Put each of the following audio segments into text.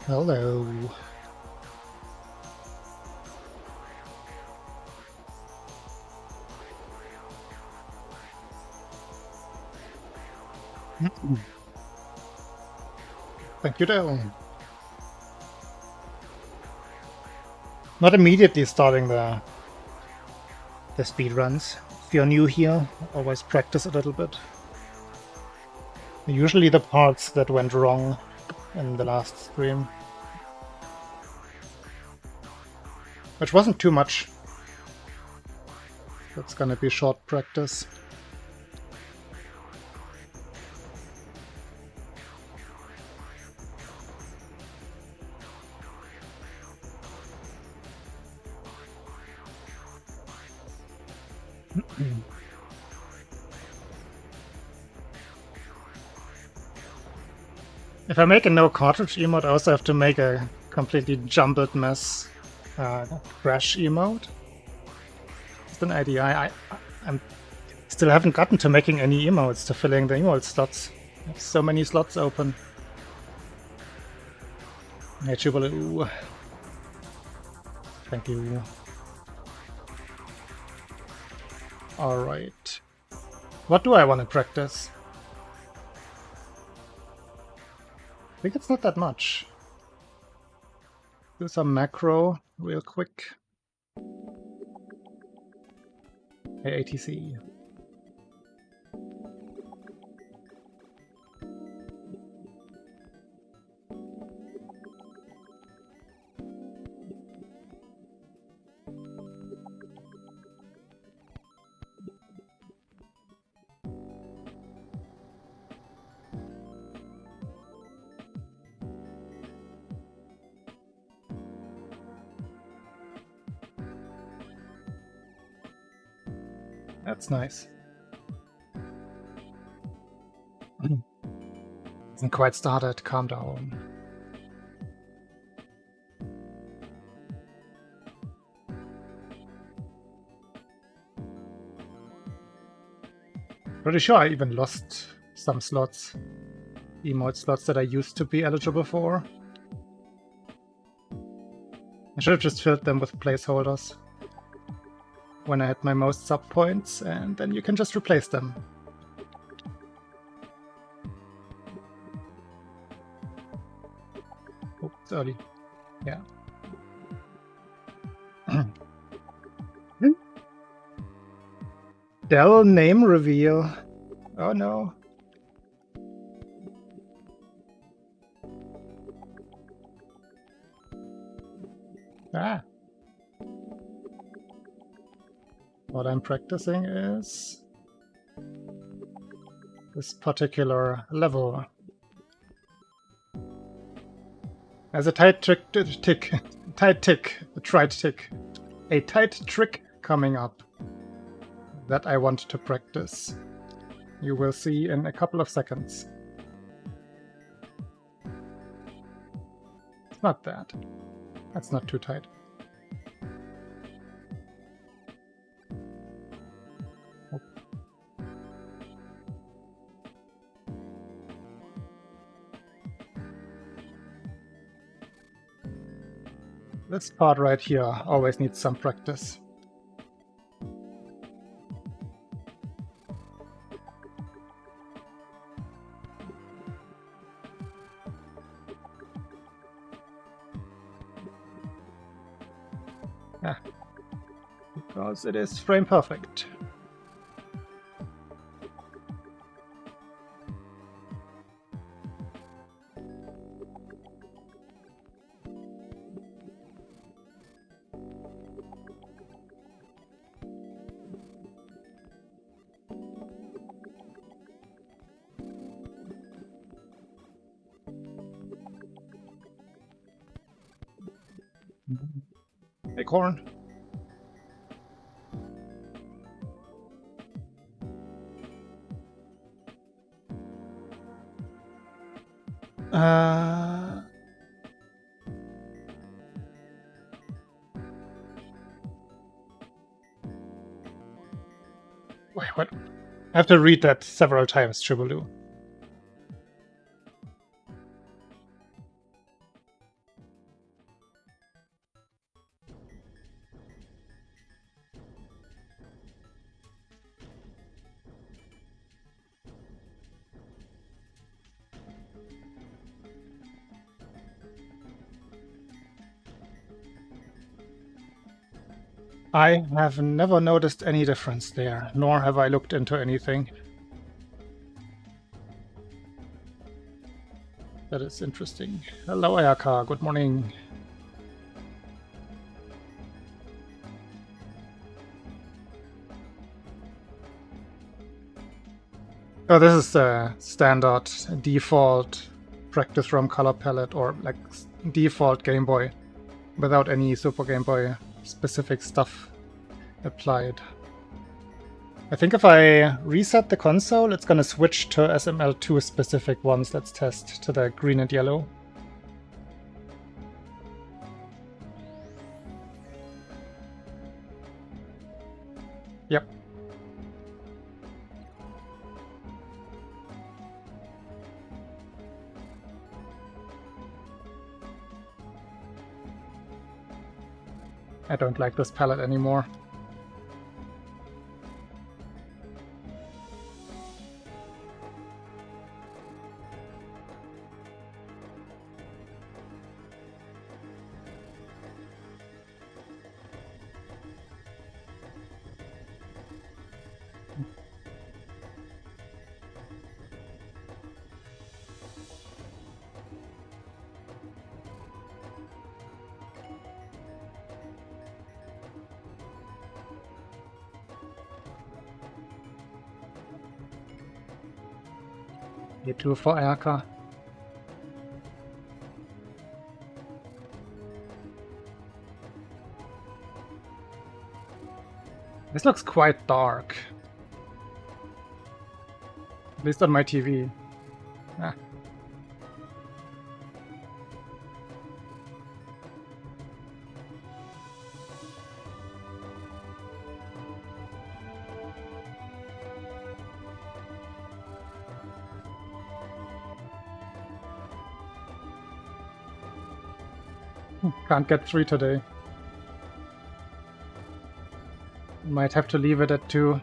Hello. Thank you, though. Not immediately starting the speedruns. If you're new here, always practice a little bit. Usually the parts that went wrong in the last stream. Which wasn't too much. That's gonna be short practice. If I make a no cartridge emote, I also have to make a completely jumbled mess crash emote. It's an idea. I'm still haven't gotten to making any emotes, to filling the emote slots. I have so many slots open. Hey, Jubilee. Thank you. Alright. What do I want to practice? I think it's not that much. Do some macro real quick. Hey, ATC. That's nice. Hasn't quite started. Calm down. Pretty sure I even lost some slots. Emote slots that I used to be eligible for. I should have just filled them with placeholders when I had my most sub points, and then you can just replace them. Oh, it's early. Yeah. Dell name reveal. Oh no. Ah. What I'm practicing is this particular level. As a tight trick, a tight trick coming up that I want to practice. You will see in a couple of seconds. It's not bad. That's not too tight. This part right here always needs some practice. Yeah, because it is frame perfect. Acorn. Wait, what? I have to read that several times, Jubilee. I have never noticed any difference there, nor have I looked into anything. That is interesting. Hello, Ayaka. Good morning. Oh, this is the standard default practice ROM color palette, or like default Game Boy, without any Super Game Boy specific stuff applied. I think if I reset the console, it's gonna switch to SML2 specific ones. Let's test to the green and yellow. Yep. I don't like this palette anymore. You too for Ayaka. This looks quite dark. At least on my TV. Ah. Can't get 3 today. Might have to leave it at 2.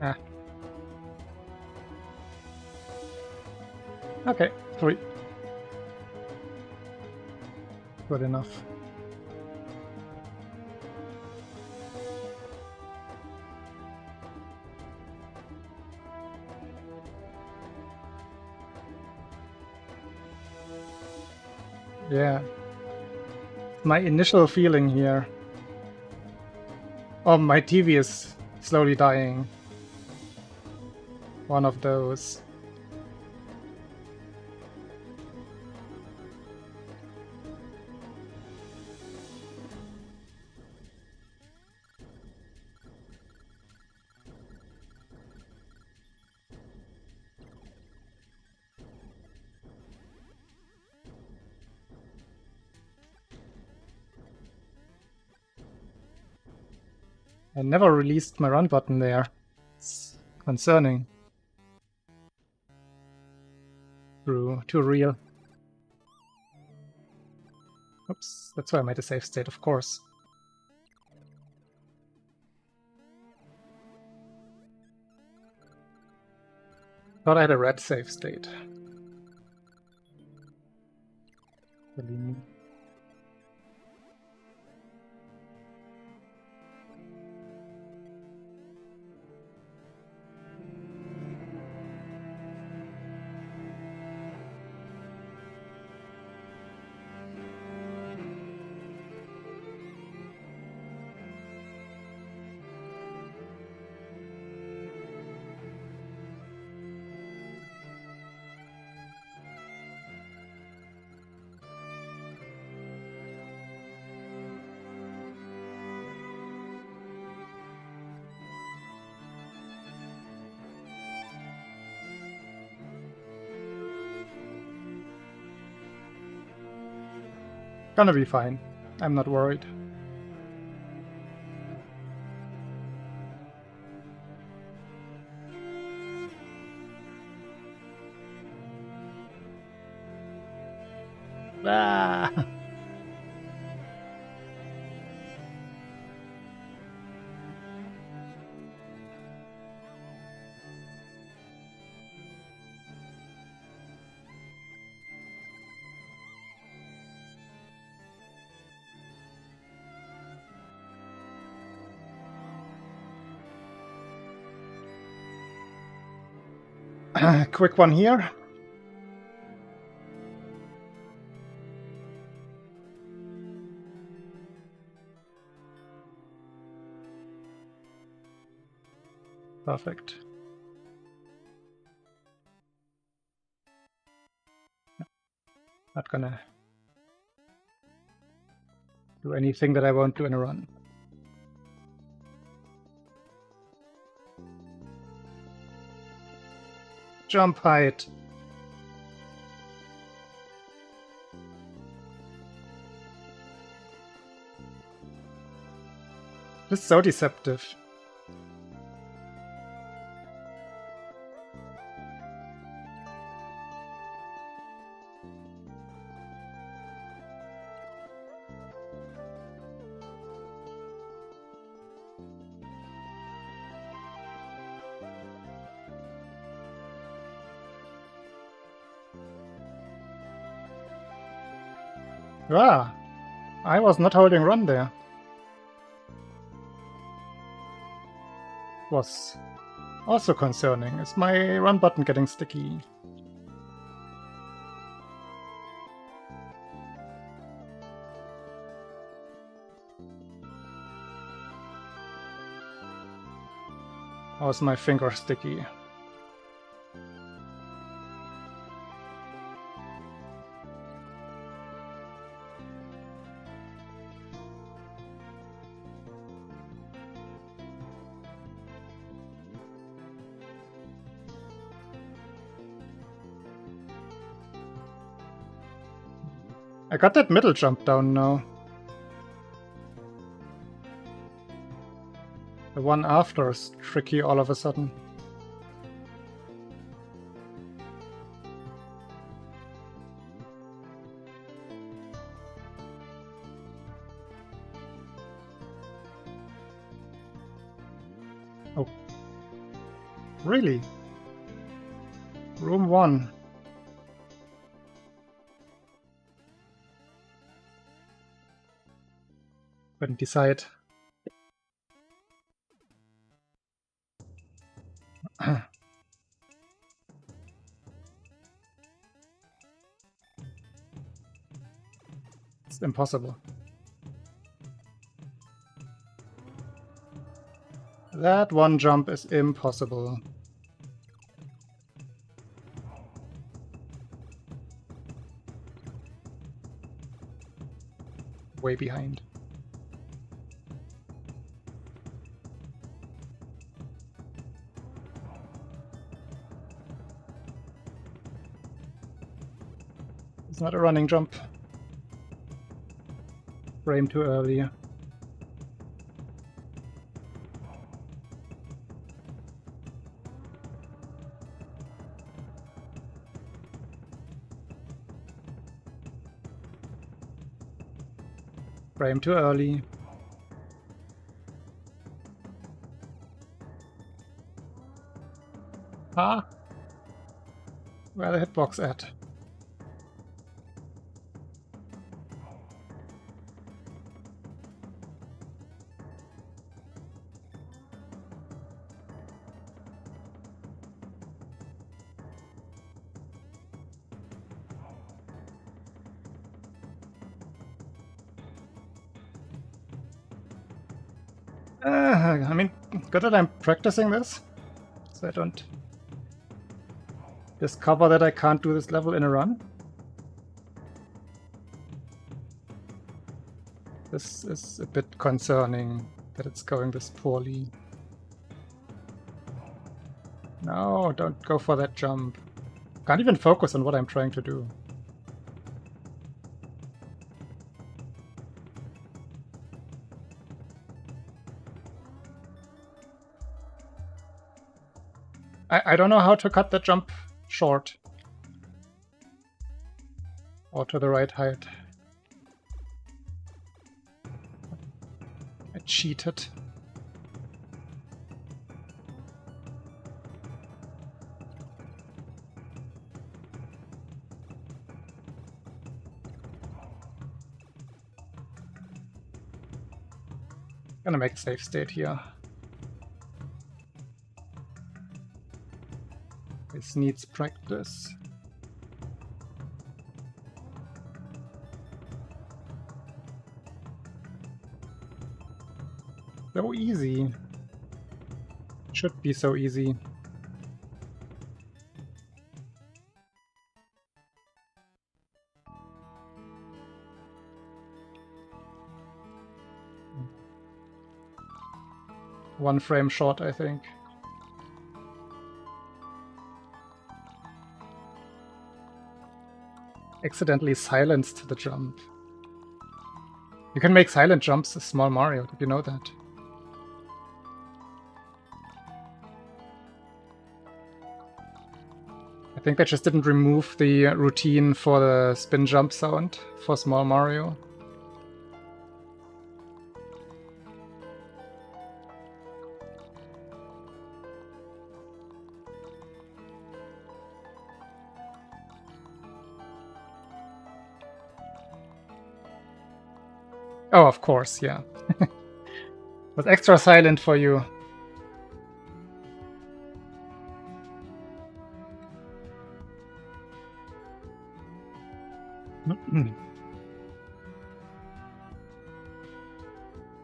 Ah. Okay, 3. Good enough. Yeah. My initial feeling here. Oh, my TV is slowly dying. One of those. I never released my run button there. It's concerning. Too real. Oops, that's why I made a save state, of course. Thought I had a red save state. Really. Gonna be fine. I'm not worried. Ah! Quick one here. Perfect. Not gonna do anything that I won't do in a run. Jump height. This is so deceptive. Ah, I was not holding run there. Was also concerning. Is my run button getting sticky? Or is my finger sticky? I got that middle jump down now. The one after is tricky all of a sudden. Oh. Really? Room 1. Couldn't decide. It's impossible. That one jump is impossible. Way behind. It's not a running jump. Frame too early. Frame too early. Ah! Where the hitbox at? I mean, good that I'm practicing this, so I don't discover that I can't do this level in a run. This is a bit concerning that it's going this poorly. No, don't go for that jump. Can't even focus on what I'm trying to do. I don't know how to cut that jump short. Or to the right height. I cheated. Gonna make a safe state here. This needs practice. So easy. Should be so easy. One frame short, I think. Accidentally silenced the jump. You can make silent jumps as Small Mario, did you know that? I think they just didn't remove the routine for the spin jump sound for Small Mario. Oh, of course, yeah. Was extra silent for you.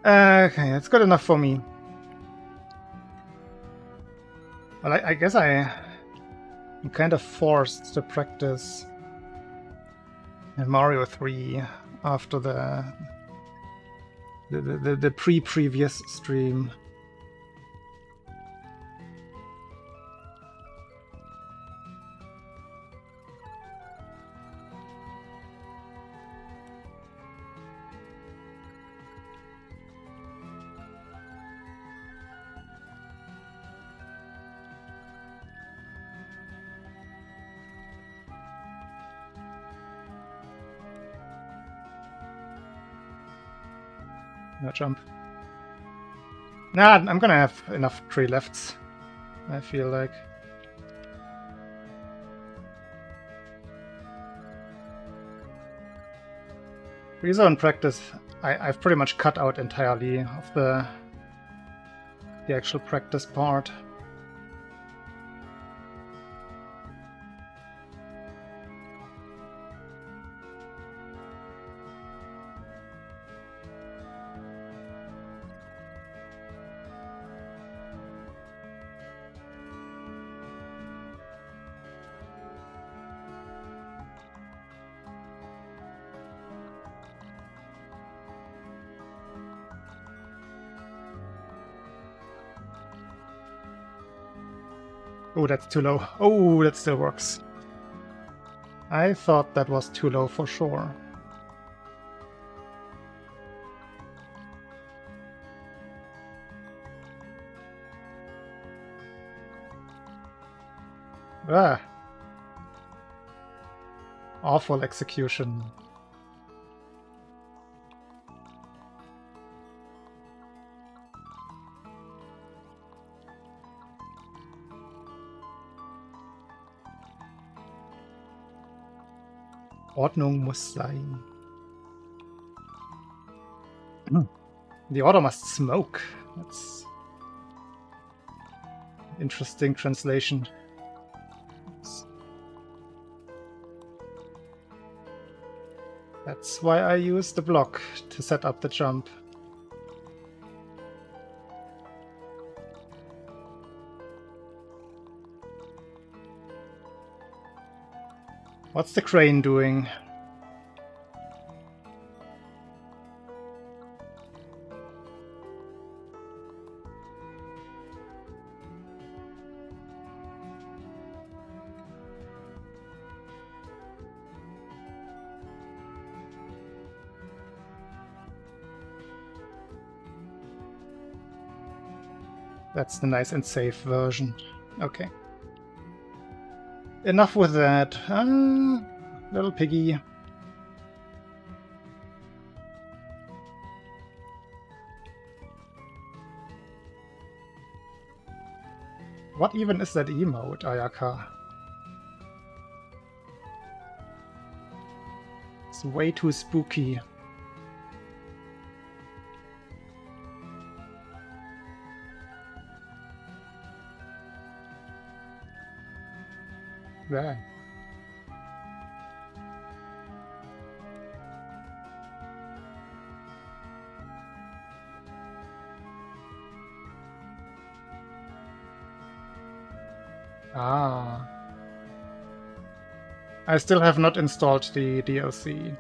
Okay, that's good enough for me. Well, I guess I'm kind of forced to practice in Mario 3 after the previous stream. No jump. Nah, I'm gonna have enough tree lefts, I feel like. Rezone practice, I've pretty much cut out entirely of the actual practice part. Oh, that's too low. Oh, that still works. I thought that was too low for sure. Ah. Awful execution. Ordnung muss sein. The order must smoke. That's interesting translation. That's why I use the block to set up the jump. What's the crane doing? That's the nice and safe version. Okay. Enough with that. Little piggy. What even is that emote, Ayaka? It's way too spooky. There. Ah. I still have not installed the DLC.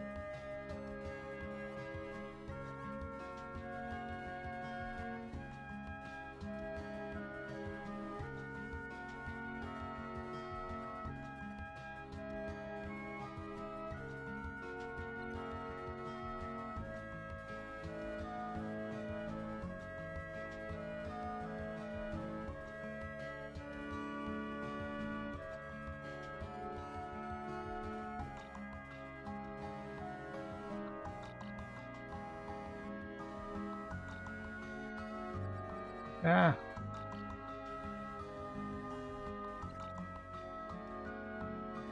Yeah.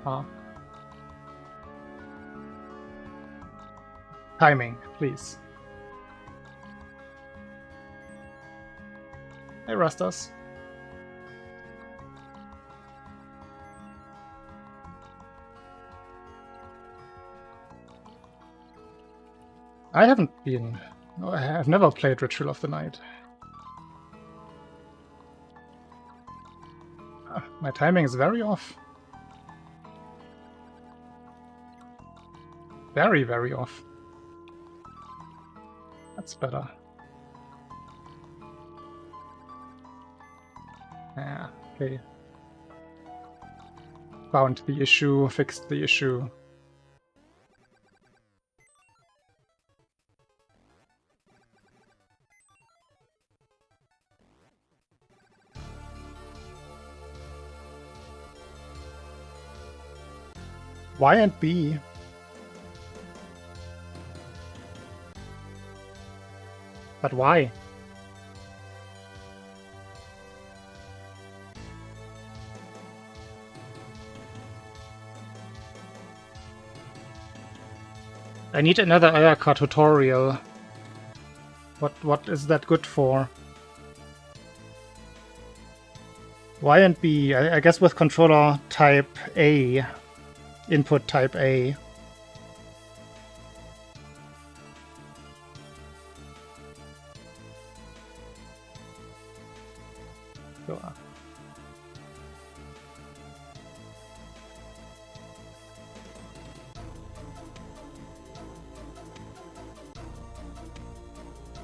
Huh. Timing, please. Hey, Rastas. I haven't been... No, I have never played Ritual of the Night. My timing is very off. Very, very off. That's better. Yeah, okay. Found the issue, fixed the issue. Y and B. But why? I need another Ayaka tutorial. What is that good for? Y and B, I guess with controller type A. Input type A. So,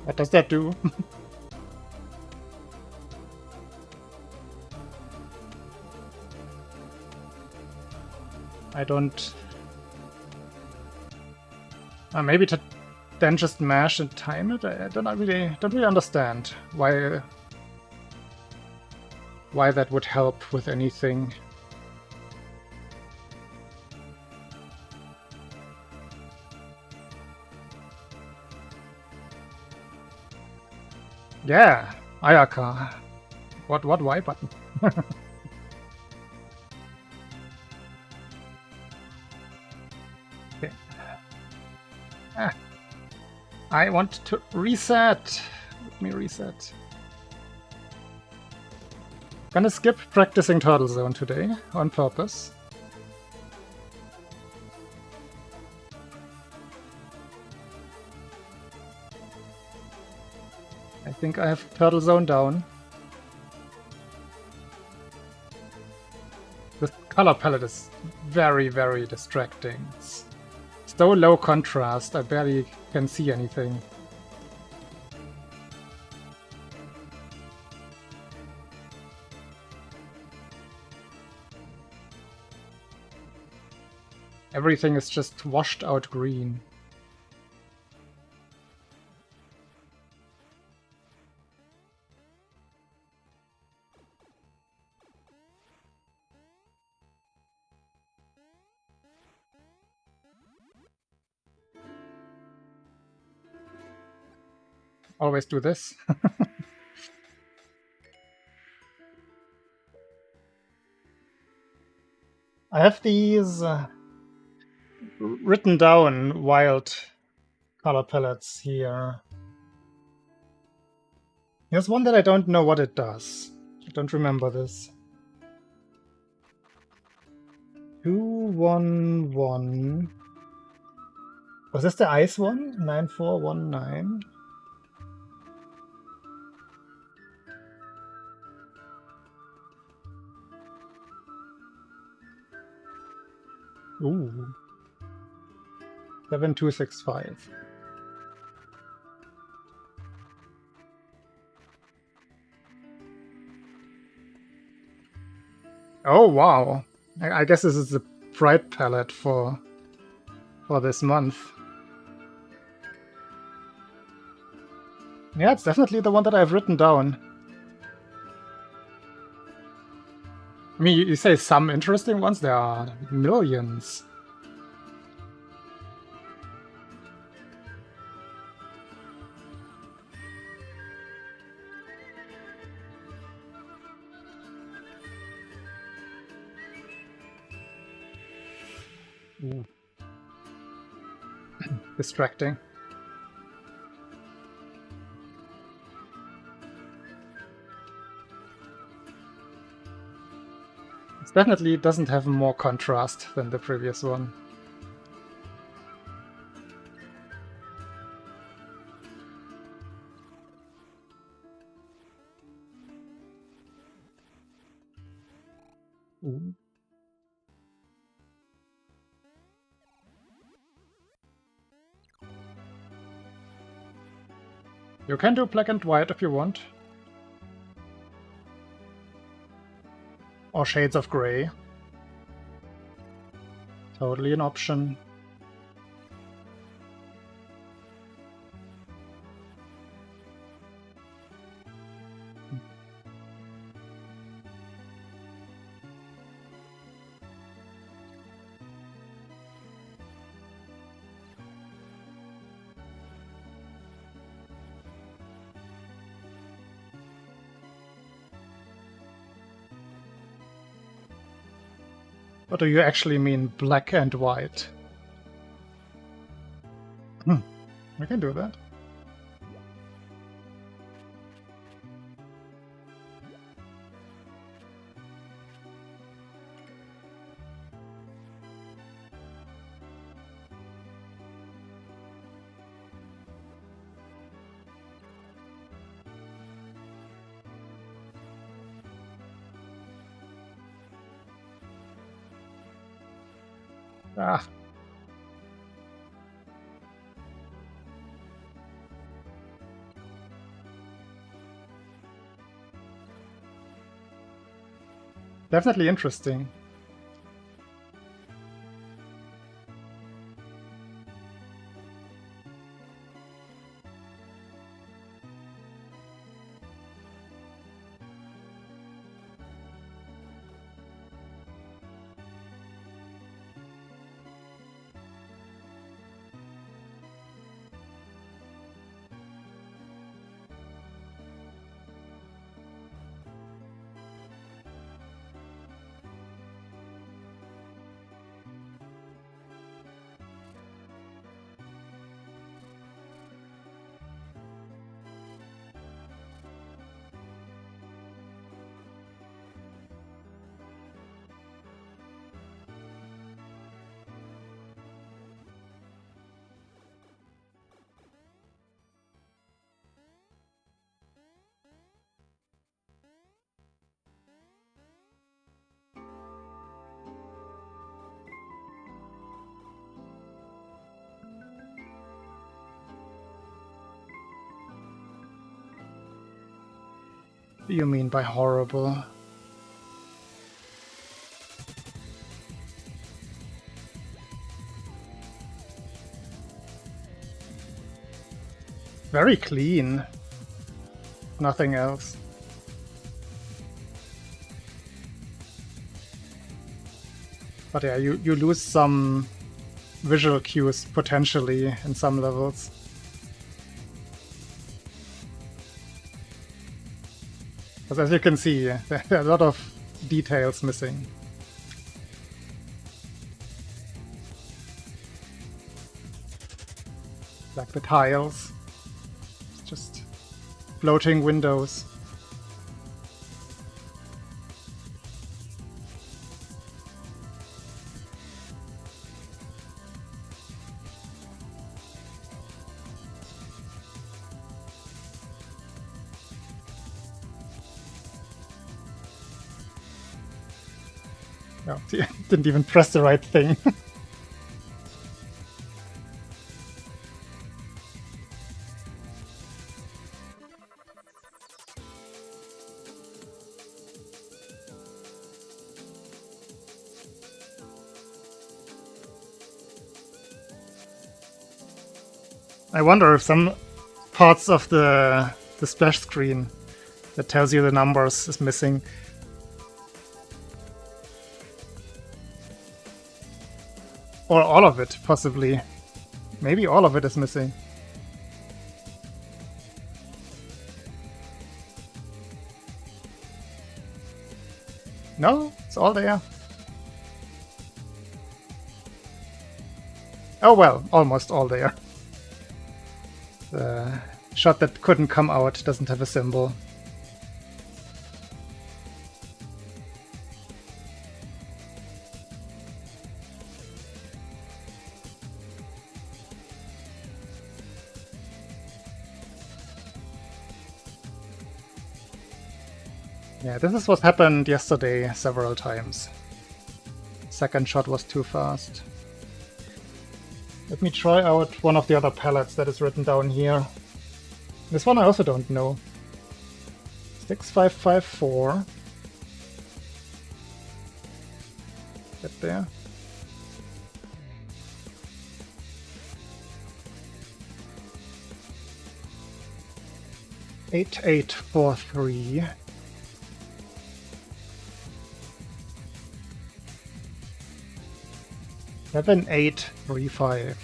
what does that do? I don't... maybe to then just mash and time it? I don't really understand why that would help with anything. Yeah, Ayaka. What Y button? Okay. I want to reset. Let me reset. Gonna skip practicing Turtle Zone today on purpose. I think I have Turtle Zone down. The color palette is very, very distracting. It's so low contrast, I barely can see anything. Everything is just washed out green. Always do this. I have these written down wild color palettes here. Here's one that I don't know what it does. I don't remember this. 211. Was this the ice one? 9419. Ooh. 7265. Oh wow. I guess this is the bright palette for this month. Yeah, it's definitely the one that I've written down. I mean, you say some interesting ones, there are millions. Ooh. Distracting. It definitely doesn't have more contrast than the previous one. Ooh. You can do black and white if you want. Or shades of gray. Totally an option. What do you actually mean, black and white? We can do that. Ah. Definitely interesting. What do you mean by horrible? Very clean. Nothing else. But yeah, you lose some visual cues potentially in some levels. Because as you can see, there are a lot of details missing. like the tiles. It's just floating windows. No, didn't even press the right thing. I wonder if some parts of the splash screen that tells you the numbers is missing. Or all of it, possibly. Maybe all of it is missing. No, it's all there. Oh well, almost all there. The shot that couldn't come out doesn't have a symbol. Yeah, this is what happened yesterday several times. Second shot was too fast. Let me try out one of the other palettes that is written down here. This one I also don't know. 6554. Get there. $8843. 7835.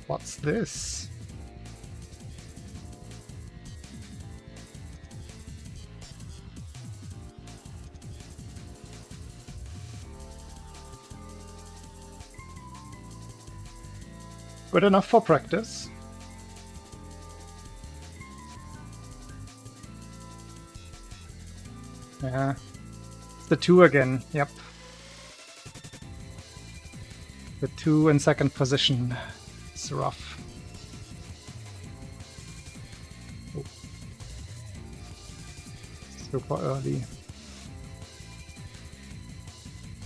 What's this? Good enough for practice. Yeah, it's the 2 again, yep. The 2 in second position. It's rough. Oh. Super early.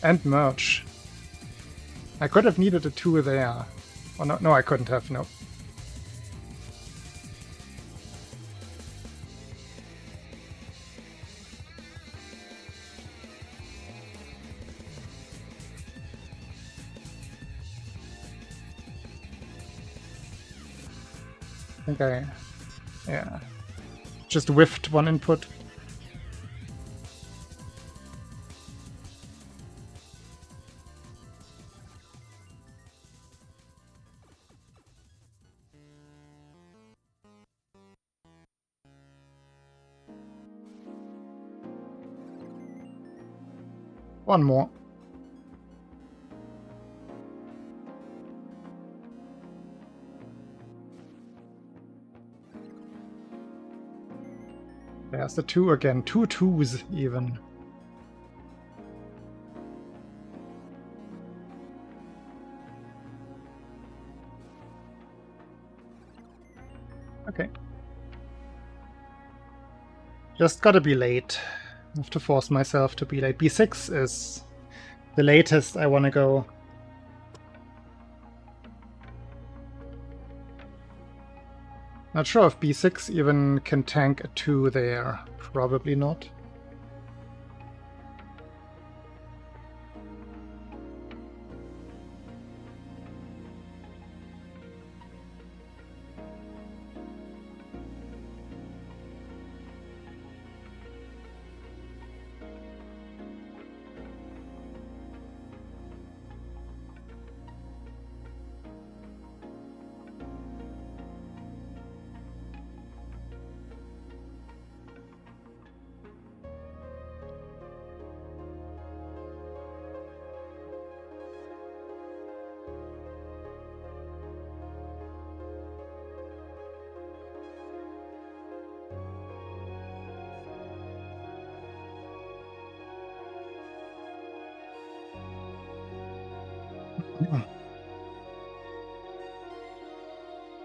And merge. I could have needed a 2 there. Oh, no, I couldn't have, no. I think yeah, just whiffed one input. One more. There's the 2 again. 2 2s even. Okay. Just gotta be late. I have to force myself to be late. B6 is the latest I want to go. Not sure if B6 even can tank a 2 there. Probably not.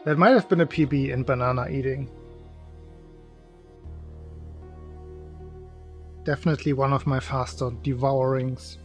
That might have been a PB in banana eating. Definitely one of my faster devourings.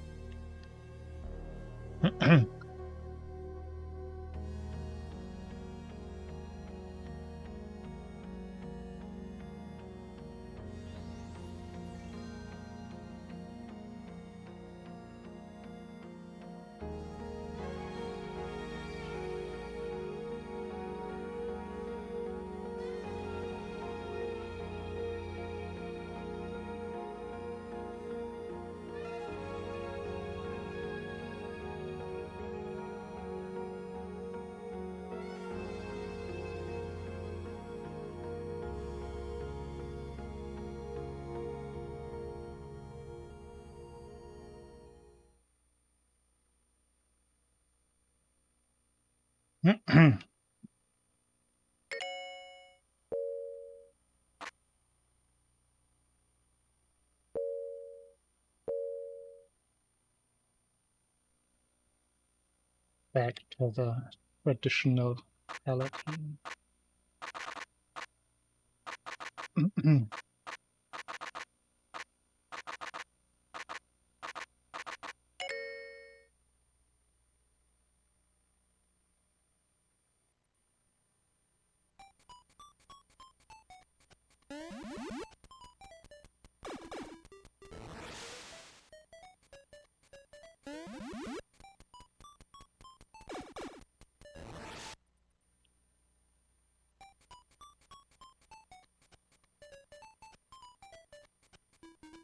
Back to the traditional paladin.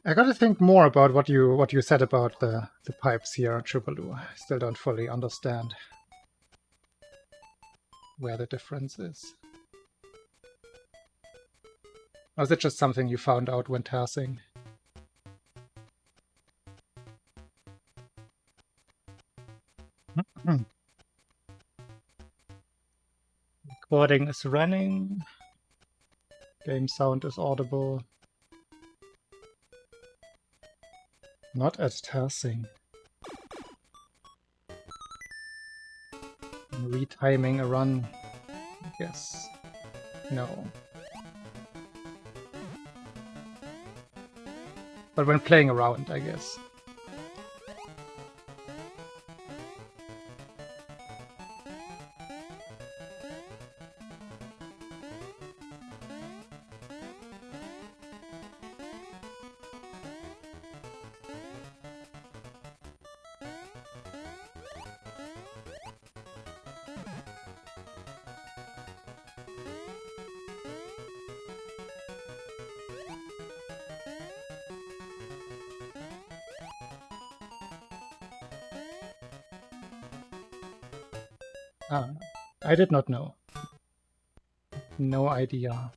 I gotta think more about what you said about the pipes here, Chupalu. I still don't fully understand where the difference is. Or is it just something you found out when tassing? Recording is running. Game sound is audible. Not at tassing. Retiming a run, I guess. No. But when playing around, I guess. Ah, I did not know. No idea.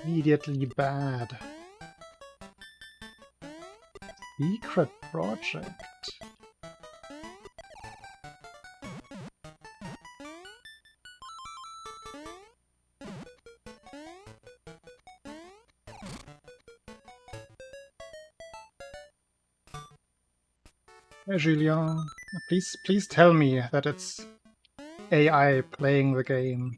Immediately bad. Secret project. Hey, Julien. Please tell me that it's AI playing the game.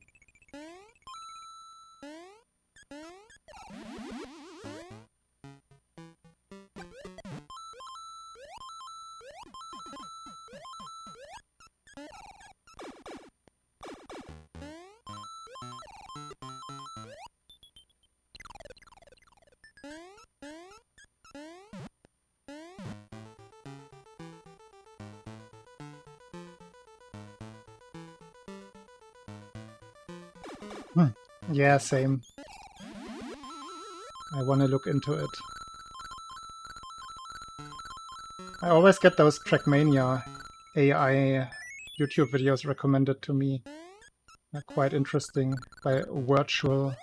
Yeah, same. I want to look into it. I always get those Trackmania AI YouTube videos recommended to me. They're quite interesting by Virtual.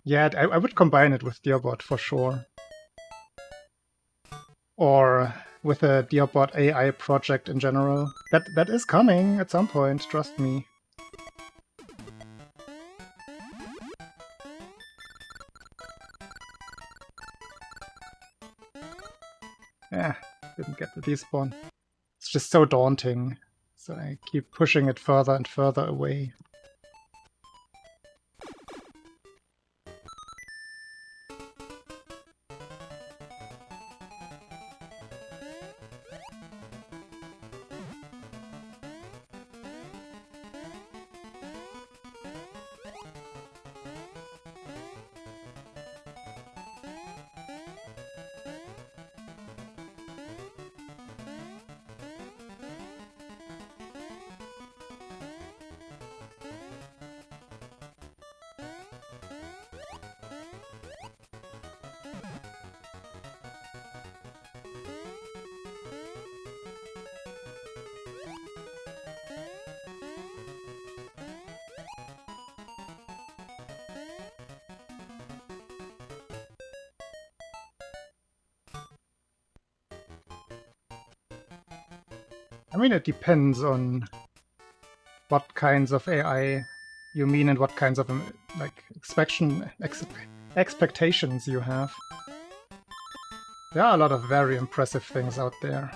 Yeah, I would combine it with Dearbot for sure. Or with a Dearbot AI project in general. That is coming at some point, trust me. Didn't get the despawn. It's just so daunting, so I keep pushing it further and further away. I mean, it depends on what kinds of AI you mean and what kinds of like expectations you have. There are a lot of very impressive things out there.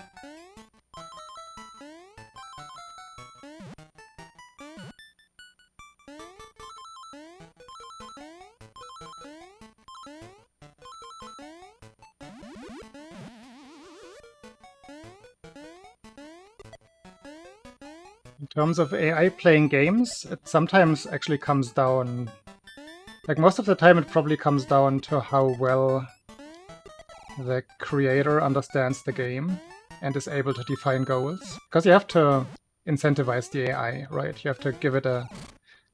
In terms of AI playing games, it sometimes actually comes down... Like, most of the time it probably comes down to how well the creator understands the game and is able to define goals. Because you have to incentivize the AI, right? You have to give it a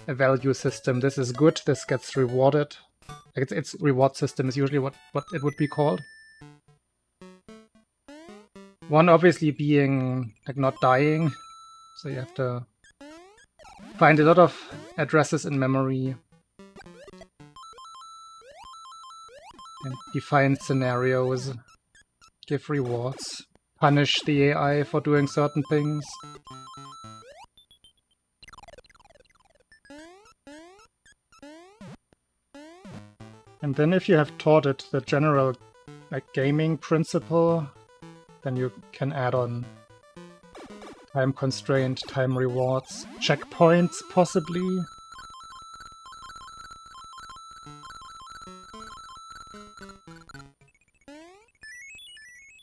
value system. This is good, this gets rewarded. Like, its reward system is usually what it would be called. One obviously being, like, not dying. So you have to find a lot of addresses in memory and define scenarios, give rewards, punish the AI for doing certain things. And then if you have taught it the general like gaming principle, then you can add on time constraint, time rewards, checkpoints possibly.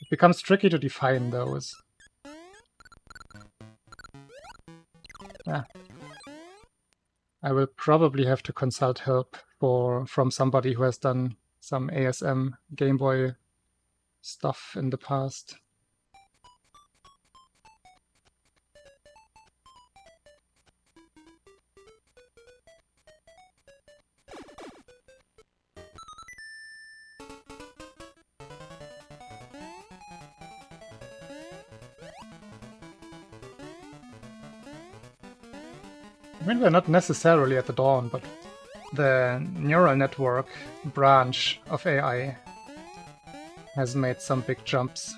It becomes tricky to define those. I will probably have to consult help from somebody who has done some ASM Game Boy stuff in the past. I mean, we're not necessarily at the dawn, but the neural network branch of AI has made some big jumps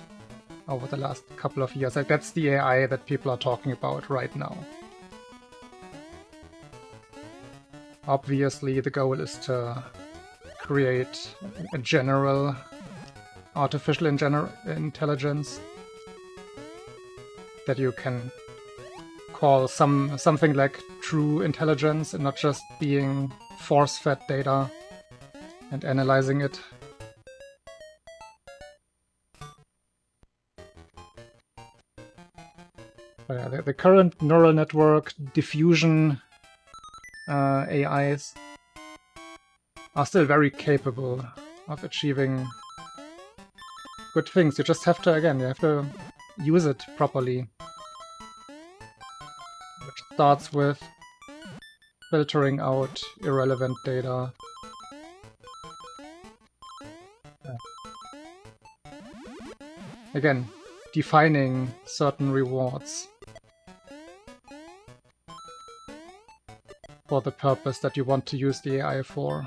over the last couple of years. Like, that's the AI that people are talking about right now. Obviously, the goal is to create a general artificial intelligence that you can call something like true intelligence and not just being force-fed data and analyzing it. But yeah, the current neural network diffusion AIs are still very capable of achieving good things. You just have to, again, you have to use it properly. Which starts with filtering out irrelevant data. Again, defining certain rewards for the purpose that you want to use the AI for.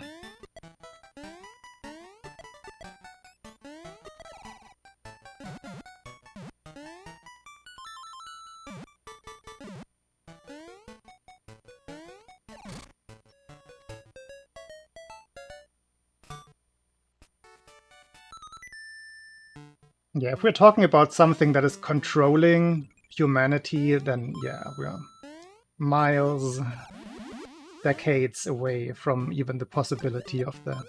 Yeah, if we're talking about something that is controlling humanity, then yeah, we're miles, decades away from even the possibility of that.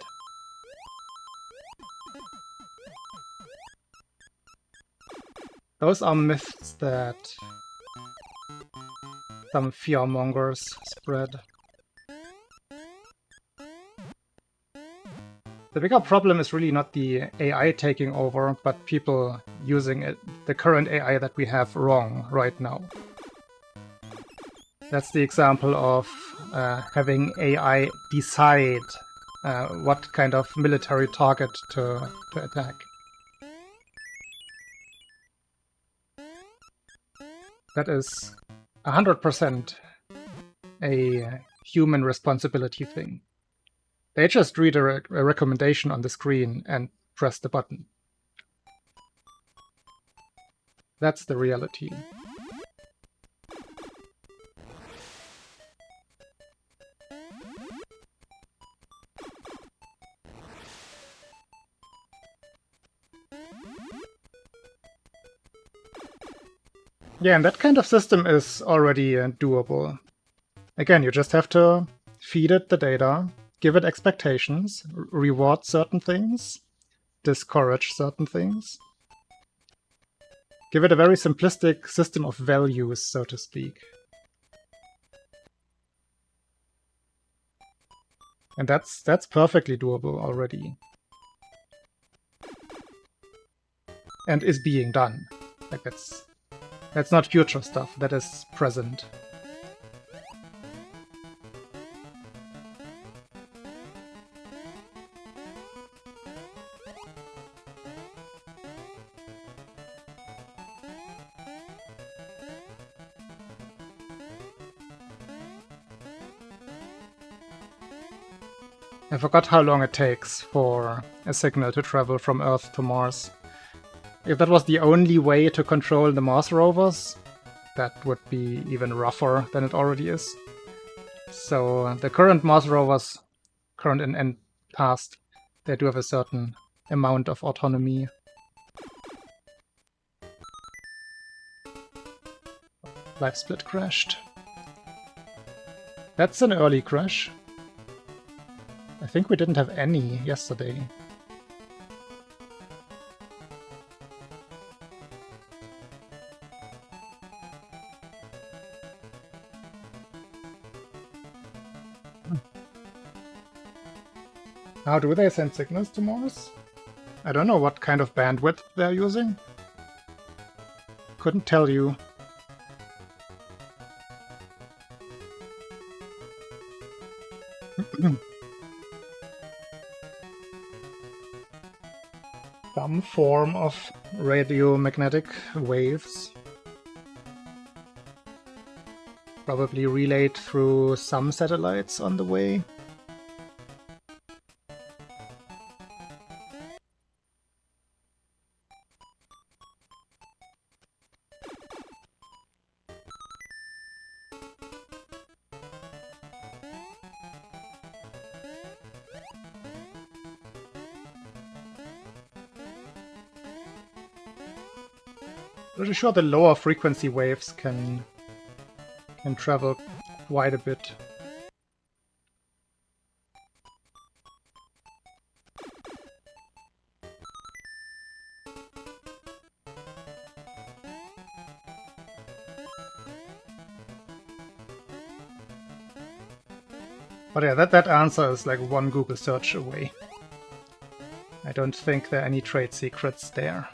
Those are myths that some fearmongers spread. The bigger problem is really not the AI taking over, but people using it, the current AI that we have wrong right now. That's the example of having AI decide what kind of military target to attack. That is 100% a human responsibility thing. They just read a recommendation on the screen and press the button. That's the reality. Yeah, and that kind of system is already doable. Again, you just have to feed it the data, give it expectations, reward certain things, discourage certain things. Give it a very simplistic system of values, so to speak. And that's perfectly doable already. And is being done. Like that's not future stuff, that is present. I forgot how long it takes for a signal to travel from Earth to Mars. If that was the only way to control the Mars rovers, that would be even rougher than it already is. So the current Mars rovers, current and past, they do have a certain amount of autonomy. Live split crashed. That's an early crash. I think we didn't have any yesterday. How do they send signals to Mars? I don't know what kind of bandwidth they're using. Couldn't tell you. Some form of radiomagnetic waves. Probably relayed through some satellites on the way. Pretty sure the lower frequency waves can travel quite a bit. But yeah, that answer is like one Google search away. I don't think there are any trade secrets there.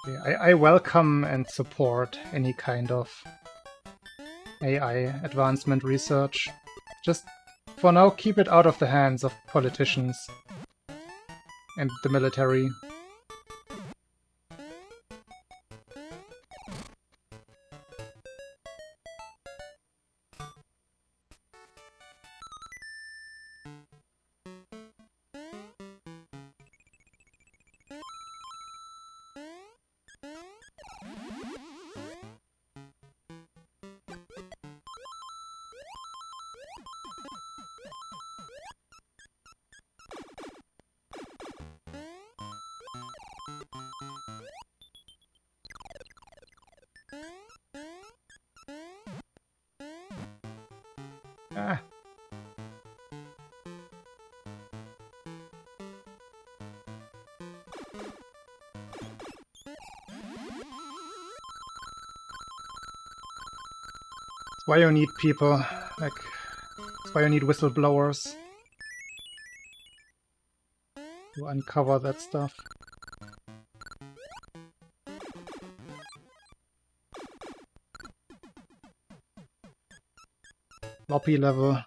I welcome and support any kind of AI advancement research. Just for now, keep it out of the hands of politicians and the military. Ah. That's why you need people, like, that's why you need whistleblowers to uncover that stuff. Lobby level.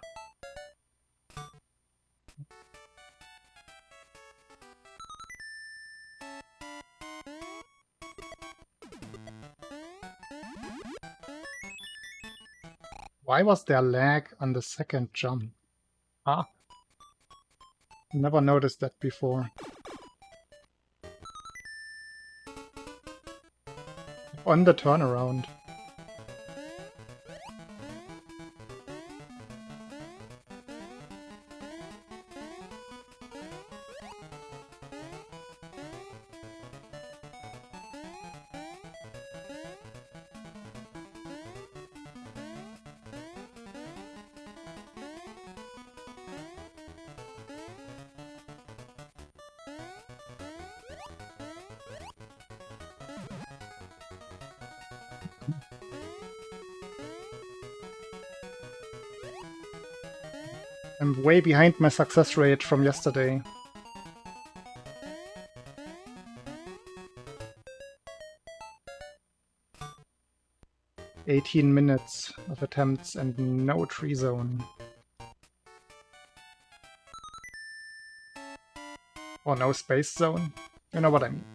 Why was there lag on the second jump? Ah. Never noticed that before. On the turnaround. I'm way behind my success rate from yesterday. "18 minutes of attempts and no tree zone." Or no space zone. You know what I mean.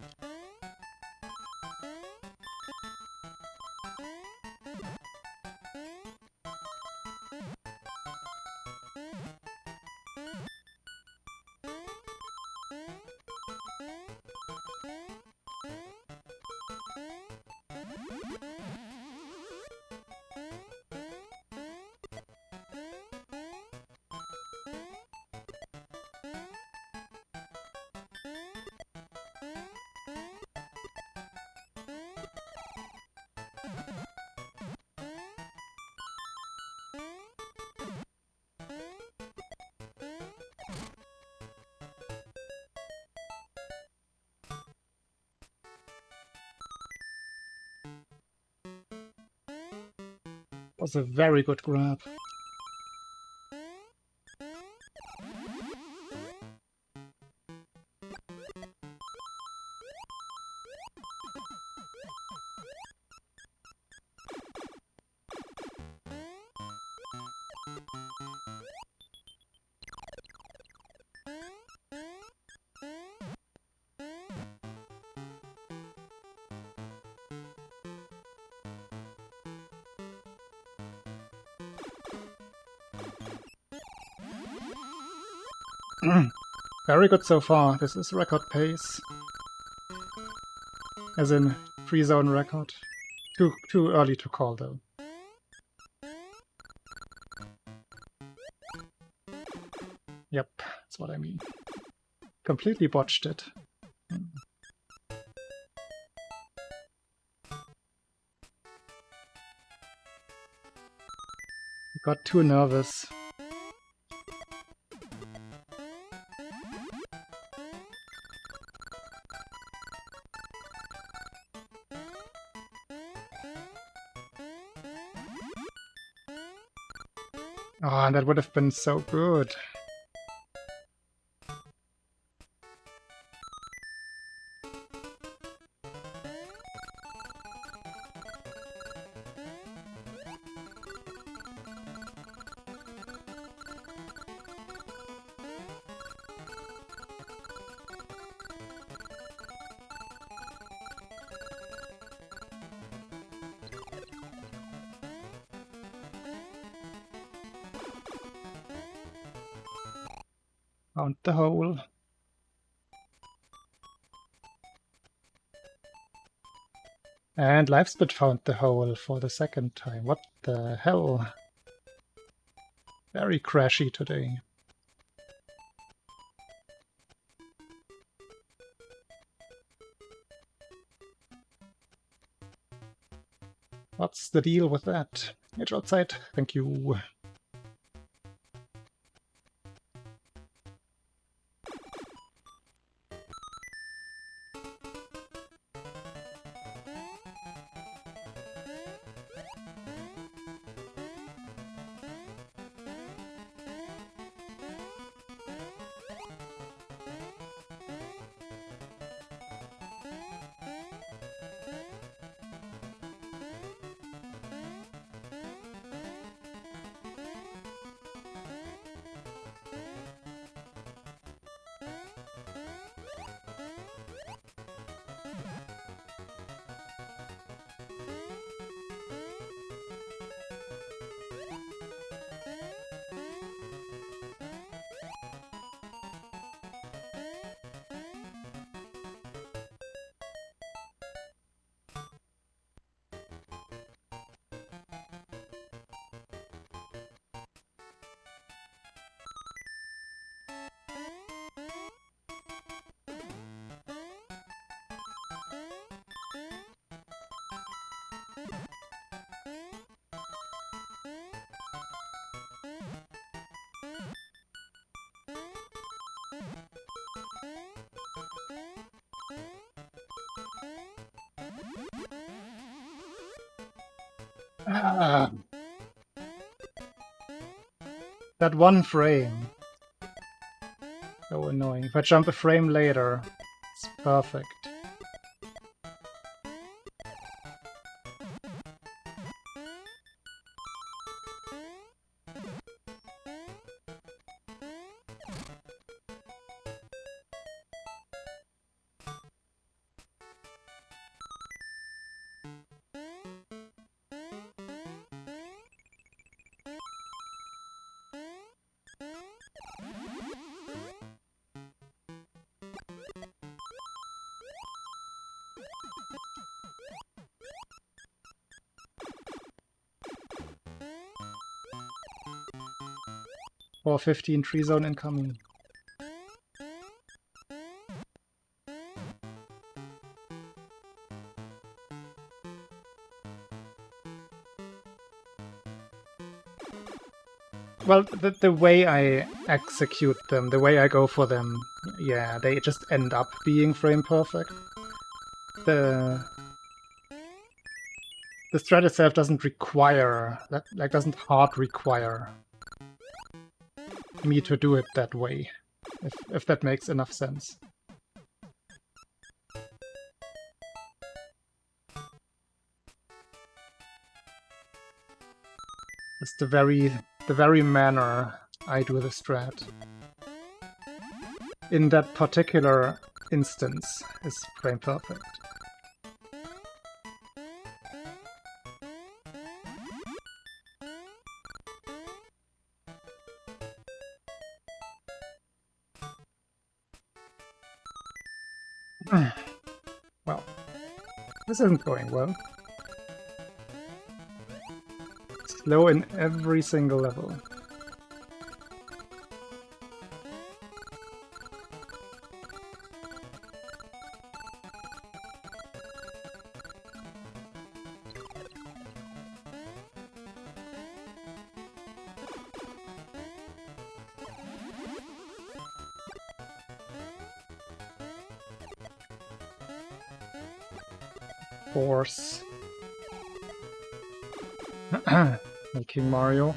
Was a very good grab. Very good so far. This is record pace. As in, free zone record. Too early to call, though. Yep, that's what I mean. Completely botched it. Got too nervous. Oh, that would have been so good. Found the hole. And LiveSpit found the hole for the second time. What the hell? Very crashy today. What's the deal with that? Edge outside. Thank you. That one frame. So annoying. If I jump a frame later, it's perfect. Or 15 tree zone incoming. Well, the way I execute them, the way I go for them, yeah, they just end up being frame perfect. The strat itself doesn't require, doesn't hard require me to do it that way, if that makes enough sense. It's the very manner I do the strat. In that particular instance is frame perfect. Well, this isn't going well. Slow in every single level. Force. Making Mario.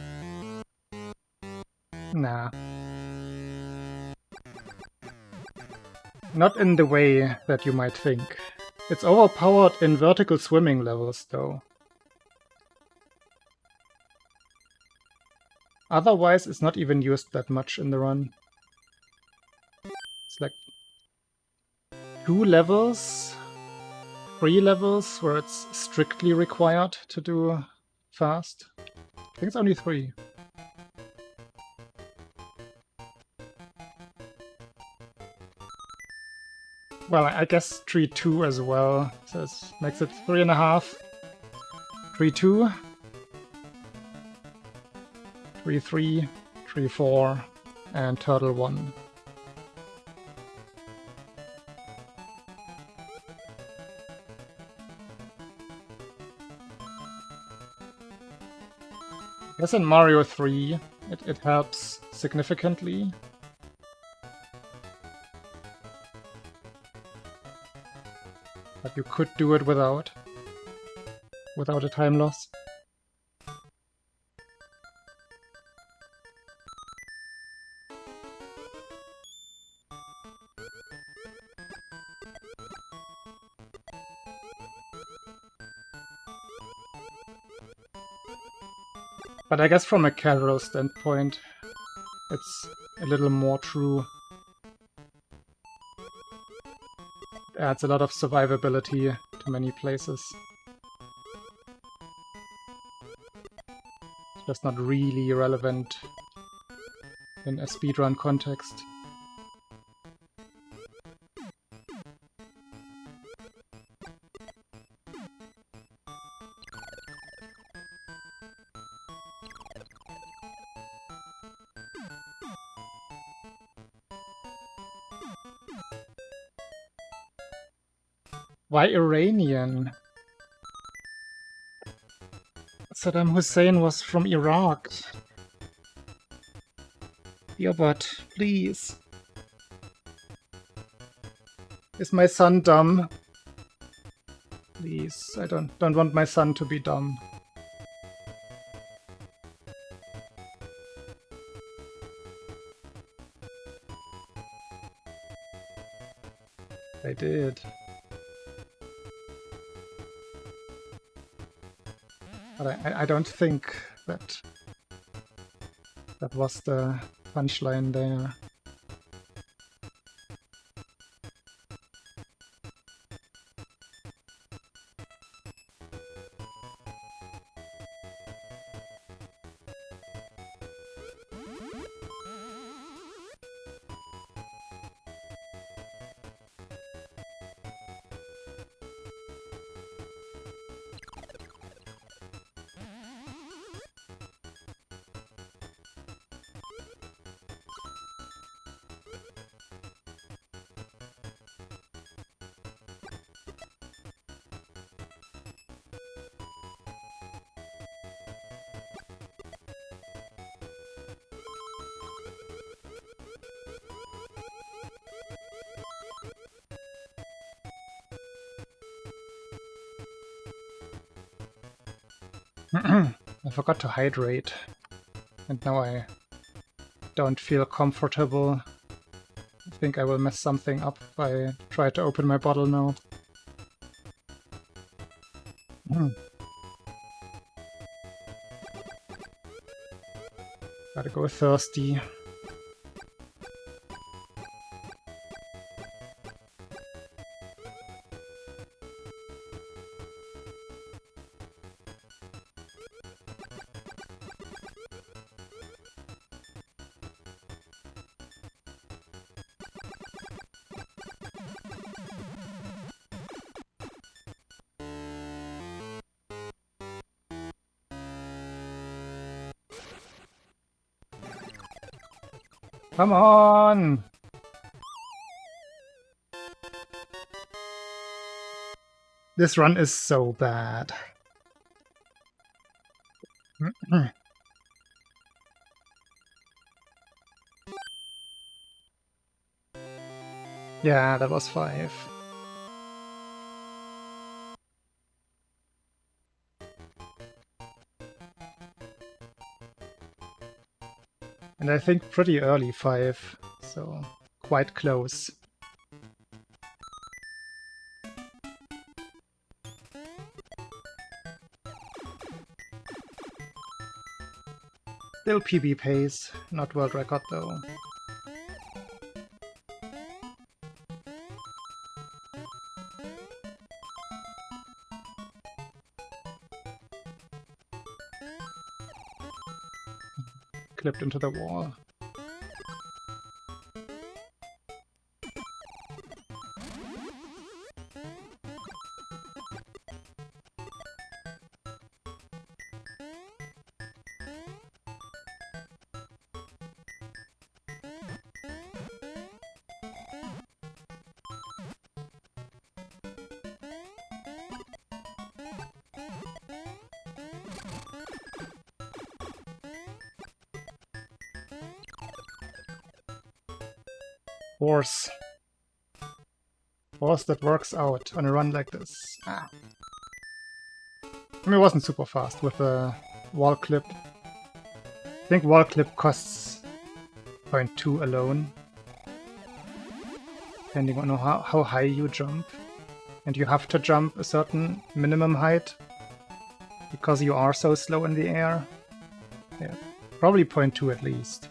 Nah. Not in the way that you might think. It's overpowered in vertical swimming levels, though. Otherwise, it's not even used that much in the run. It's like 2 levels, 3 levels where it's strictly required to do fast. I think it's only 3. Well, I guess 3-2 as well, so it makes it 3.5. 3-2. 3-3. 3-4. And turtle 1. I guess in Mario 3 it helps significantly. But you could do it without a time loss. But I guess from a casual standpoint, it's a little more true. It adds a lot of survivability to many places. It's just not really relevant in a speedrun context. Why Iranian? Saddam Hussein was from Iraq. Yeah, but please. Is my son dumb? Please, I don't want my son to be dumb. I did. But I don't think that was the punchline there. I forgot to hydrate, and now I don't feel comfortable. I think I will mess something up if I try to open my bottle now. Gotta go thirsty. Come on! This run is so bad. Yeah, that was 5. And I think pretty early 5, so quite close. Still PB pace, not world record though. Clipped into the wall. Force. Force that works out on a run like this. Ah. I mean, it wasn't super fast with a wall clip. I think wall clip costs 0.2 alone, depending on how high you jump. And you have to jump a certain minimum height because you are so slow in the air. Yeah, probably 0.2 at least.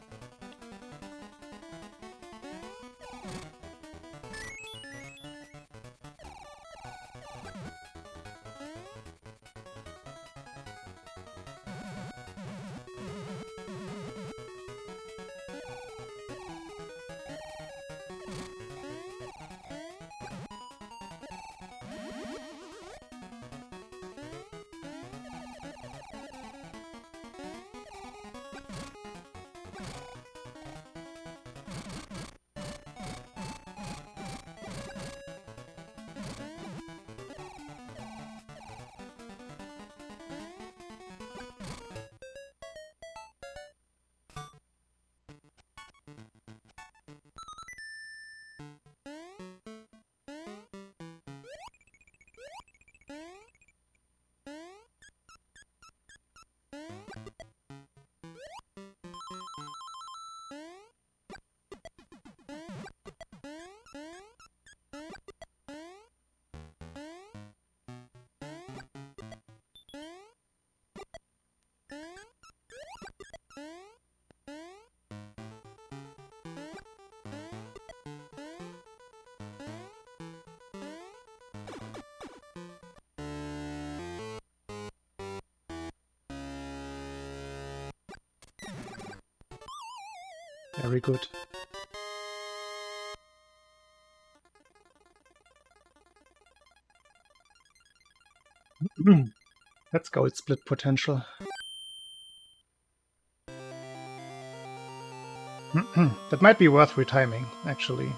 Very good. Let's go, it's split potential. That might be worth retiming, actually.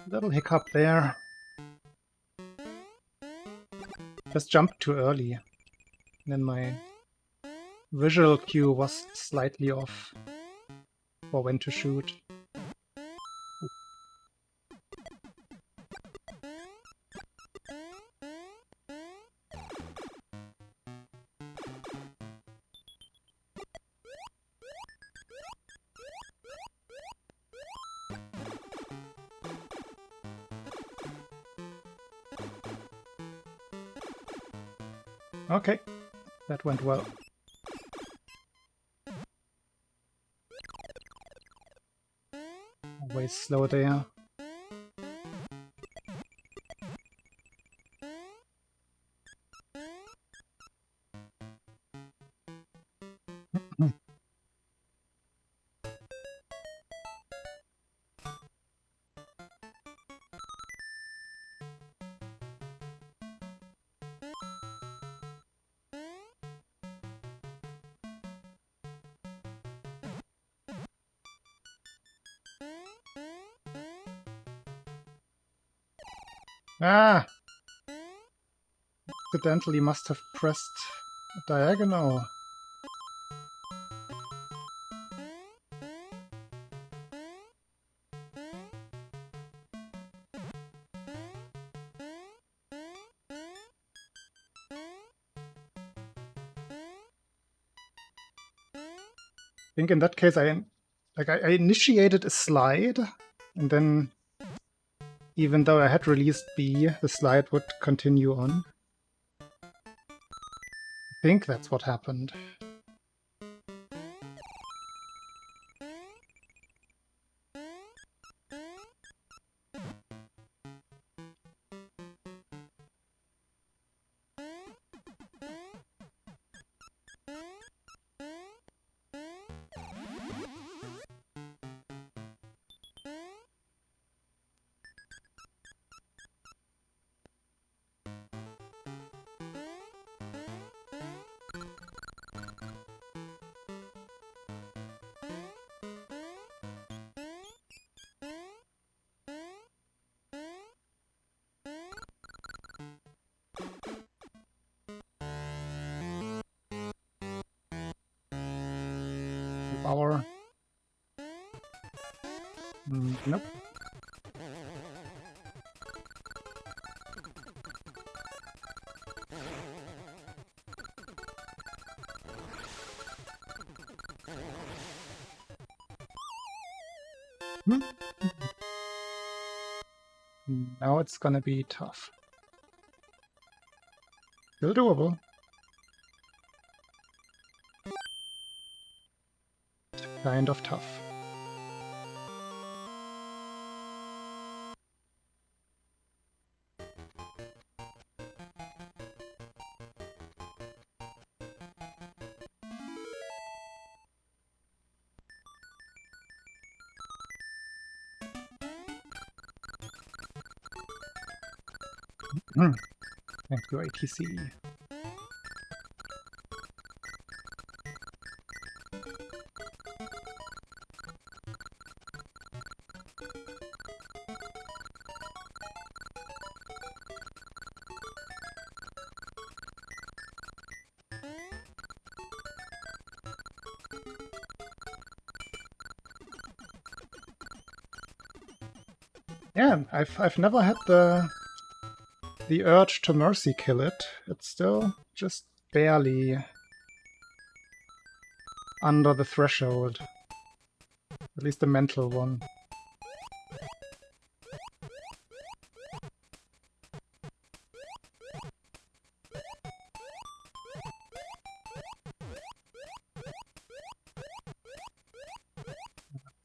Little hiccup there. Just jumped too early. Then my visual cue was slightly off for when to shoot. Okay, that went well. Always slow there. Ah! Accidentally must have pressed diagonal. I think in that case I initiated a slide, and then even though I had released B, the slide would continue on. I think that's what happened. power. Nope. Now it's gonna be tough. Still doable. Kind of tough. Thank you, ATC. Yeah, I've never had the urge to mercy kill it. It's still just barely under the threshold. At least the mental one.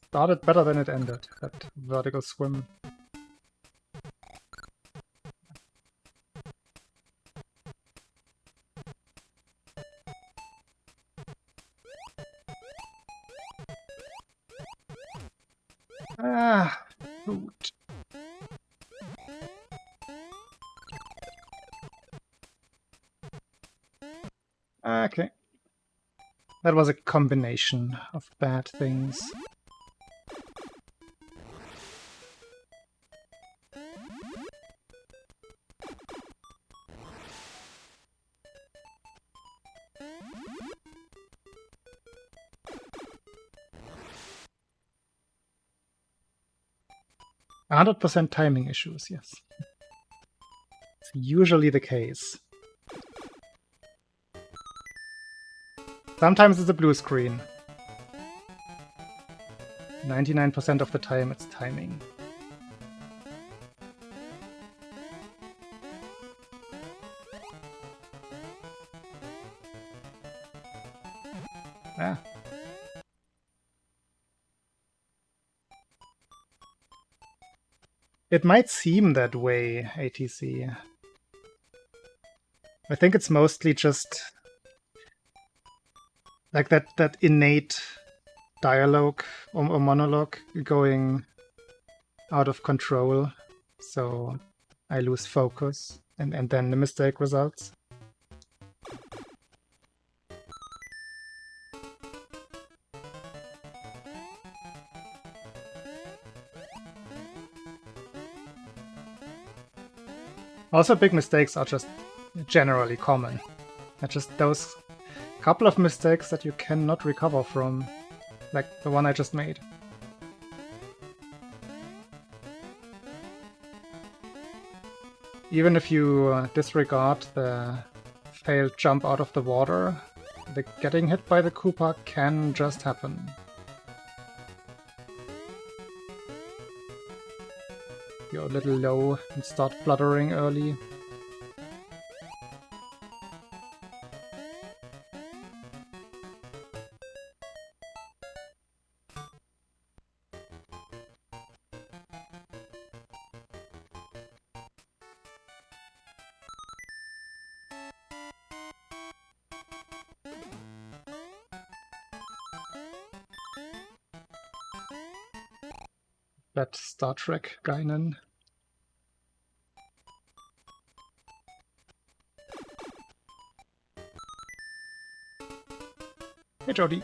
Started better than it ended, that vertical swim. Ah, food. Okay. That was a combination of bad things. %, timing issues, yes. It's usually the case. Sometimes it's a blue screen. 99% of the time it's timing. Ah. It might seem that way, ATC. I think it's mostly just like that innate dialogue or monologue going out of control, so I lose focus and then the mistake results. Also, big mistakes are just generally common. They're just those couple of mistakes that you cannot recover from, like the one I just made. Even if you disregard the failed jump out of the water, the getting hit by the Koopa can just happen. You're a little low and start fluttering early. That Star Trek Guinan. Hey, Jody.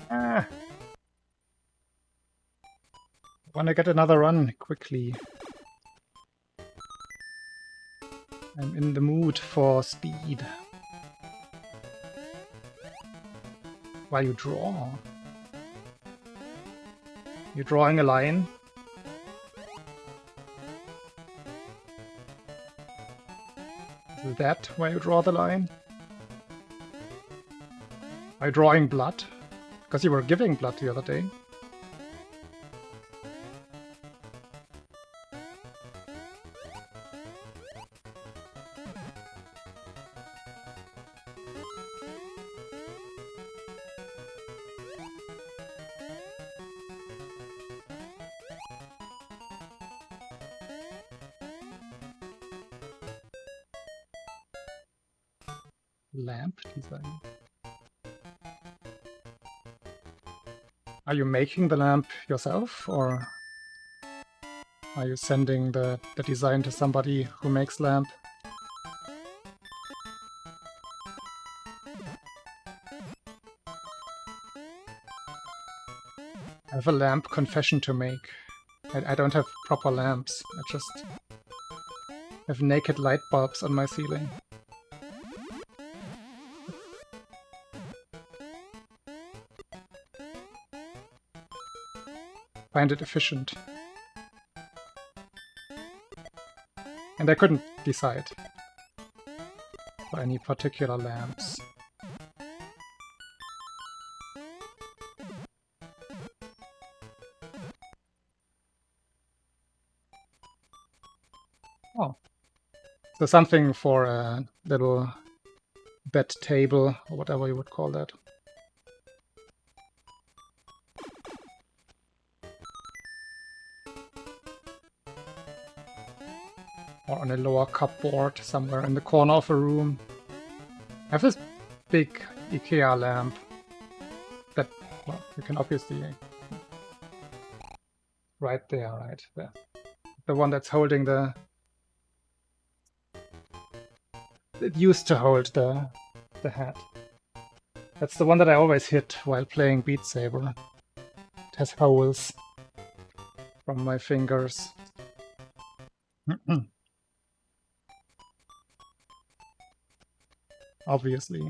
Ah. Wanna get another run quickly. I'm in the mood for speed. While you draw. You're drawing a line. Is that where you draw the line? Are you drawing blood? Because you were giving blood the other day. Lamp design. Are you making the lamp yourself, or are you sending the design to somebody who makes lamp? I have a lamp confession to make. I don't have proper lamps. I just have naked light bulbs on my ceiling. Find it efficient. And I couldn't decide for any particular lamps. Oh. So something for a little bed table, or whatever you would call that. Or on a lower cupboard somewhere in the corner of a room. I have this big IKEA lamp that, well, you can obviously... Right there, right there. The one that's holding the... It used to hold the hat. That's the one that I always hit while playing Beat Saber. It has holes from my fingers. Obviously.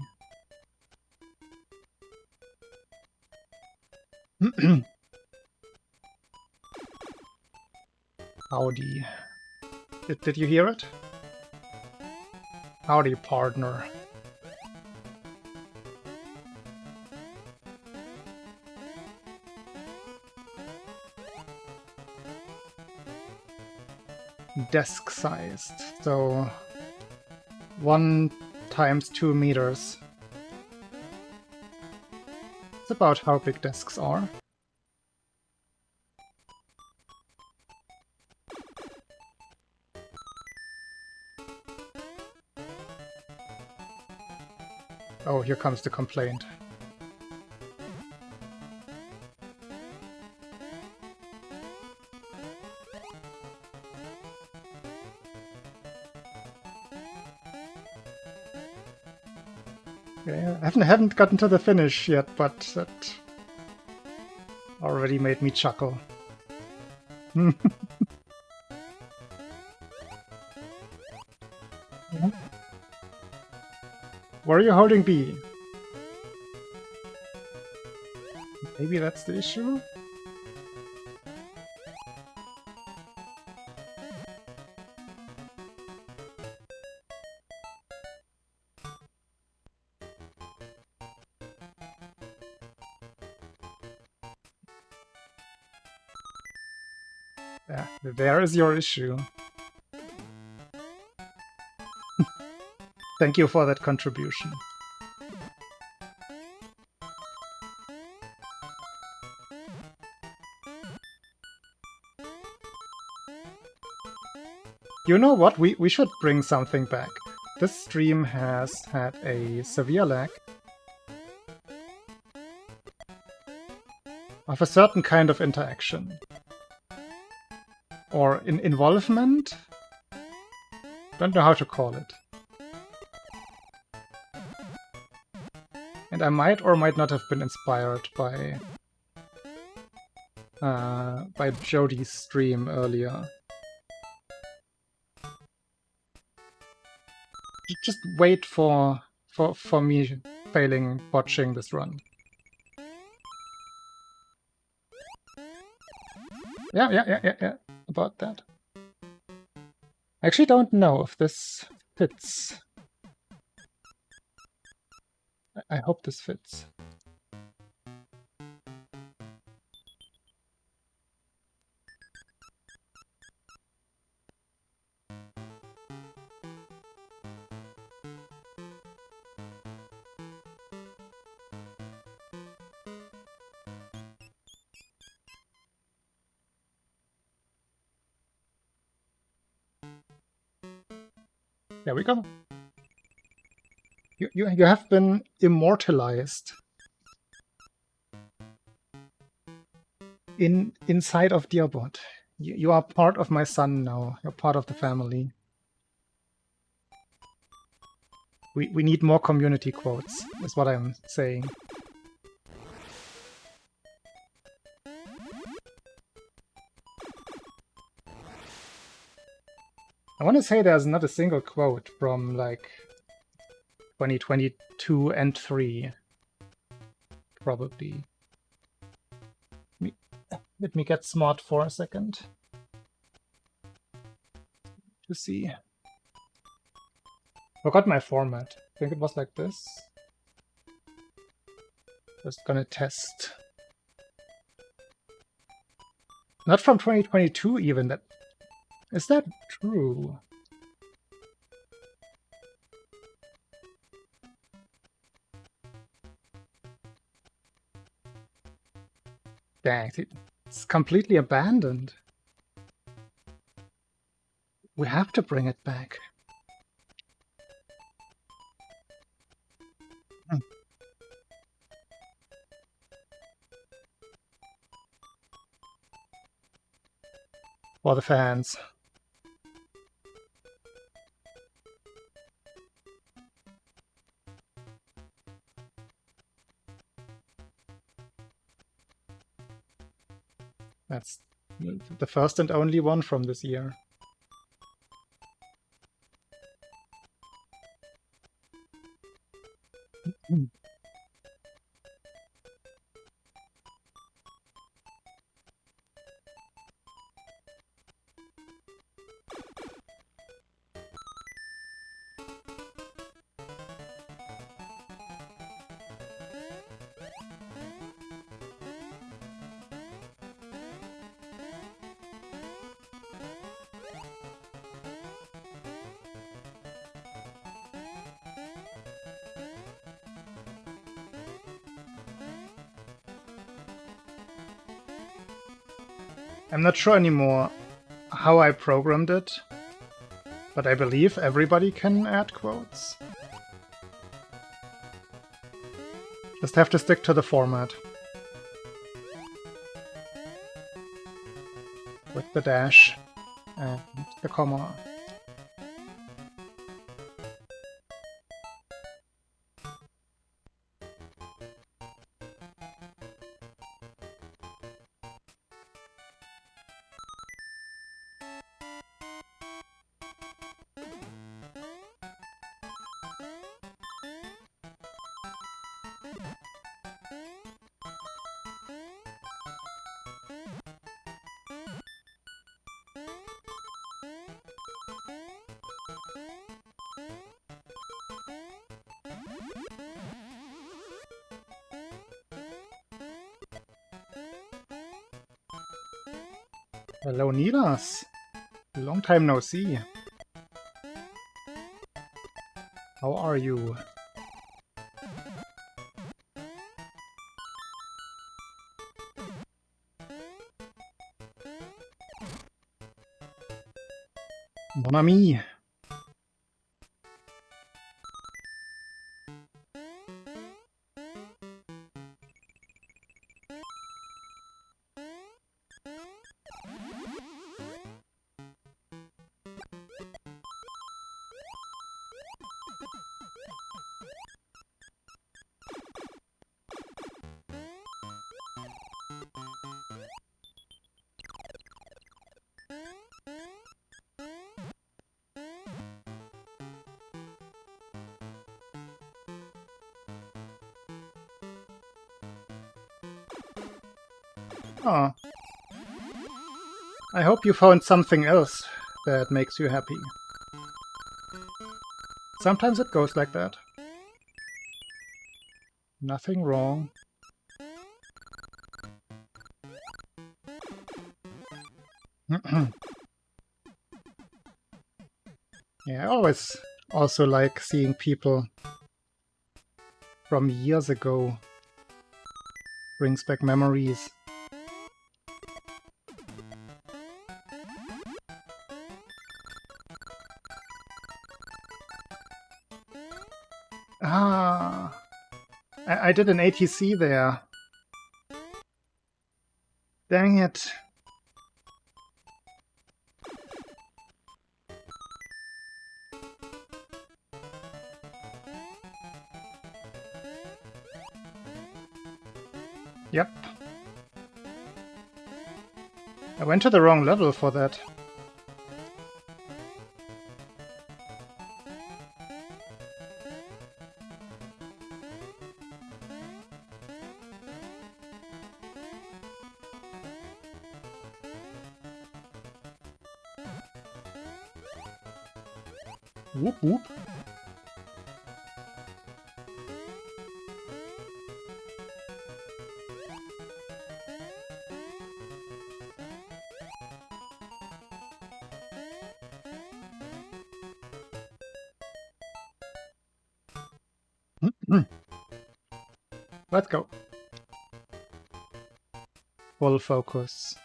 Howdy. Did you hear it? Howdy, partner. Desk-sized, so 1 times 2 meters. It's about how big desks are. Oh, here comes the complaint. Yeah, I haven't gotten to the finish yet, but that already made me chuckle. Where are you holding B? Maybe that's the issue? Yeah, there is your issue. Thank you for that contribution. You know what? We should bring something back. This stream has had a severe lag of a certain kind of interaction. Or involvement? Don't know how to call it. And I might or might not have been inspired by Jody's stream earlier. Just wait for me failing botching this run. Yeah, about that. I actually don't know if this fits. I hope this fits. There we go. You have been immortalized inside of Dearbot. You are part of my son now. You're part of the family. We need more community quotes, is what I'm saying. I want to say there's not a single quote from, like, 2022 and 3. Probably. Let me get smart for a second. To see. Forgot my format. I think it was like this. Just gonna test. Not from 2022 even. Is that true? Dang, it's completely abandoned. We have to bring it back. For the fans. That's the first and only one from this year. I'm not sure anymore how I programmed it, but I believe everybody can add quotes. Just have to stick to the format. With the dash and the comma. Hello, Nilas. Long time no see. How are you? Mon ami. Oh. I hope you found something else that makes you happy. Sometimes it goes like that. Nothing wrong. Yeah, I always also like seeing people from years ago. Brings back memories. Ah, I did an ATC there. Dang it. Yep. I went to the wrong level for that. Whoop whoop. Let's go. Full focus.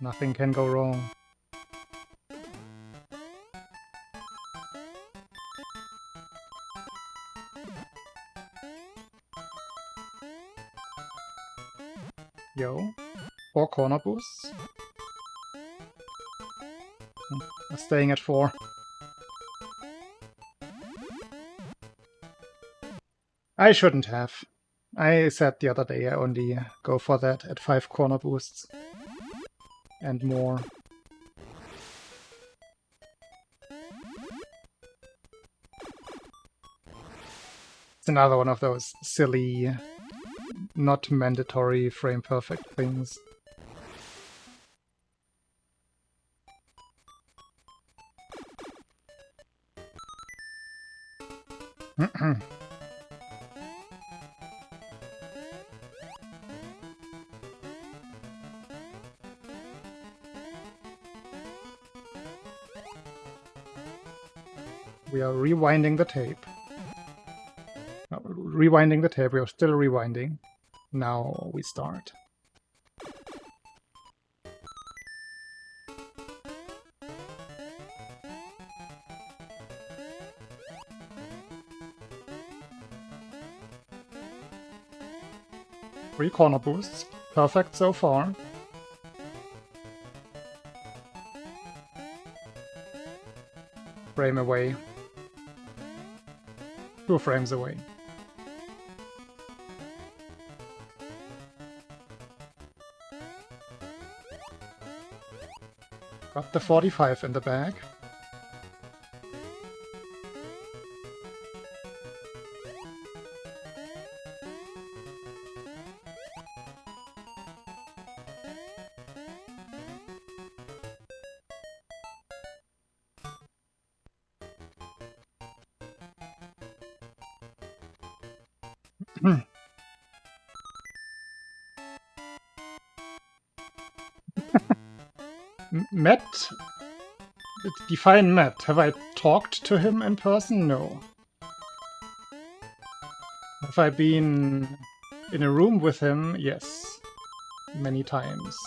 Nothing can go wrong. Yo. 4 corner boosts. I'm staying at 4. I shouldn't have. I said the other day I only go for that at 5 corner boosts. And more. It's another one of those silly, not mandatory frame perfect things. We are rewinding the tape. No, rewinding the tape, we are still rewinding. Now we start. Three corner boosts. Perfect so far. Frame away. 2 frames away. Got the 45 in the bag. Matt? Define Matt. Have I talked to him in person? No. Have I been in a room with him? Yes. Many times.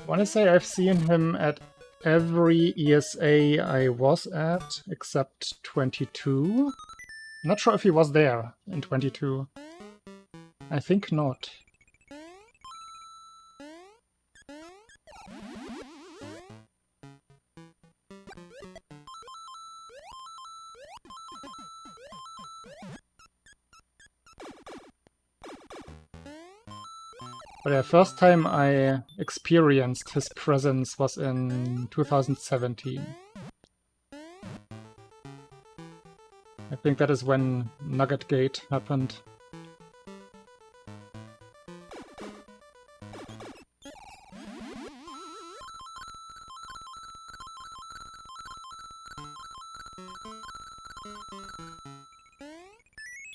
I want to say I've seen him at every ESA I was at, except 22. I'm not sure if he was there in 22. I think not. But the first time I experienced his presence was in 2017. I think that is when Nugget Gate happened.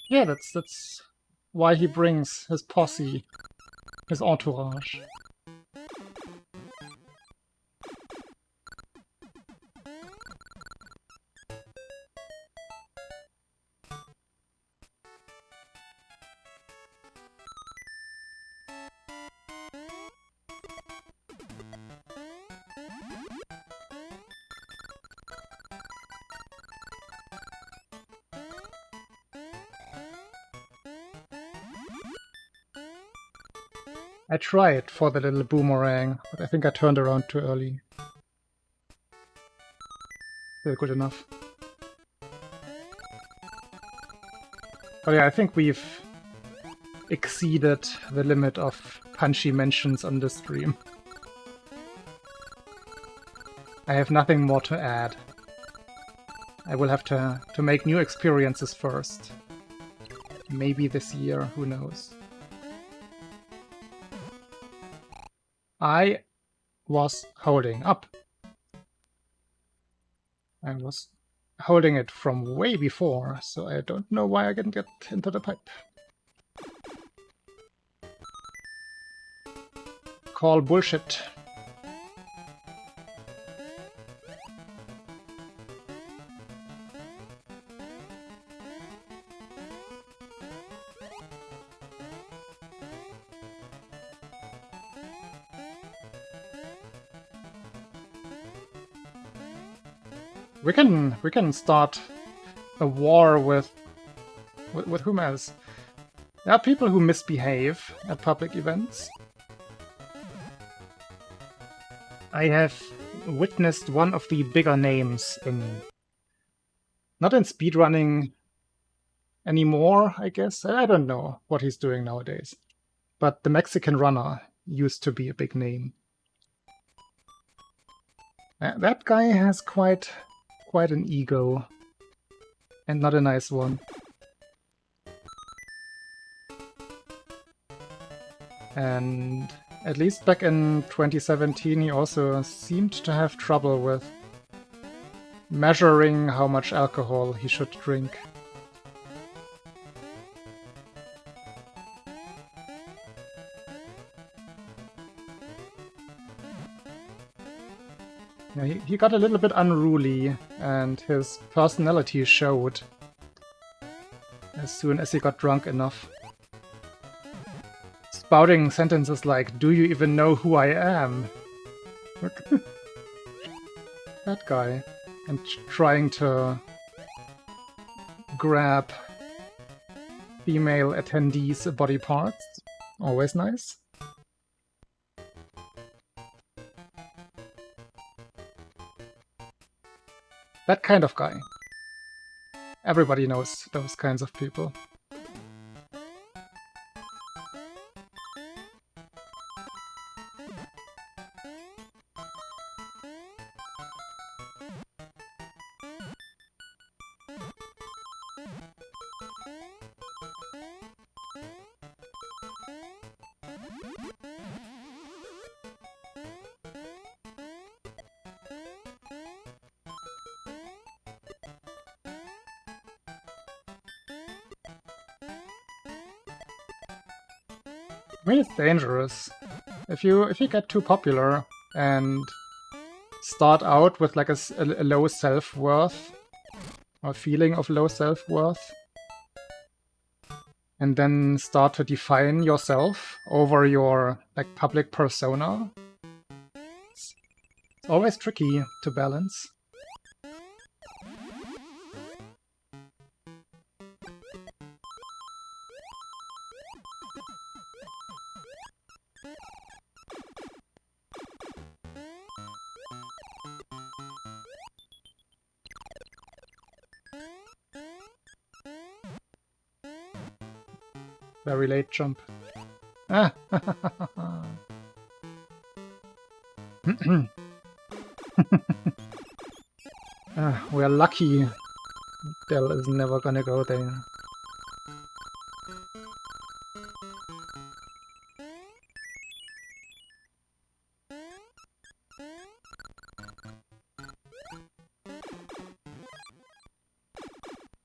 Yeah, that's why he brings his posse, his entourage. I tried for the little boomerang, but I think I turned around too early. Still good enough. But yeah, I think we've exceeded the limit of punchy mentions on this stream. I have nothing more to add. I will have to make new experiences first. Maybe this year, who knows. I was holding up. I was holding it from way before, so I don't know why I didn't get into the pipe. Call bullshit. We can start a war with whom else? There are people who misbehave at public events. I have witnessed one of the bigger names not in speedrunning anymore, I guess. I don't know what he's doing nowadays. But the Mexican runner used to be a big name. That guy has quite an ego. And not a nice one. And at least back in 2017 he also seemed to have trouble with measuring how much alcohol he should drink. Yeah, he got a little bit unruly, and his personality showed as soon as he got drunk enough. Spouting sentences like, "Do you even know who I am?" That guy. And trying to grab female attendees' body parts. Always nice. That kind of guy. Everybody knows those kinds of people. I mean, it's dangerous. If you get too popular and start out with like a low self-worth or feeling of low self-worth, and then start to define yourself over your like public persona, it's always tricky to balance. Very late jump. Ah. We're lucky Dell is never gonna go there.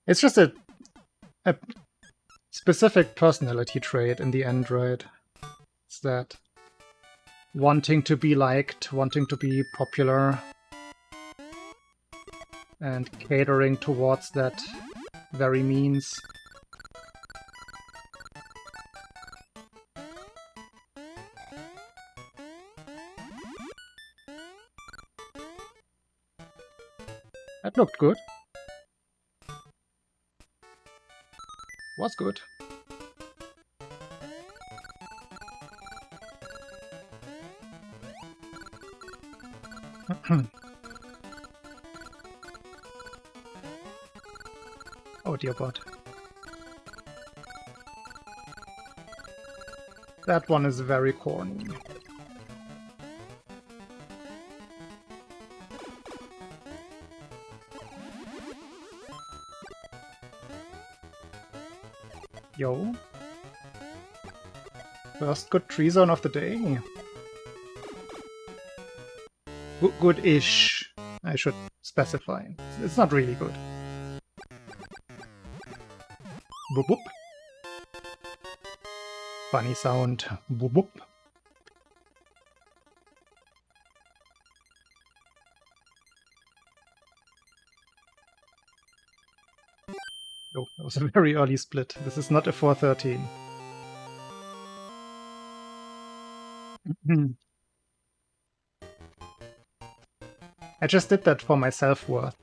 It's just a specific personality trait in the Android. It's that wanting to be liked, wanting to be popular, and catering towards that very means. That looked good. Was good. Oh dear God. That one is very corny. Yo. First good tree zone of the day. Good-ish, I should specify. It's not really good. Boop boop. Funny sound. Boop boop. Oh, that was a very early split. This is not a 413. I just did that for my self-worth.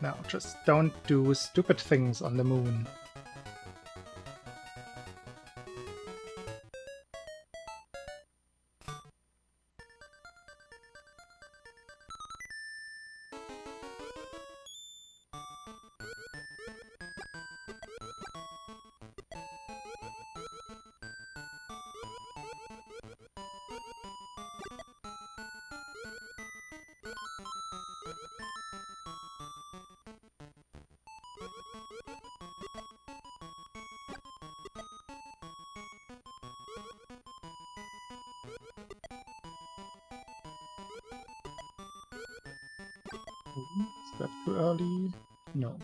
Now, just don't do stupid things on the moon. Is that too early? No.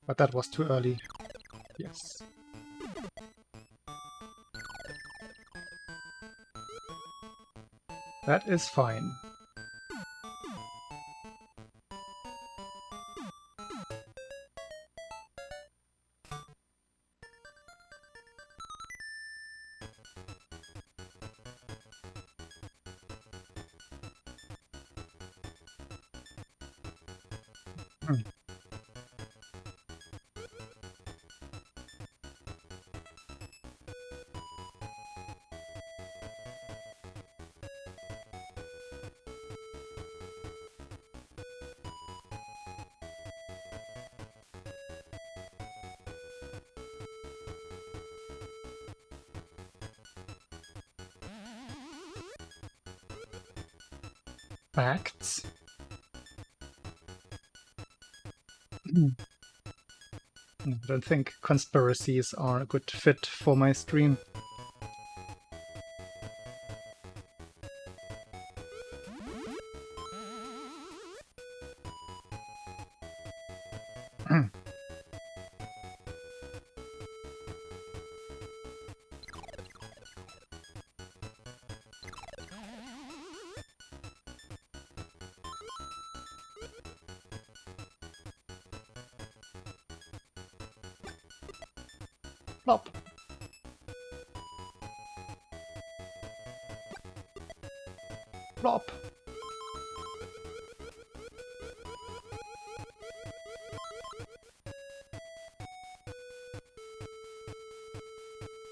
But that was too early. Yes. That is fine. Facts. I don't think conspiracies are a good fit for my stream. Flop. Flop.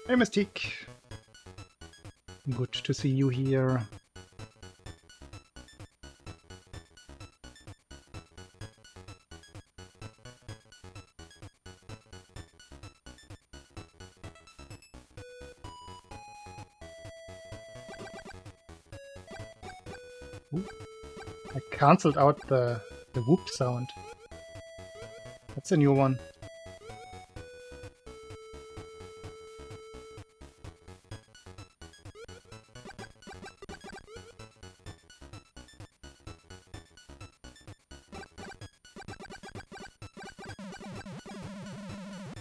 Hey, Mystique. Good to see you here. Ooh. I cancelled out the whoop sound. That's a new one.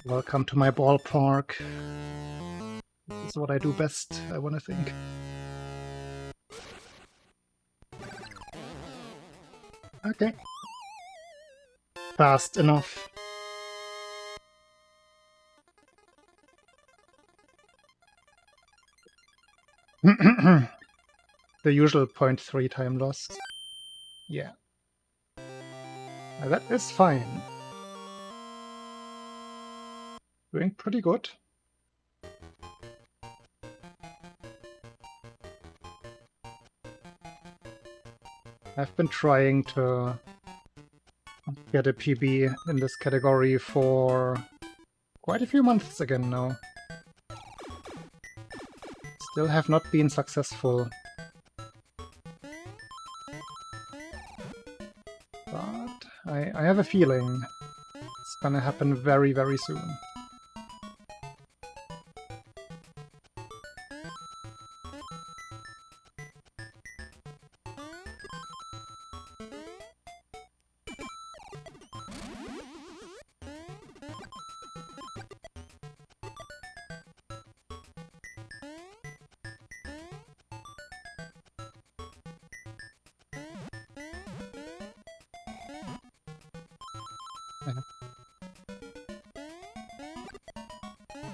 Welcome to my ballpark. This is what I do best, I wanna think. Okay. Fast enough. The usual 0.3 time loss. Yeah. That is fine. Doing pretty good. I've been trying to get a PB in this category for quite a few months again now. Still have not been successful. But I have a feeling it's gonna happen very, very soon.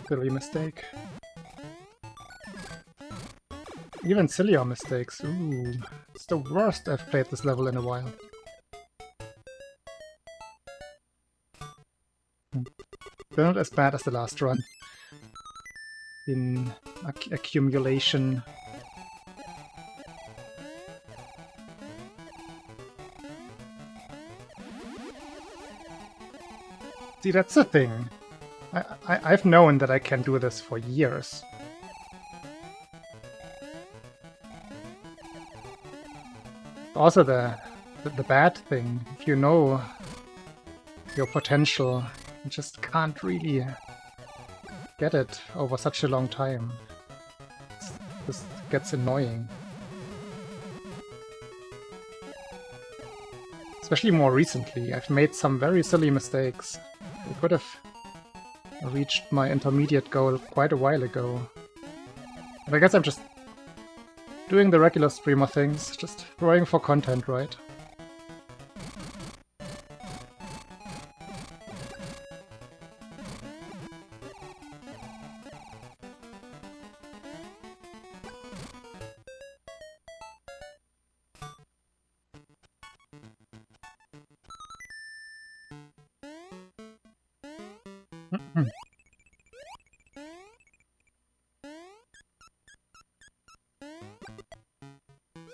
Silly mistake. Even sillier mistakes. Ooh, it's the worst I've played this level in a while. They're not as bad as the last run. In accumulation. See, that's the thing. I've known that I can do this for years. Also the bad thing, if you know your potential, you just can't really get it over such a long time. This gets annoying. Especially more recently, I've made some very silly mistakes. I could have reached my intermediate goal quite a while ago. And I guess I'm just doing the regular streamer things, just throwing for content, right?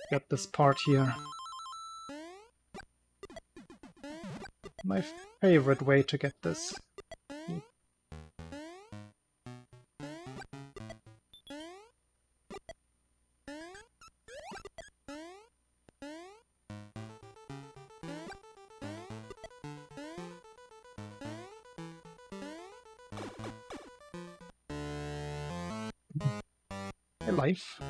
Get this part here. My favorite way to get this. A life.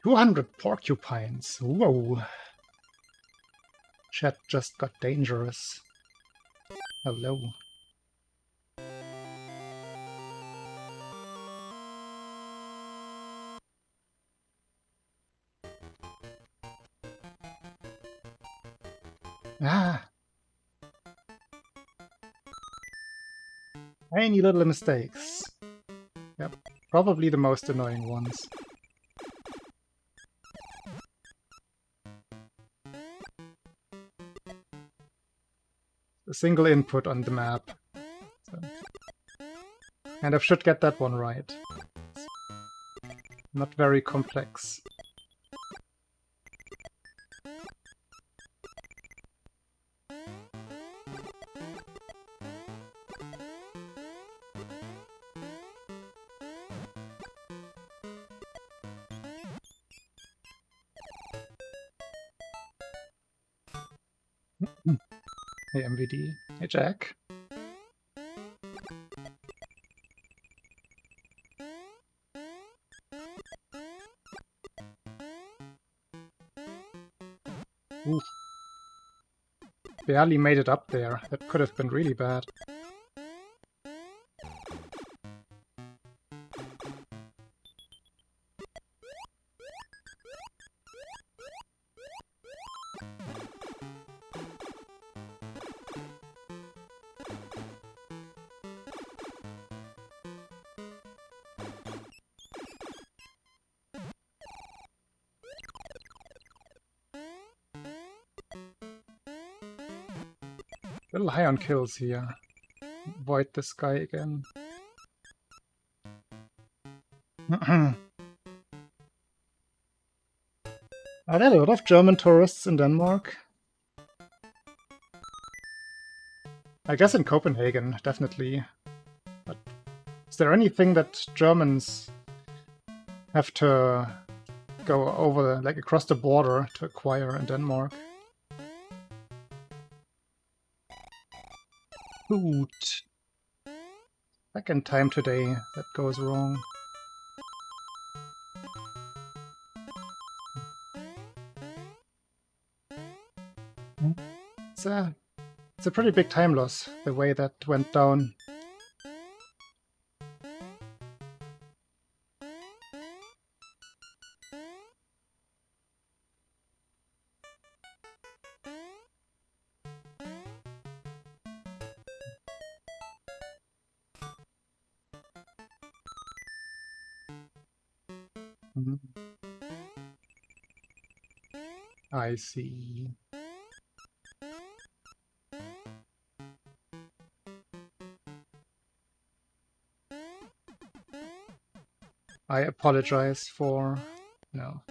$200 porcupines. Whoa. Chat just got dangerous. Hello. Ah! Tiny little mistakes. Yep, probably the most annoying ones. A single input on the map. So. And I should get that one right. Not very complex. Hey MVD. Hey Jack. Oof. Barely made it up there. That could have been really bad. A little high on kills here. Avoid this guy again. Are there a lot of German tourists in Denmark? I guess in Copenhagen, definitely. But is there anything that Germans have to go over, like across the border, to acquire in Denmark? Food. Second time today that goes wrong. It's a pretty big time loss, the way that went down. I see. I apologize for... no.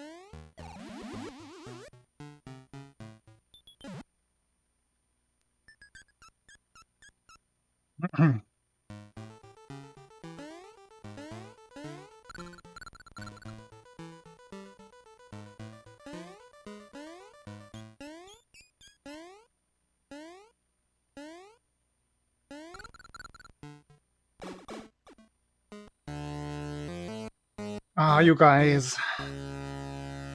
Ah, you guys.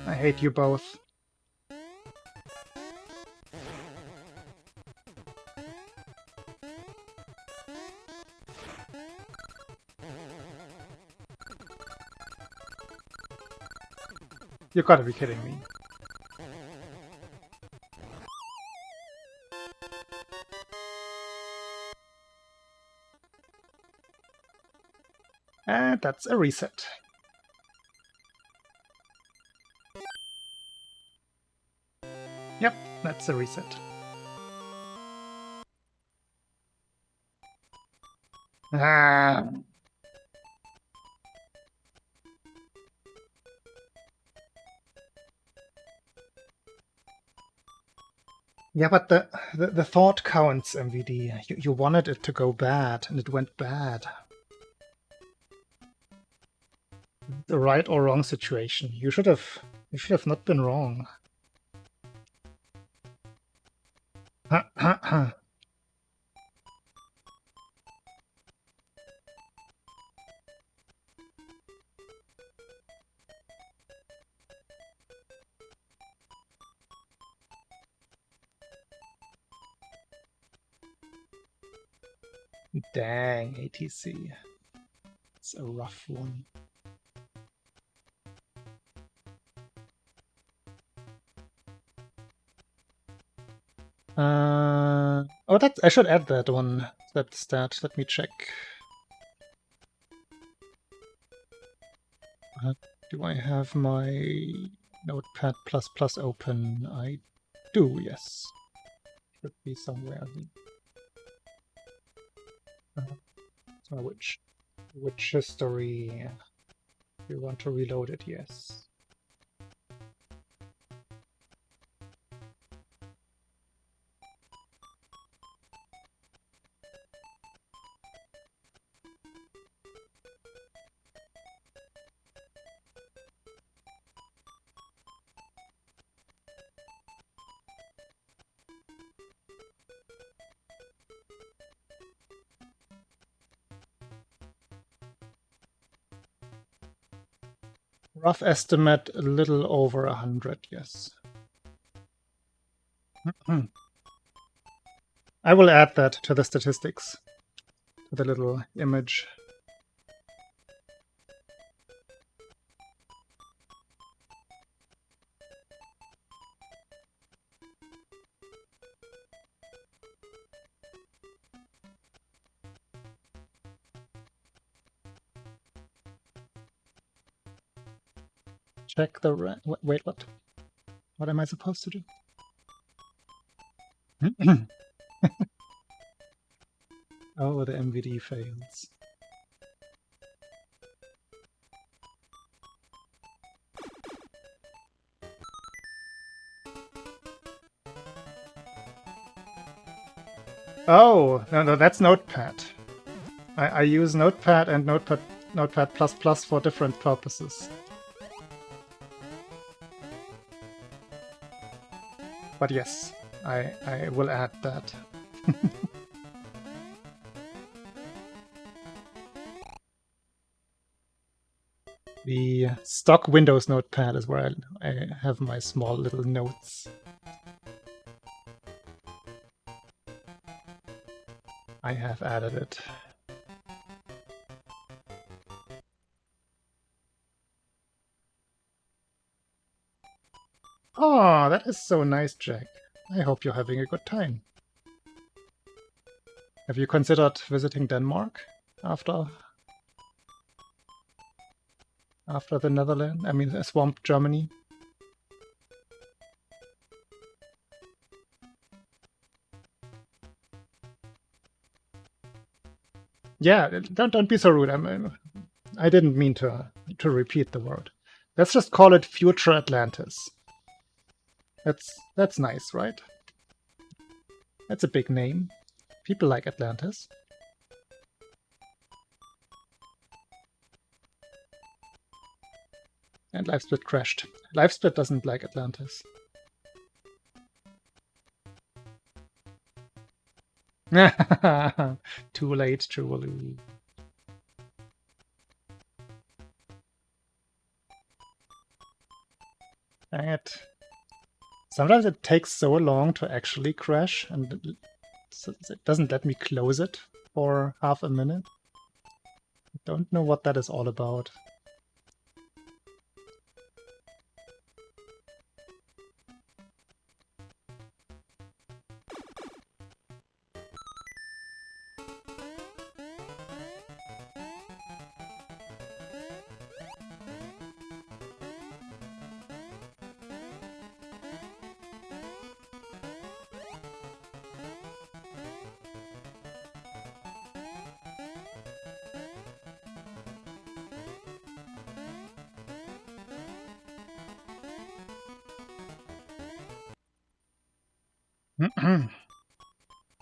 I hate you both. You gotta be kidding me. And that's a reset. Yep, that's a reset. Ah. Yeah, but the thought counts, MVD. You wanted it to go bad, and it went bad. The right or wrong situation. You should have not been wrong. Dang, ATC. It's a rough one. Oh, I should add that one. That stat. Let me check. Do I have my Notepad++ open? I do, yes. Should be somewhere here. So which history? You want to reload it? Yes. Rough estimate, a little over 100, yes. I will add that to the statistics, to the little image. Check the wait, what? What am I supposed to do? Oh, the MVD fails. Oh, no, that's Notepad. I use Notepad and Notepad++ for different purposes. But yes, I will add that. The stock Windows Notepad is where I have my small little notes. I have added it. Oh, that is so nice, Jack. I hope you're having a good time. Have you considered visiting Denmark after the Netherlands? I mean, Swamp Germany? Yeah, don't be so rude. I didn't mean to repeat the word. Let's just call it Future Atlantis. That's nice, right? That's a big name. People like Atlantis. And LiveSplit crashed. LiveSplit doesn't like Atlantis. Too late, Julie. Dang it. Sometimes it takes so long to actually crash, and it doesn't let me close it for half a minute. I don't know what that is all about.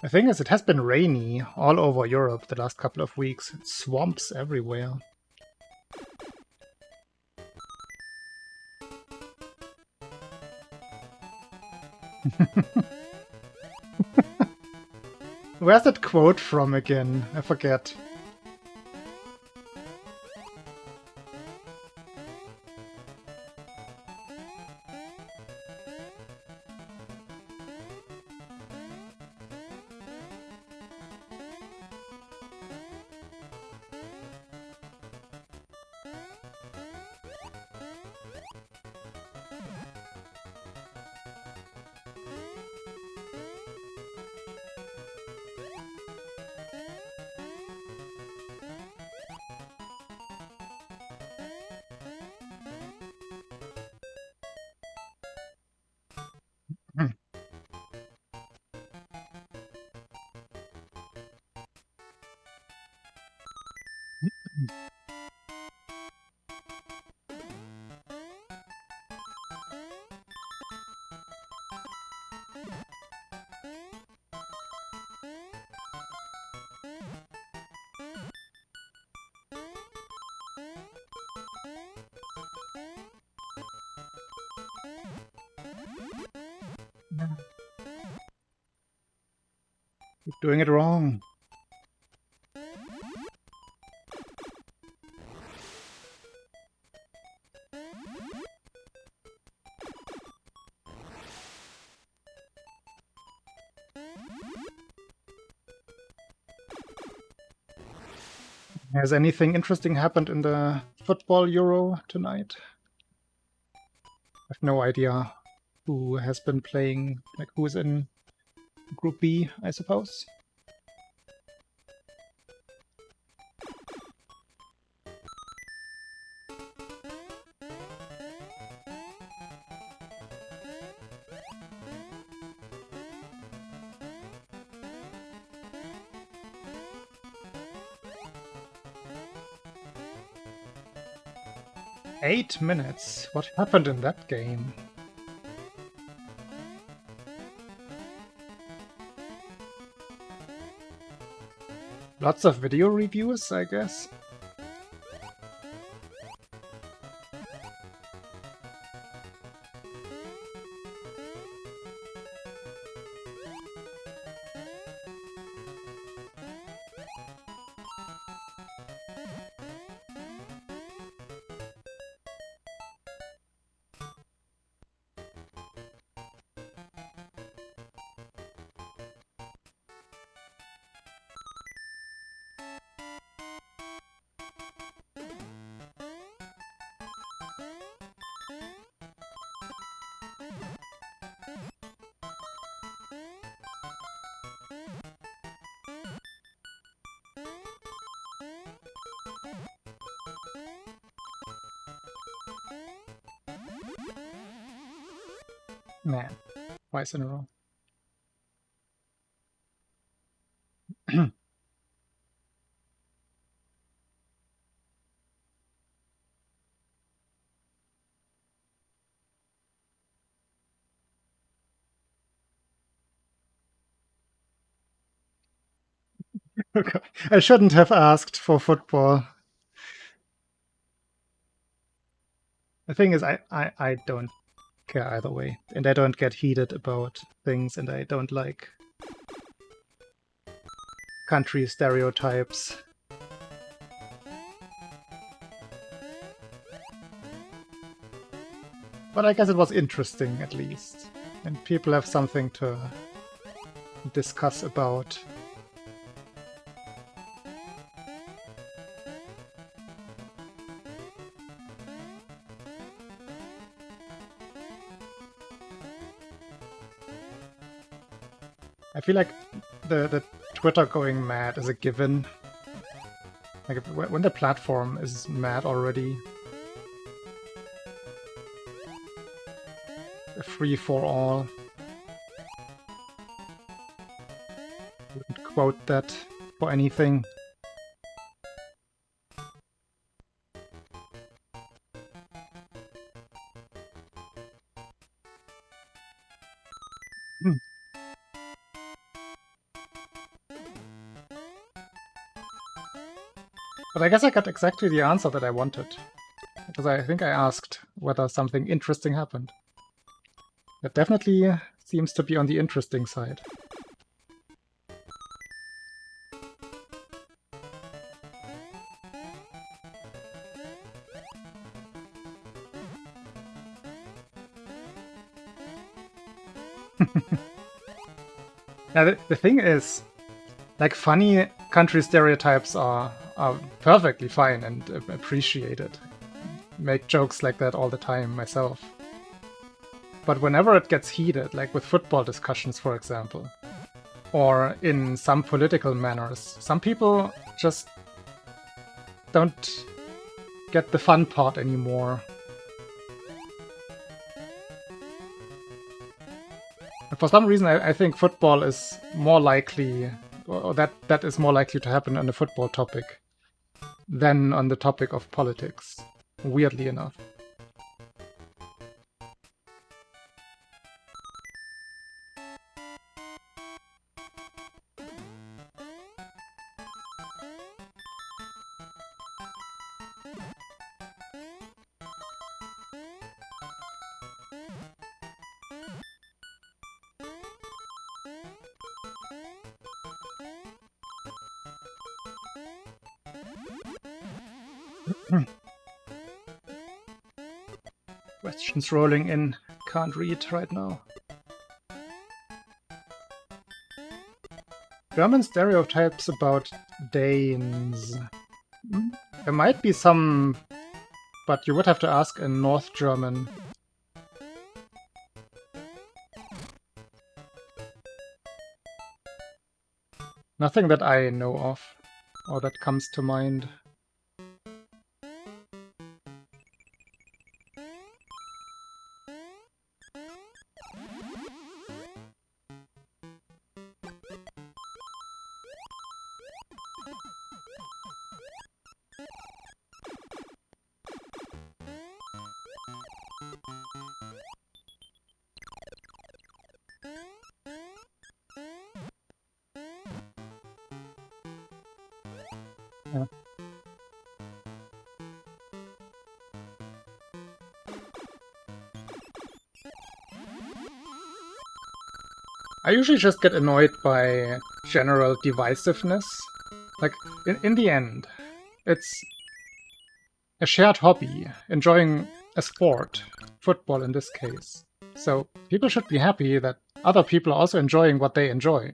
The thing is, it has been rainy all over Europe the last couple of weeks. Swamps everywhere. Where's that quote from again? I forget. Hmm. Keep doing it wrong. Has anything interesting happened in the football Euro tonight? I have no idea who has been playing, like who's in Group B, I suppose. Eight minutes? What happened in that game? Lots of video reviews, I guess. Man, twice in a row. Okay. I shouldn't have asked for football. The thing is, I don't care either way. And I don't get heated about things, and I don't like country stereotypes. But I guess it was interesting, at least. And people have something to discuss about. I feel like the Twitter going mad is a given. Like when the platform is mad already, a free-for-all. I wouldn't quote that for anything. But I guess I got exactly the answer that I wanted. Because I think I asked whether something interesting happened. That definitely seems to be on the interesting side. Yeah, the thing is, like, funny country stereotypes are perfectly fine and appreciated. Make jokes like that all the time myself. But whenever it gets heated, like with football discussions, for example, or in some political manners, some people just don't get the fun part anymore. For some reason, I think football is more likely, or that is more likely to happen on the football topic than on the topic of politics, weirdly enough. Questions rolling in. Can't read right now. German stereotypes about Danes. There might be some, but you would have to ask a North German. Nothing that I know of, or that comes to mind. Yeah. I usually just get annoyed by general divisiveness. Like, in the end, it's a shared hobby, enjoying a sport, football in this case. So people should be happy that other people are also enjoying what they enjoy.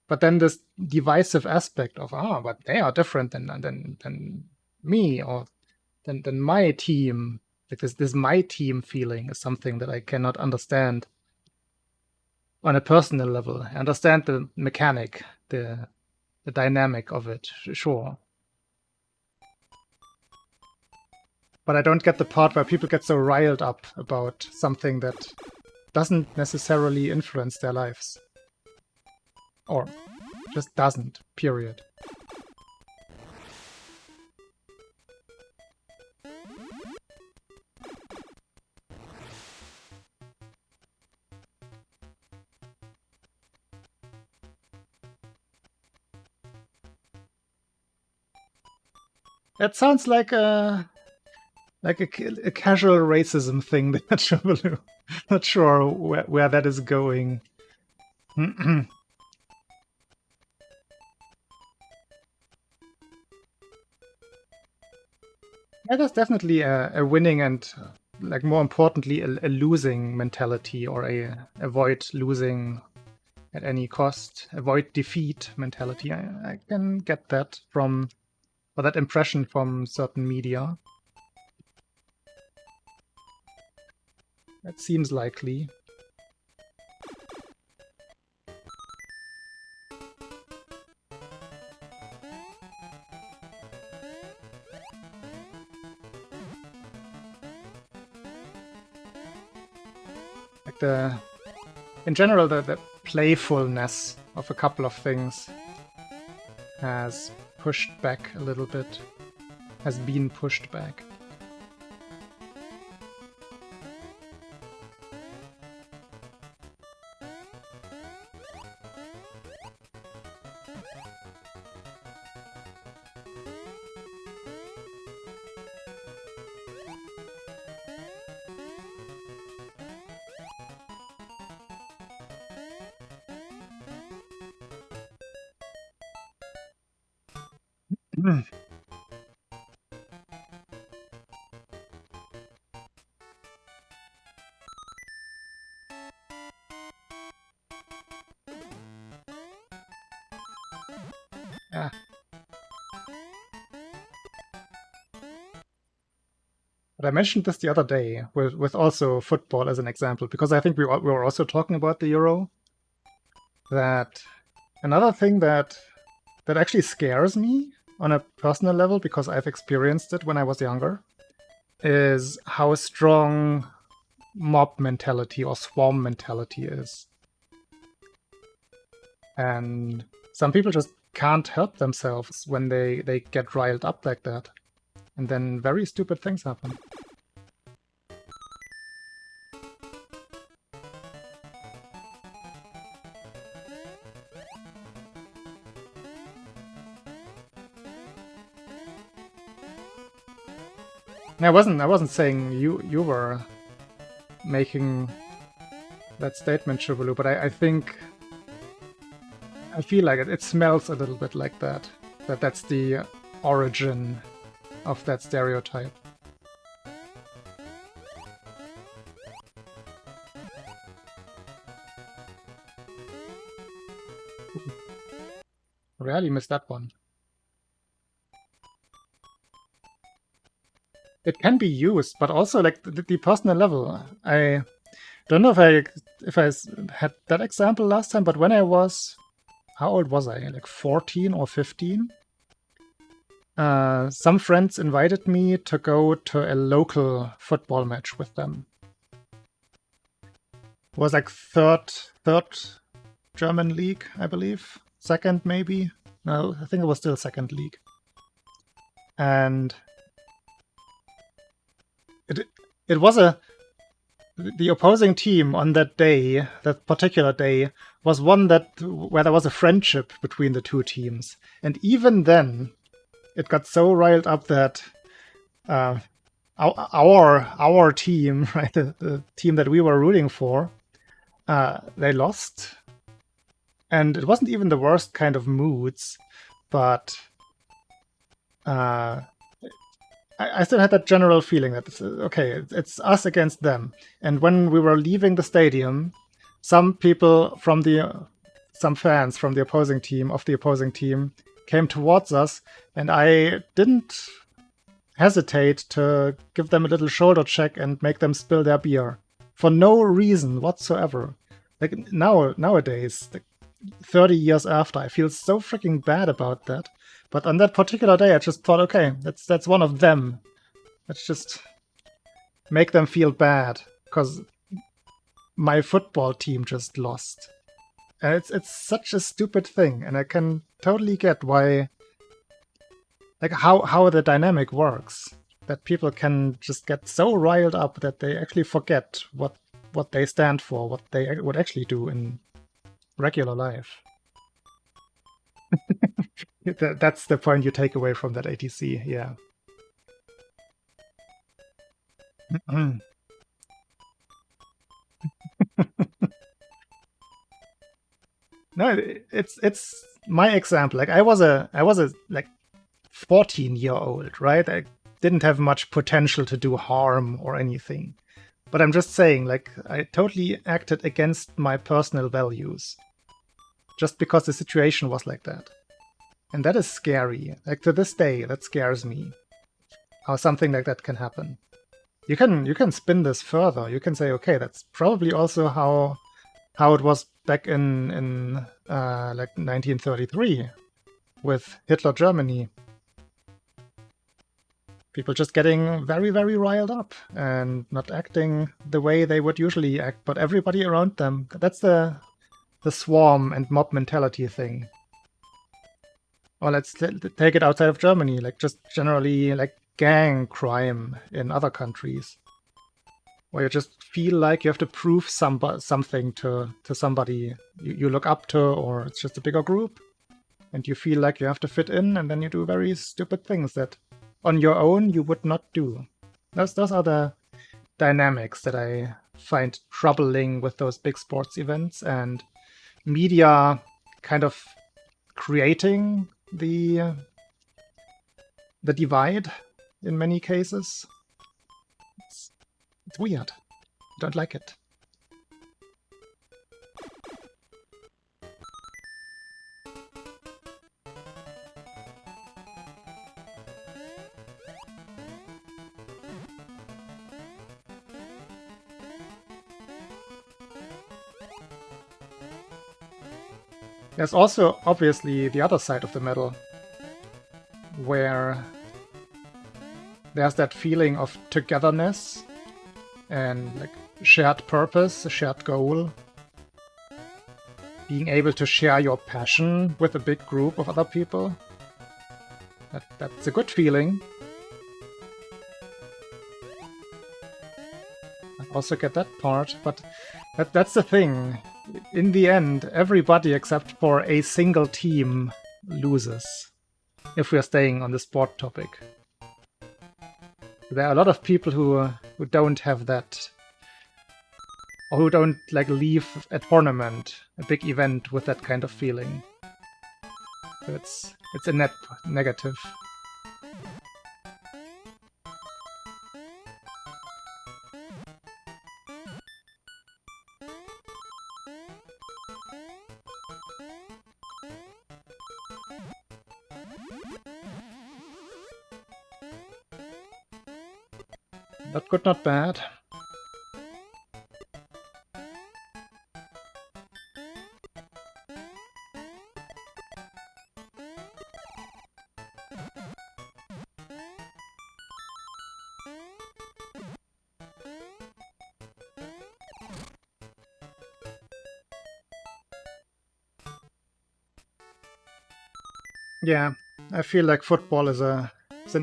But then this divisive aspect of, but they are different than me, or than my team, like this my team feeling is something that I cannot understand on a personal level. I understand the mechanic, the dynamic of it, sure. But I don't get the part where people get so riled up about something that doesn't necessarily influence their lives. Or just doesn't, period. That sounds like a casual racism thing that not sure where that is going. Yeah, there's definitely a winning and, like, more importantly, a losing mentality, or a avoid losing at any cost, avoid defeat mentality. I can get that from, or that impression from certain media. That seems likely. Like in general, the playfulness of a couple of things has pushed back a little bit, has been pushed back. Yeah. But I mentioned this the other day with also football as an example, because I think we were also talking about the Euro. That another thing that actually scares me on a personal level, because I've experienced it when I was younger, is how strong mob mentality or swarm mentality is. And some people just can't help themselves when they get riled up like that. And then very stupid things happen. I wasn't saying you were making that statement, Chubulu, but I think I feel like it smells a little bit like that. That's the origin of that stereotype. Rarely missed that one. It can be used, but also like the personal level. I don't know if I had that example last time, but when I was, how old was I? Like 14 or 15? Some friends invited me to go to a local football match with them. It was like third German league, I believe. Second, maybe? No, I think it was still second league. And it was the opposing team on that day, that particular day, was one where there was a friendship between the two teams. And even then, it got so riled up that our team, right, the team that we were rooting for, they lost. And it wasn't even the worst kind of moods, but I still had that general feeling that, it's us against them. And when we were leaving the stadium, some fans from the opposing team, came towards us, and I didn't hesitate to give them a little shoulder check and make them spill their beer. For no reason whatsoever. Like nowadays, like 30 years after, I feel so freaking bad about that. But on that particular day, I just thought, okay, that's one of them. Let's just make them feel bad, because my football team just lost. And it's such a stupid thing, and I can totally get why, like how the dynamic works. That people can just get so riled up that they actually forget what they stand for, what they would actually do in regular life. That's the point you take away from that ATC, yeah. No, it's my example. Like I was a like 14-year-old, right? I didn't have much potential to do harm or anything. But I'm just saying, like, I totally acted against my personal values. Just because the situation was like that. And that is scary. Like, to this day, that scares me. How something like that can happen. You can spin this further. You can say, okay, that's probably also how it was back in like 1933 with Hitler Germany. People just getting very, very riled up and not acting the way they would usually act, but everybody around them. That's the swarm and mob mentality thing. Or let's take it outside of Germany, like just generally like gang crime in other countries. Where you just feel like you have to prove something to somebody you look up to, or it's just a bigger group. And you feel like you have to fit in, and then you do very stupid things that on your own you would not do. Those are the dynamics that I find troubling with those big sports events, and media kind of creating the divide in many cases. It's weird. I don't like it. There's also obviously the other side of the medal, where there's that feeling of togetherness and like shared purpose, a shared goal. Being able to share your passion with a big group of other people. That's a good feeling. I also get that part, but that's the thing. In the end, everybody except for a single team loses, if we're staying on the sport topic. There are a lot of people who don't have that, or who don't like leave a tournament, a big event, with that kind of feeling. So it's a net negative. Not good, not bad. Yeah, I feel like football is an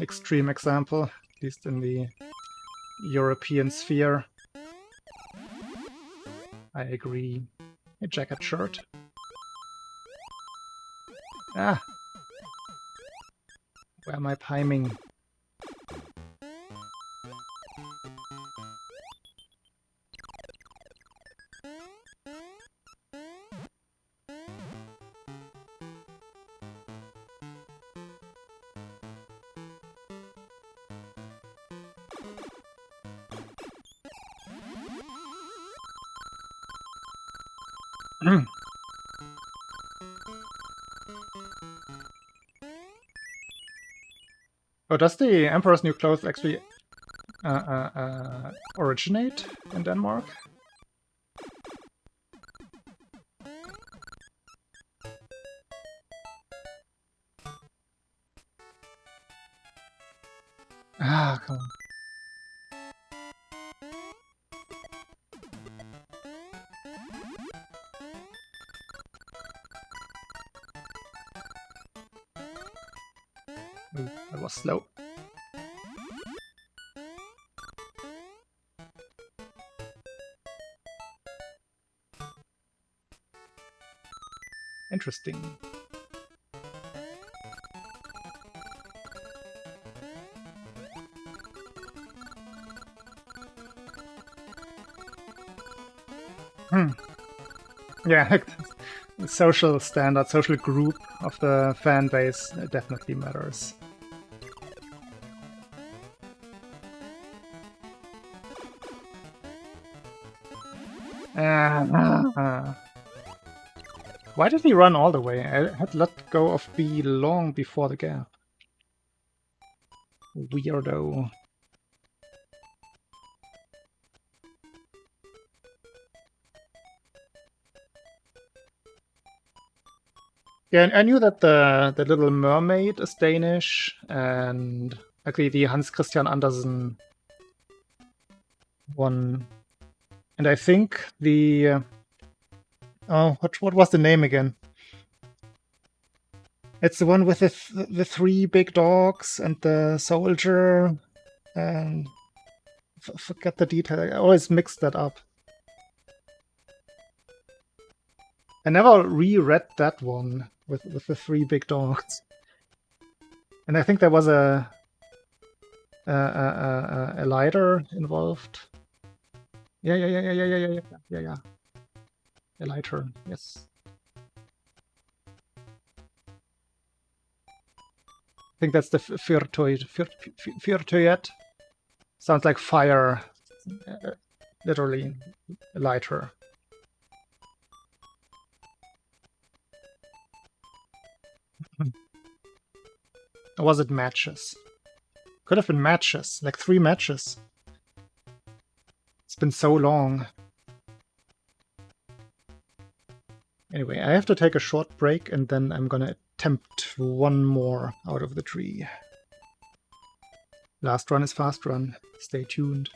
extreme example, at least in the European sphere. I agree. A jacket shirt. Ah! Where am I piming? Oh, does the Emperor's New Clothes actually originate in Denmark? Ah, come on. Ooh, that was slow. Interesting. Yeah, the social standard, social group of the fan base definitely matters. Why did he run all the way? I had let go of B long before the gap. Weirdo. Yeah, I knew that the Little Mermaid is Danish, and actually the Hans Christian Andersen one. And I think the oh, what was the name again? It's the one with the three big dogs and the soldier, and forget the detail. I always mix that up. I never reread that one with the three big dogs, and I think there was a lighter involved. Yeah. A lighter, yes. I think that's the Fyrtoyet. Sounds like fire, literally a lighter. Or was it matches? Could have been matches, like 3 matches. It's been so long. Anyway, I have to take a short break and then I'm gonna attempt one more out of the tree. Last run is fast run. Stay tuned.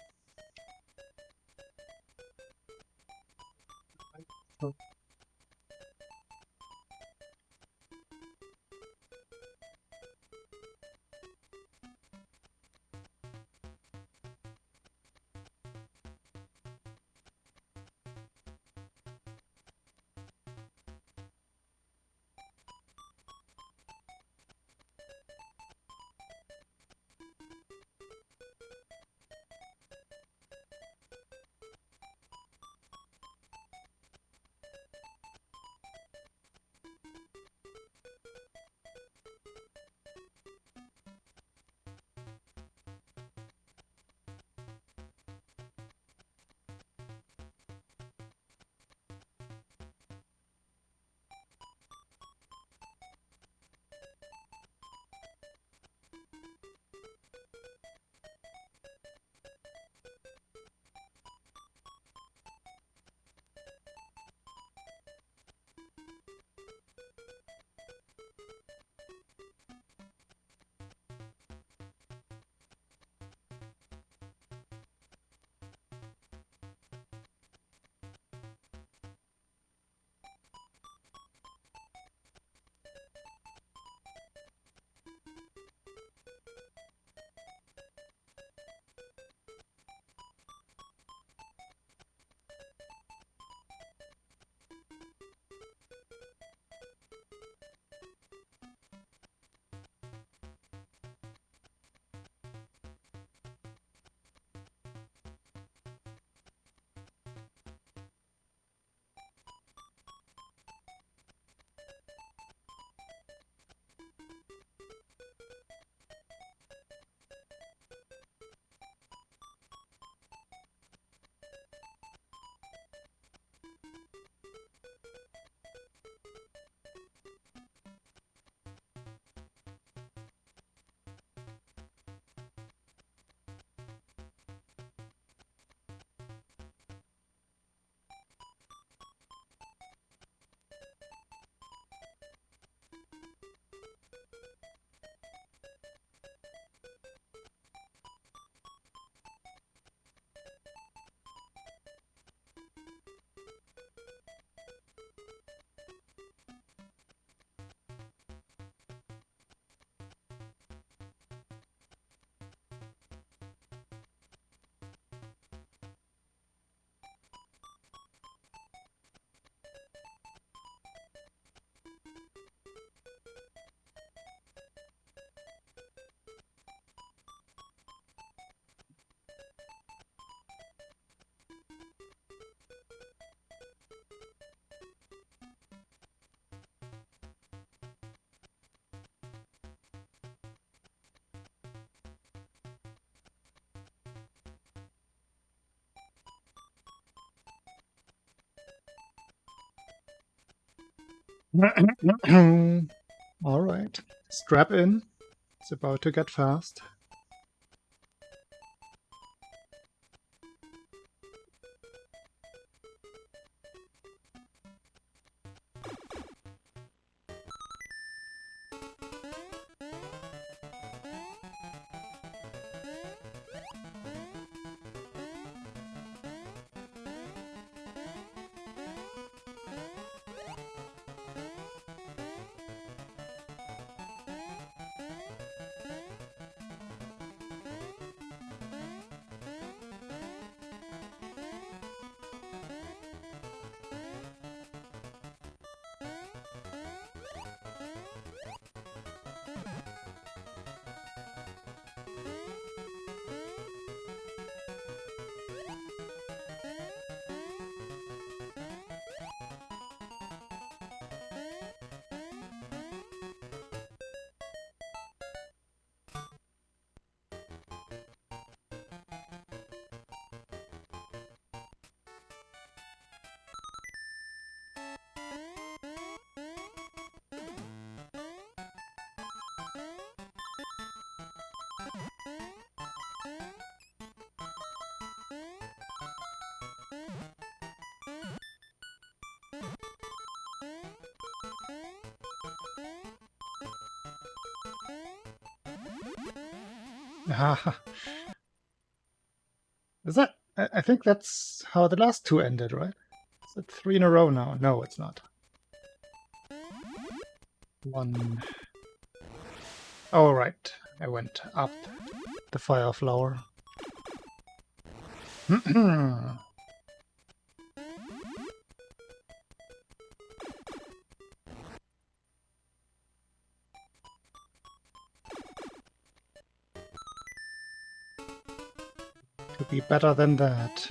All right, strap in. It's about to get fast. Ah, is that? I think that's how the last two ended, right? Is it 3 in a row now? No, it's not. 1. Oh, right. I went up the fire flower. To be better than that.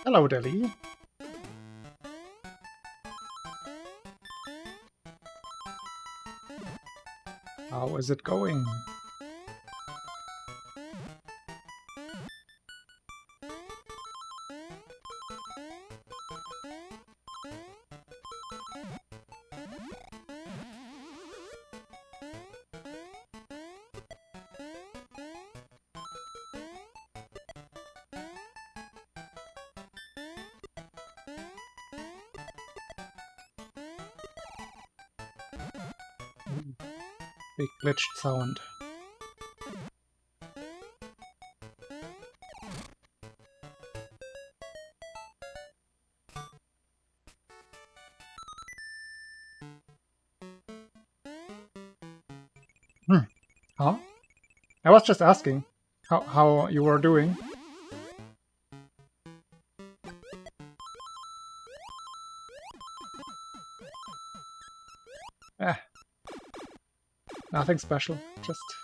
Hello, Delhi. How is it going? Big glitched sound. Huh? I was just asking how you were doing. Nothing special.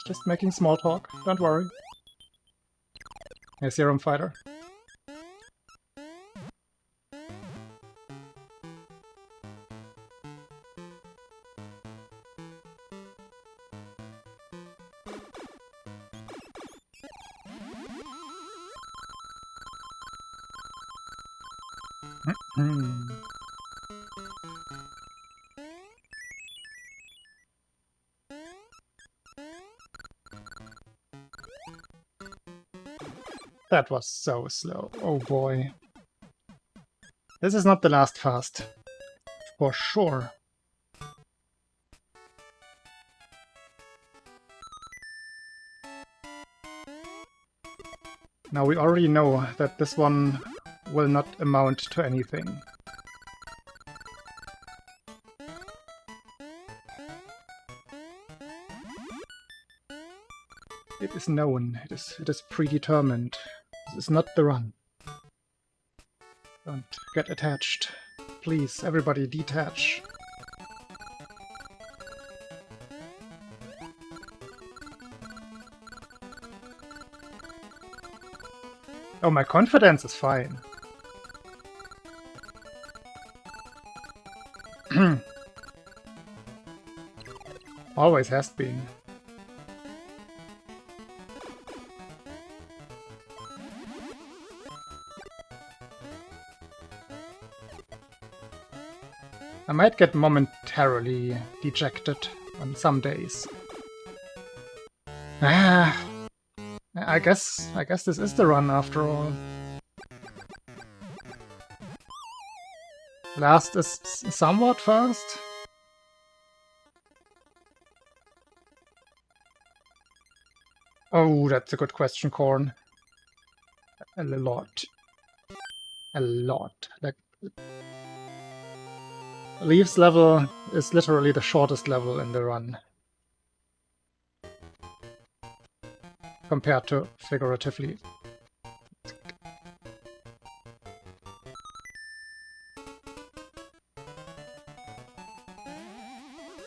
Just making small talk. Don't worry. Hey, Serum Fighter. That was so slow. Oh boy. This is not the last fast. For sure. Now we already know that this one will not amount to anything. It is known. It is predetermined. This is not the run. Don't get attached. Please, everybody detach. Oh, my confidence is fine. Always has been. I might get momentarily dejected on some days. I guess this is the run after all. Last is somewhat fast. Oh, that's a good question, Korn. A lot. A lot. Like, Leaf's level is literally the shortest level in the run. Compared to figuratively.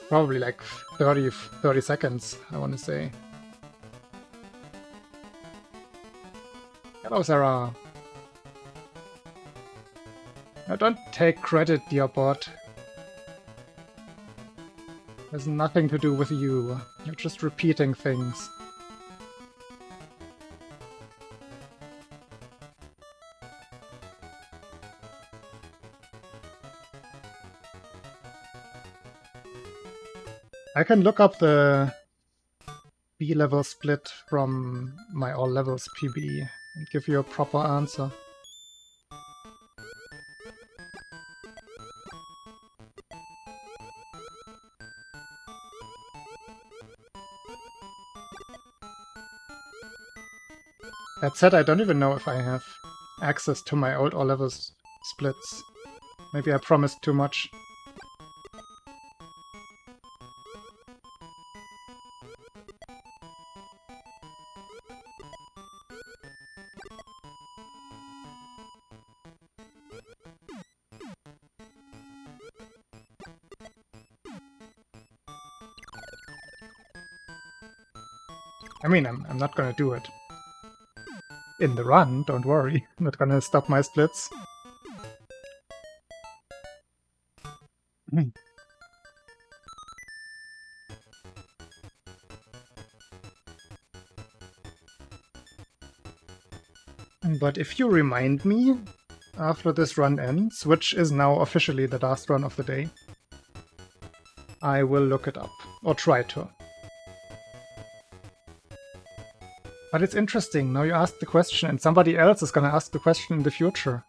Probably like 30 seconds, I want to say. Hello, Sarah. Now don't take credit, dear bot. Has nothing to do with you. You're just repeating things. I can look up the B-level split from my all levels PB and give you a proper answer. That said, I don't even know if I have access to my old all levels splits. Maybe I promised too much. I mean, I'm not gonna do it in the run, don't worry. I'm not gonna stop my splits. But if you remind me after this run ends, which is now officially the last run of the day, I will look it up, or try to. But it's interesting, now you ask the question and somebody else is gonna ask the question in the future.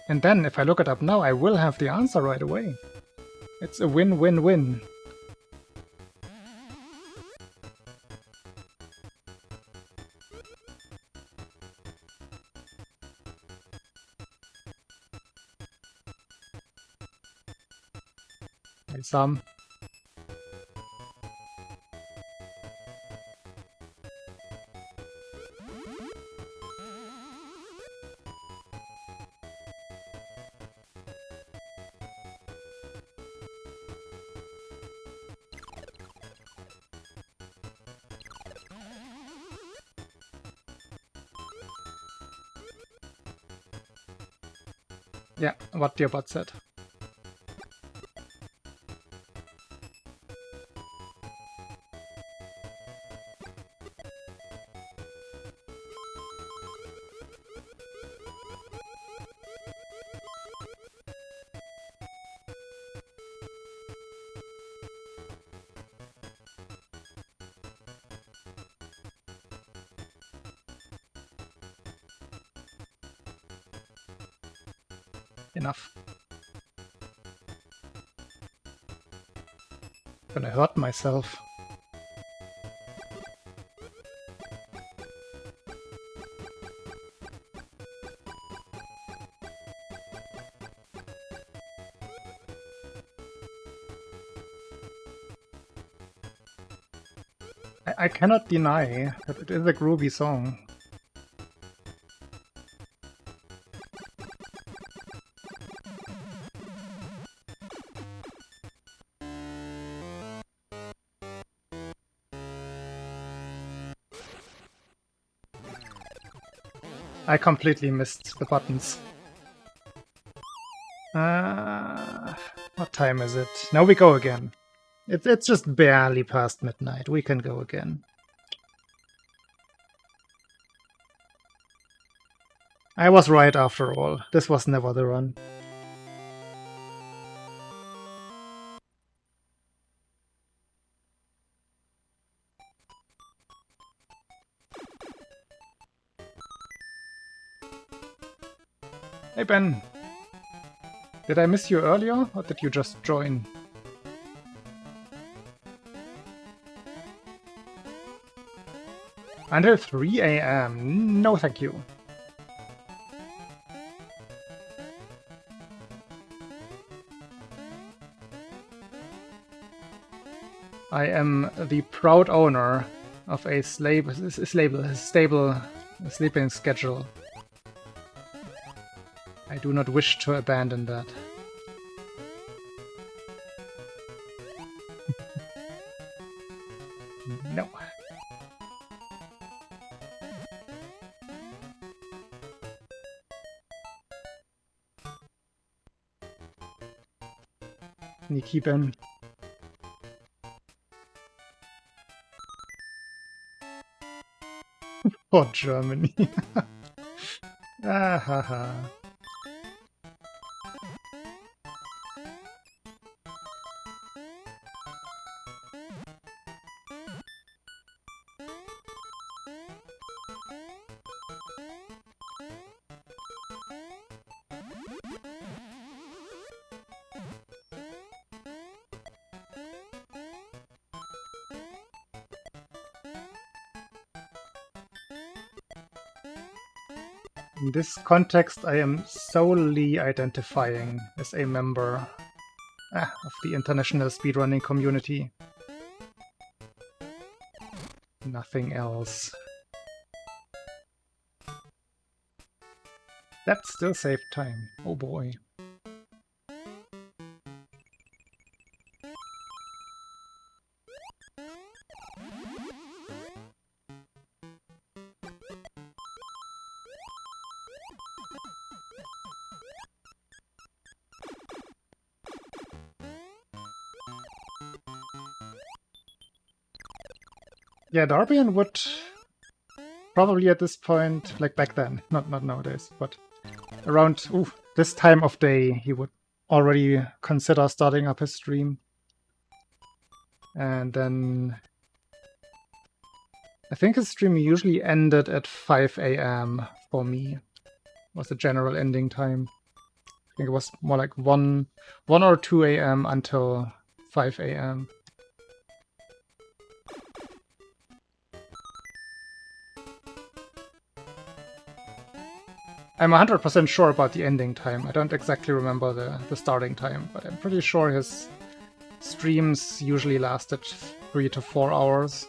And then, if I look it up now, I will have the answer right away. It's a win-win-win. Hey, Sam. Yeah, what dear bot said. Enough. I'm gonna hurt myself. I cannot deny that it is a groovy song. I completely missed the buttons. What time is it? Now we go again. It's just barely past midnight. We can go again. I was right after all. This was never the run. Hey Ben! Did I miss you earlier, or did you just join? Until 3 AM? No thank you. I am the proud owner of a stable sleeping schedule. I do not wish to abandon that. No. Can you keep in? For Germany. Ah ha ha. In this context, I am solely identifying as a member of the international speedrunning community. Nothing else. That still saved time. Oh boy. Yeah, Darbian would probably at this point, like back then, not nowadays, but around this time of day, he would already consider starting up his stream. And then I think his stream usually ended at 5 a.m. for me, was the general ending time. I think it was more like 1 or 2 a.m. until 5 a.m. I'm 100% sure about the ending time. I don't exactly remember the starting time, but I'm pretty sure his streams usually lasted 3 to 4 hours.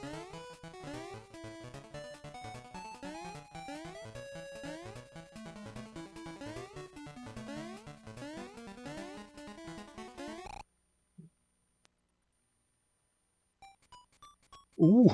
Ooh.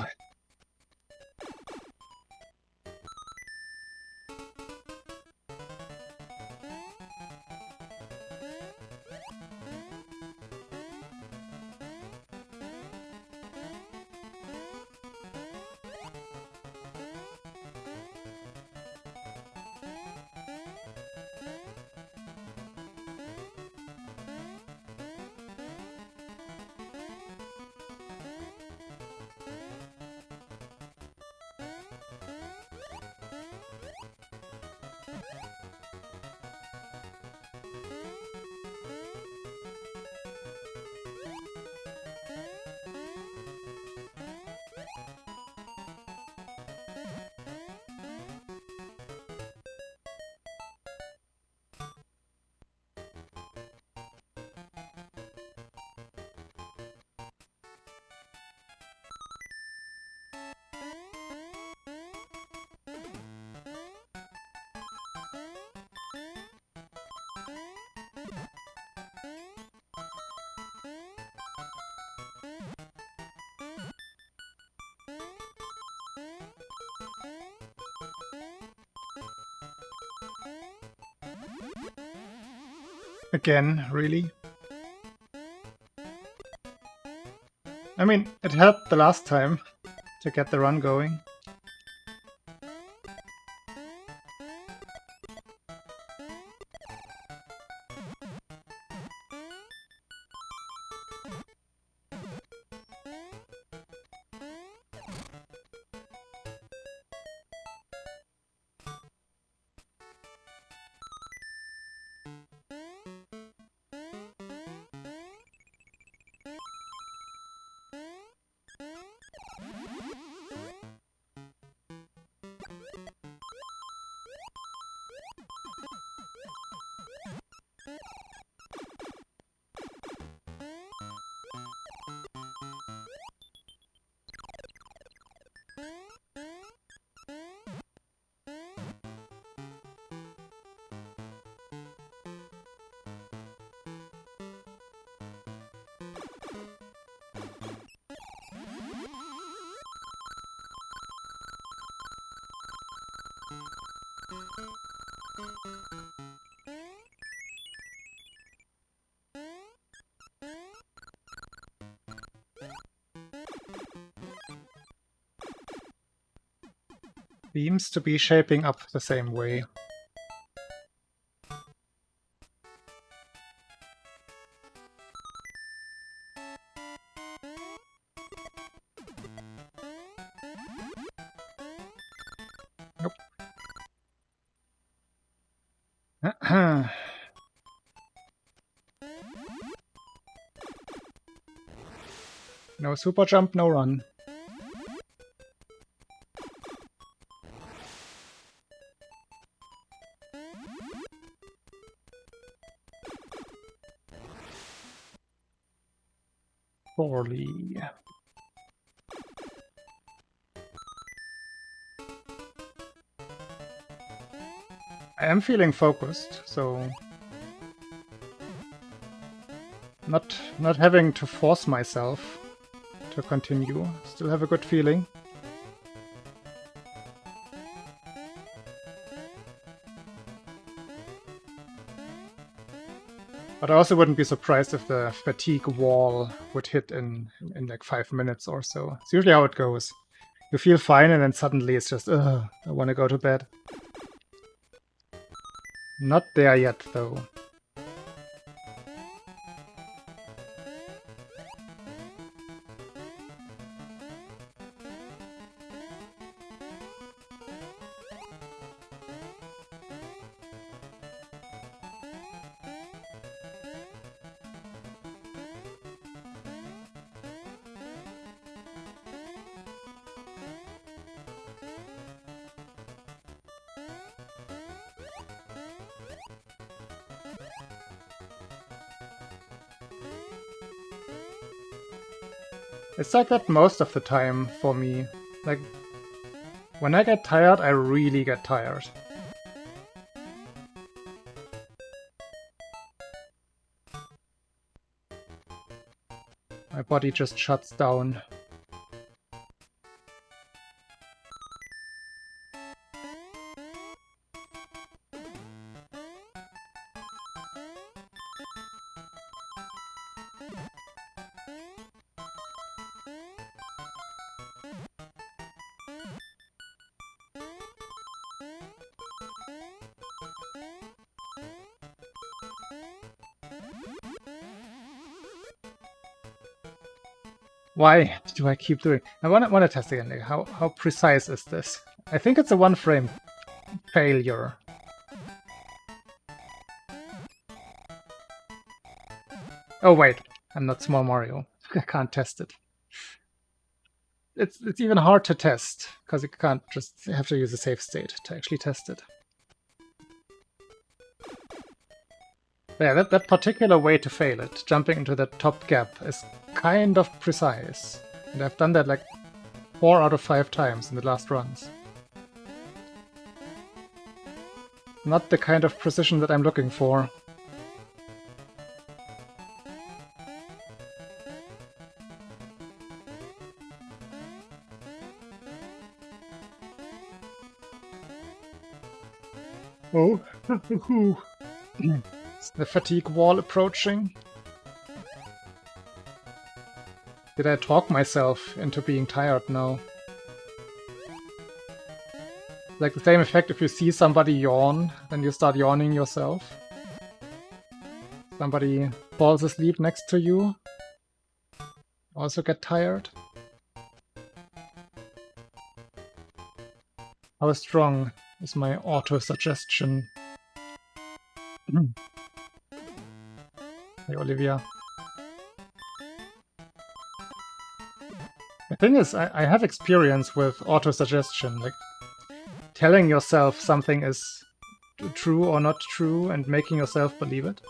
Again, really? I mean, it helped the last time to get the run going. Seems to be shaping up the same way. Nope. No super jump, no run. Poorly. I am feeling focused, so not having to force myself to continue. Still have a good feeling. But I also wouldn't be surprised if the fatigue wall would hit in like 5 minutes or so. It's usually how it goes. You feel fine and then suddenly it's just, ugh, I want to go to bed. Not there yet, though. It's like that most of the time for me. Like, when I get tired, I really get tired. My body just shuts down. Why do I keep doing? I want to test again. Like, how precise is this? I think it's a 1 frame failure. Oh wait, I'm not Small Mario. I can't test it. It's even hard to test because you can't just have to use a save state to actually test it. But yeah, that particular way to fail it, jumping into that top gap, is kind of precise. And I've done that like 4 out of 5 times in the last runs. Not the kind of precision that I'm looking for. Oh, is the fatigue wall approaching? Did I talk myself into being tired now? Like the same effect if you see somebody yawn, then you start yawning yourself. Somebody falls asleep next to you. Also get tired. How strong is my auto-suggestion? Hey, Olivia. The thing is, I have experience with auto-suggestion, like telling yourself something is true or not true and making yourself believe it.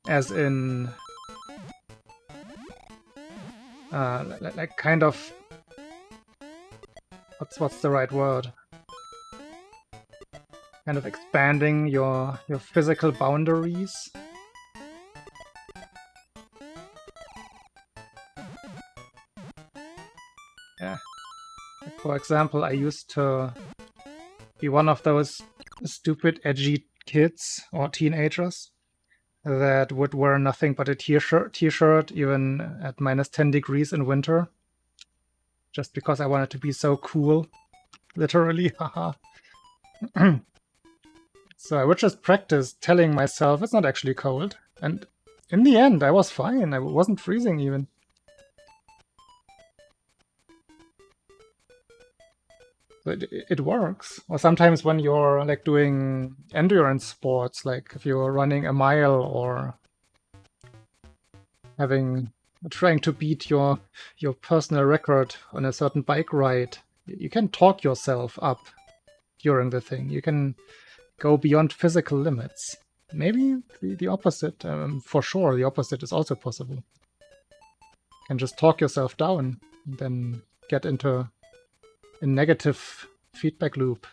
As in... like kind of... What's the right word? Kind of expanding your physical boundaries. Yeah. For example, I used to be one of those stupid, edgy kids or teenagers that would wear nothing but a t-shirt even at minus 10 degrees in winter, just because I wanted to be so cool. Literally, haha. So I would just practice telling myself it's not actually cold, and in the end I was fine. I wasn't freezing even. So it works. Or sometimes when you're like doing endurance sports, like if you're running a mile or trying to beat your personal record on a certain bike ride, you can talk yourself up during the thing. You can go beyond physical limits. Maybe the opposite, for sure, the opposite is also possible. You can just talk yourself down and then get into a negative feedback loop.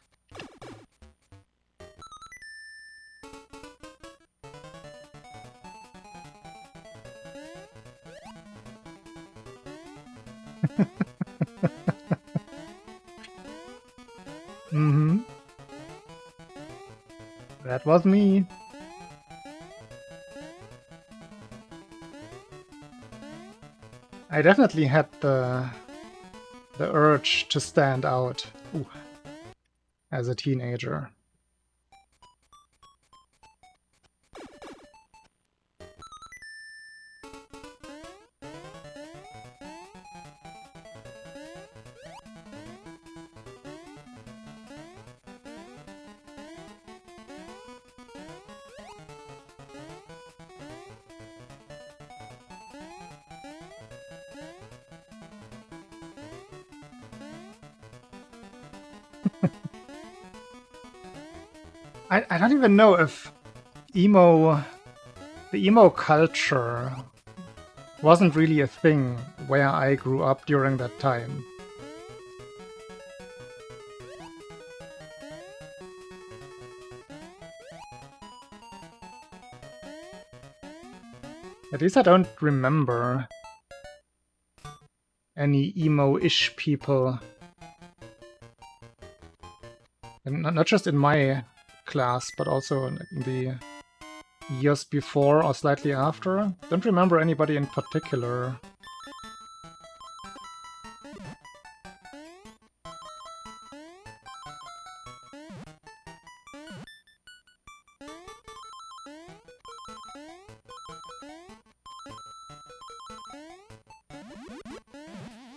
Mm-hmm. That was me. I definitely had the urge to stand out as a teenager. I don't even know if the emo culture wasn't really a thing where I grew up during that time. At least I don't remember any emo-ish people. And not just in my class, but also in the years before or slightly after. Don't remember anybody in particular.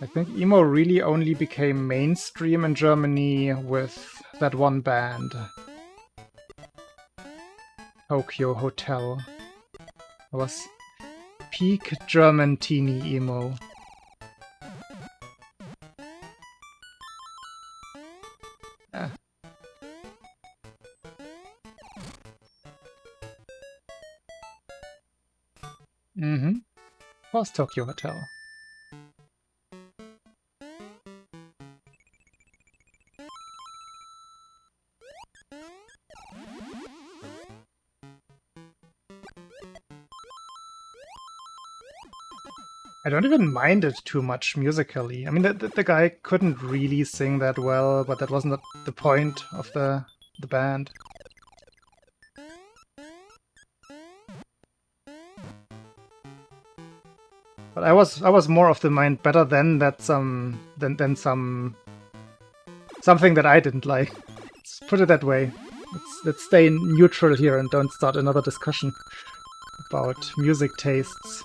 I think emo really only became mainstream in Germany with that one band, Tokyo Hotel. It was peak German teeny emo. Mm-hmm. Was Tokyo Hotel. I don't even mind it too much musically. I mean, the guy couldn't really sing that well, but that wasn't the point of the band. But I was more of the mind better than that than something that I didn't like. Let's put it that way. Let's stay neutral here and don't start another discussion about music tastes.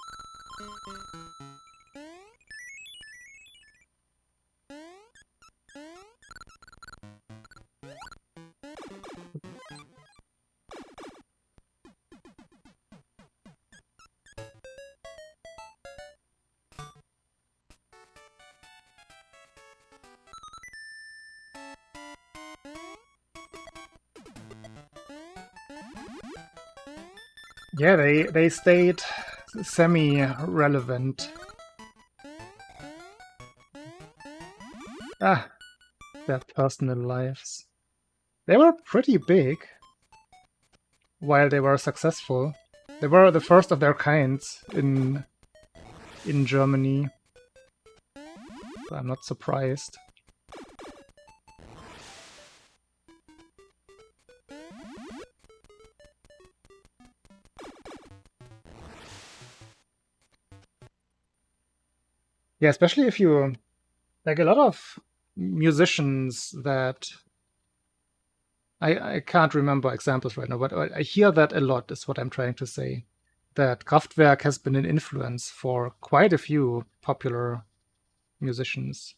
Yeah, they stayed semi-relevant. Their personal lives. They were pretty big while they were successful. They were the first of their kinds in Germany. So I'm not surprised. Yeah, especially if you like a lot of musicians that I can't remember examples right now, but I hear that a lot, is what I'm trying to say. That Kraftwerk has been an influence for quite a few popular musicians.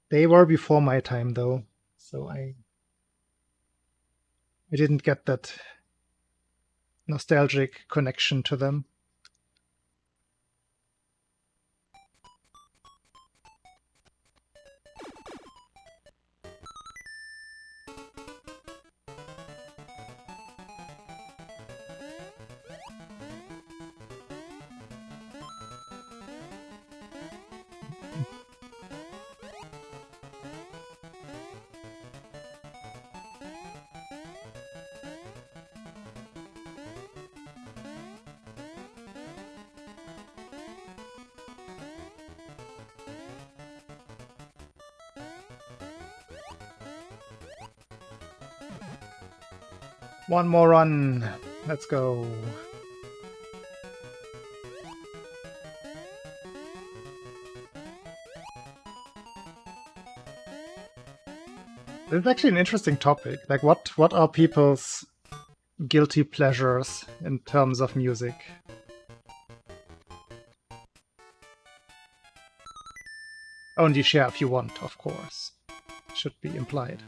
They were before my time, though, so I didn't get that nostalgic connection to them. One more run. Let's go. This is actually an interesting topic. Like, what are people's guilty pleasures in terms of music? Only share if you want, of course. Should be implied.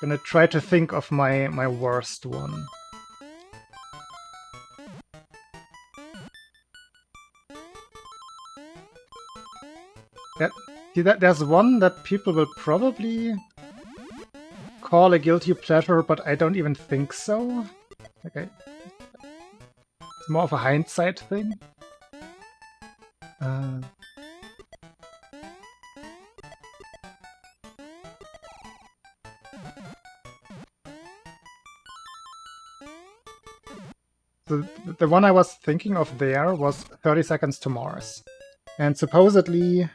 Gonna try to think of my worst one. There's one that people will probably call a guilty pleasure, but I don't even think so. Okay. It's more of a hindsight thing. The one I was thinking of there was 30 Seconds to Mars. And supposedly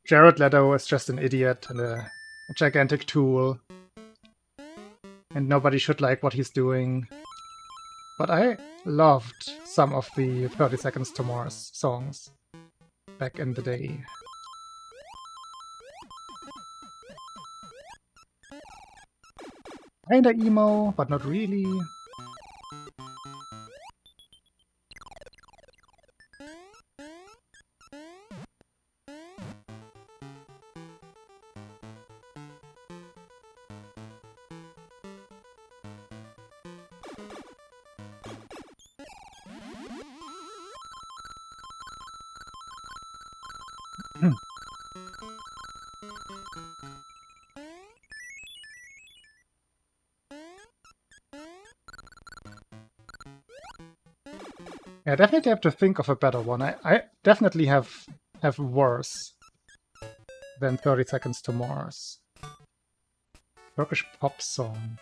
Jared Leto is just an idiot and a gigantic tool. And nobody should like what he's doing. But I loved some of the 30 Seconds to Mars songs back in the day. Kinda emo, but not really. Yeah, I definitely have to think of a better one. I definitely have worse than 30 Seconds to Mars. Turkish pop song.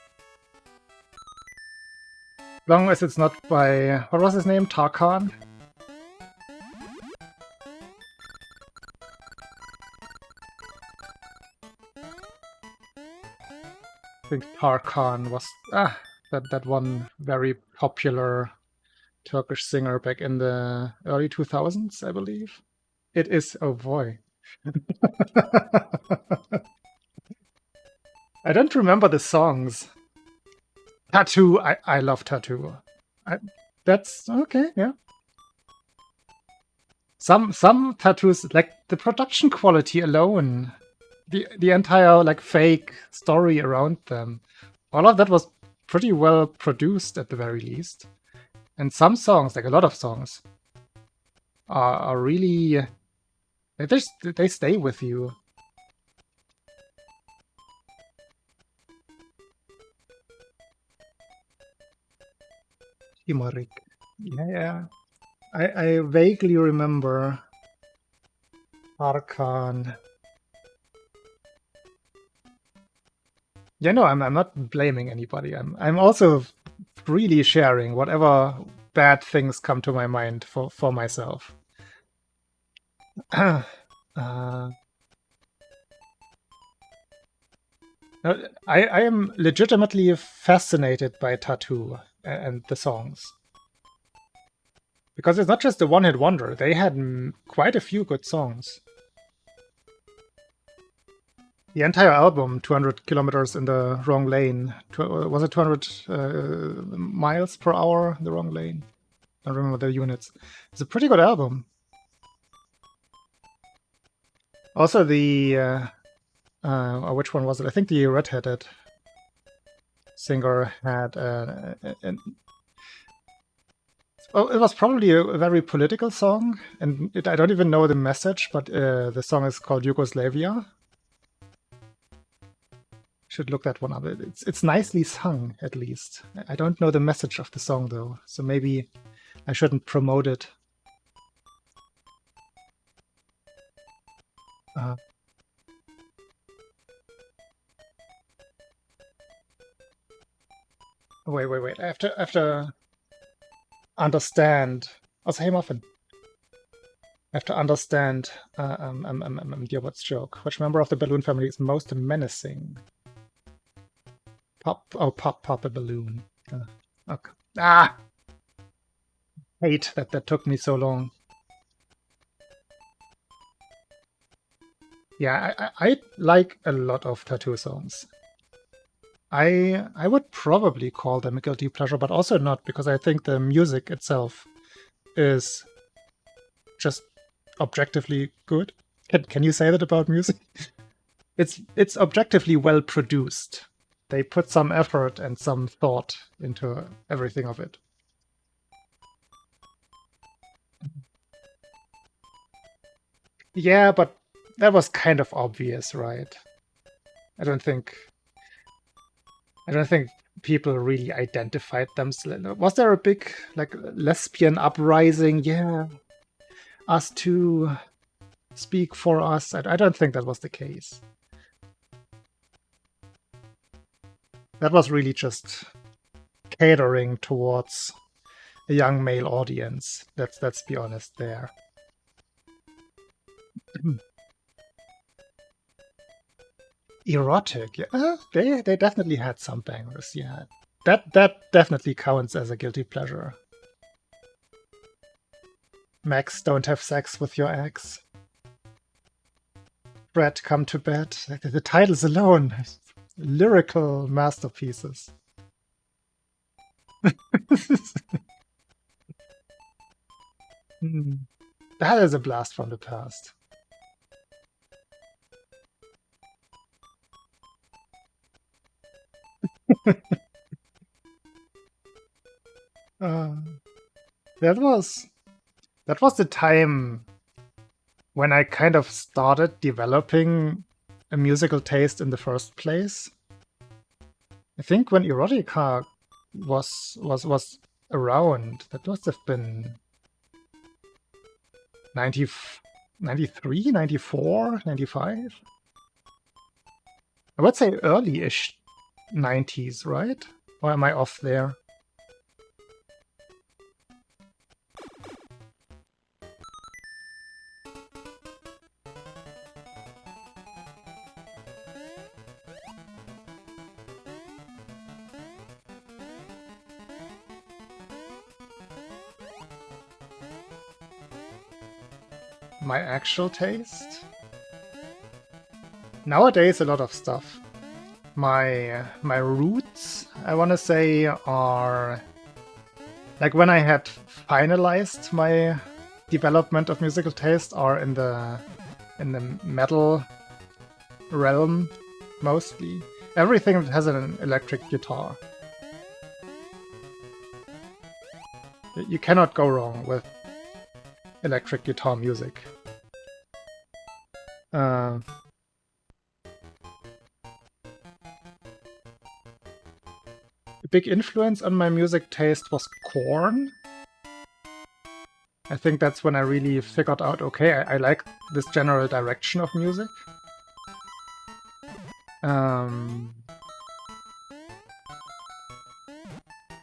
As long as it's not by, what was his name? Tarkan? I think Tarkan was that one very popular Turkish singer back in the early 2000s, I believe. It is, oh boy. I don't remember the songs. Tattoo, I love Tattoo. That's okay, yeah. Some tattoos, like the production quality alone, the entire like fake story around them, all of that was pretty well produced at the very least. And some songs, like a lot of songs, are really they stay with you. Imarik. Yeah. I vaguely remember Arkan. Yeah, no, I'm not blaming anybody. I'm also freely sharing whatever bad things come to my mind for myself. I am legitimately fascinated by Tattoo and the songs. Because it's not just a one-hit wonder. They had quite a few good songs. The entire album, 200 kilometers in the wrong lane. Was it 200 miles per hour in the wrong lane? I don't remember the units. It's a pretty good album. Also, the which one was it? I think the redheaded singer had well, it was probably a very political song, and I don't even know the message, but the song is called Yugoslavia. Should look that one up. It's nicely sung, at least. I don't know the message of the song, though, so maybe I shouldn't promote it. Wait. I have to understand. Also, hey, Muffin. I have to understand Dearwood's joke. Which member of the balloon family is most menacing? Pop a balloon. Okay. Ah! Hate that took me so long. Yeah, I like a lot of Tattoo songs. I would probably call them a guilty pleasure, but also not, because I think the music itself is just objectively good. Can you say that about music? It's objectively well produced. They put some effort and some thought into everything of it. Yeah, but that was kind of obvious, right? I don't think people really identified themselves. Was there a big like lesbian uprising? Yeah, us too. Speak for us. I don't think that was the case. That was really just catering towards a young male audience. Let's be honest there. Erotic, yeah. They definitely had some bangers, yeah. That definitely counts as a guilty pleasure. Max, don't have sex with your ex. Brett, come to bed. The titles alone, lyrical masterpieces. That is a blast from the past. That was the time when I kind of started developing a musical taste in the first place. I think when Erotica was around, that must have been 93, 94, 95? I would say early-ish 90s, right? Or am I off there? My actual taste? Nowadays, a lot of stuff. My roots, I want to say, are like when I had finalized my development of musical taste, are in the metal realm mostly. Everything that has an electric guitar. You cannot go wrong with electric guitar music. A big influence on my music taste was Korn. I think that's when I really figured out, okay, I like this general direction of music.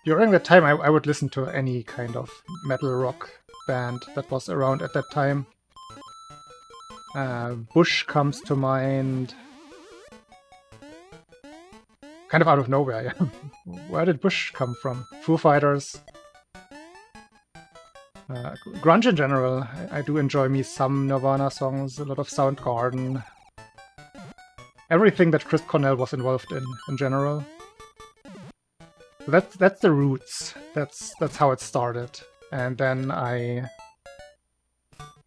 During that time, I would listen to any kind of metal rock band that was around at that time. Bush comes to mind. kind of out of nowhere. Yeah. Where did Bush come from? Foo Fighters. Grunge in general. I do enjoy me some Nirvana songs, a lot of Soundgarden. Everything that Chris Cornell was involved in general. So that's the roots. That's how it started. And then I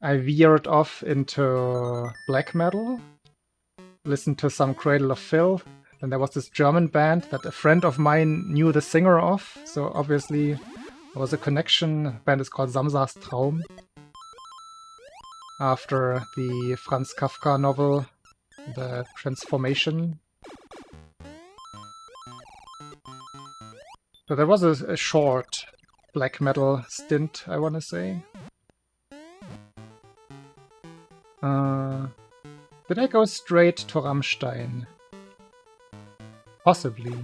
veered off into black metal. Listened to some Cradle of Filth. And there was this German band that a friend of mine knew the singer of. So obviously there was a connection. The band is called Samsas Traum. After the Franz Kafka novel, The Transformation. So there was a short black metal stint, I want to say. Did I go straight to Rammstein? Possibly.